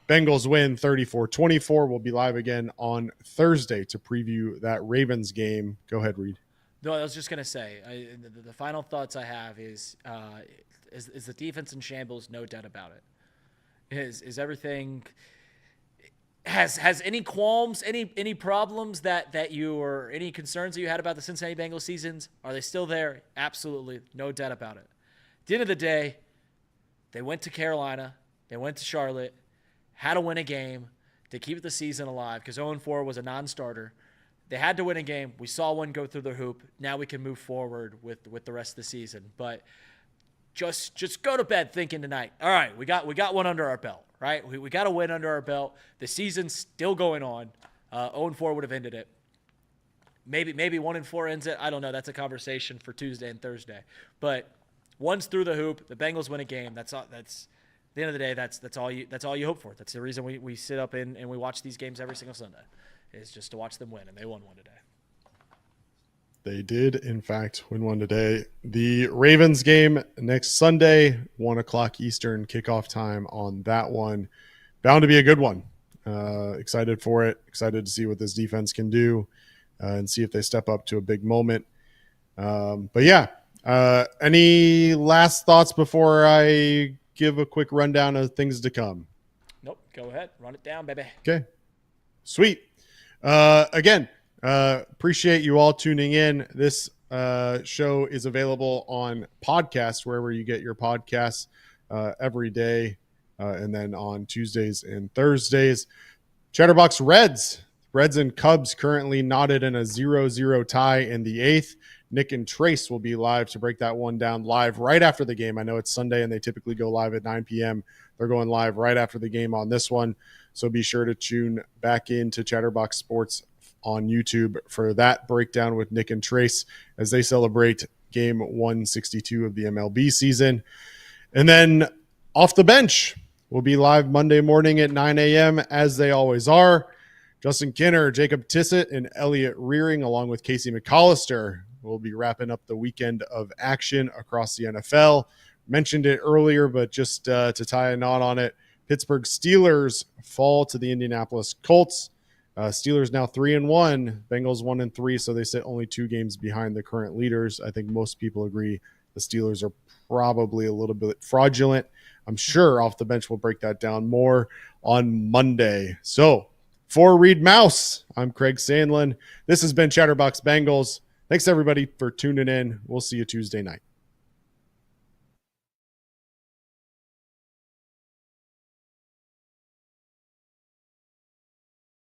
Bengals win 34-24. We'll be live again on Thursday to preview that Ravens game. Go ahead, Reed. No, I was just going to say, the final thoughts I have is the defense in shambles, no doubt about it. Is everything has any qualms, any problems that you, or any concerns that you had about the Cincinnati Bengals seasons? Are they still there? Absolutely, no doubt about it. At the end of the day, they went to Carolina, they went to Charlotte, had to win a game to keep the season alive, because 0-4 was a non-starter. They had to win a game. We saw one go through the hoop. Now we can move forward with the rest of the season. But just go to bed thinking tonight, all right, we got one under our belt, right? We got a win under our belt. The season's still going on. 0-4 would have ended it. Maybe 1-4 ends it. I don't know. That's a conversation for Tuesday and Thursday. But one's through the hoop. The Bengals win a game. That's all. That's at the end of the day. That's all you hope for. That's the reason we sit up and we watch these games every single Sunday, is just to watch them win, and they won one today. They did, in fact, win one today. The Ravens game next Sunday, 1 o'clock Eastern kickoff time on that one. Bound to be a good one. Excited for it. Excited to see what this defense can do and see if they step up to a big moment. But yeah, any last thoughts before I give a quick rundown of things to come? Nope. Go ahead. Run it down, baby. Okay. Sweet. Again, appreciate you all tuning in. This show is available on podcast, wherever you get your podcasts, every day, and then on Tuesdays and Thursdays. Chatterbox Reds and Cubs currently knotted in a 0-0 tie in the 8th. Nick and Trace will be live to break that one down live right after the game. I know it's Sunday and they typically go live at 9 p.m. They're going live right after the game on this one. So be sure to tune back into Chatterbox Sports on YouTube for that breakdown with Nick and Trace as they celebrate game 162 of the MLB season. And then off the bench, will be live Monday morning at 9 a.m. as they always are. Justin Kinner, Jacob Tissett, and Elliot Rearing, along with Casey McAllister, will be wrapping up the weekend of action across the NFL. Mentioned it earlier, but just to tie a knot on it, Pittsburgh Steelers fall to the Indianapolis Colts. Steelers now 3-1, Bengals 1-3, so they sit only 2 games behind the current leaders. I think most people agree the Steelers are probably a little bit fraudulent. I'm sure Off the Bench will break that down more on Monday. So for Reed Mouse, I'm Craig Sandlin. This has been Chatterbox Bengals. Thanks, everybody, for tuning in. We'll see you Tuesday night.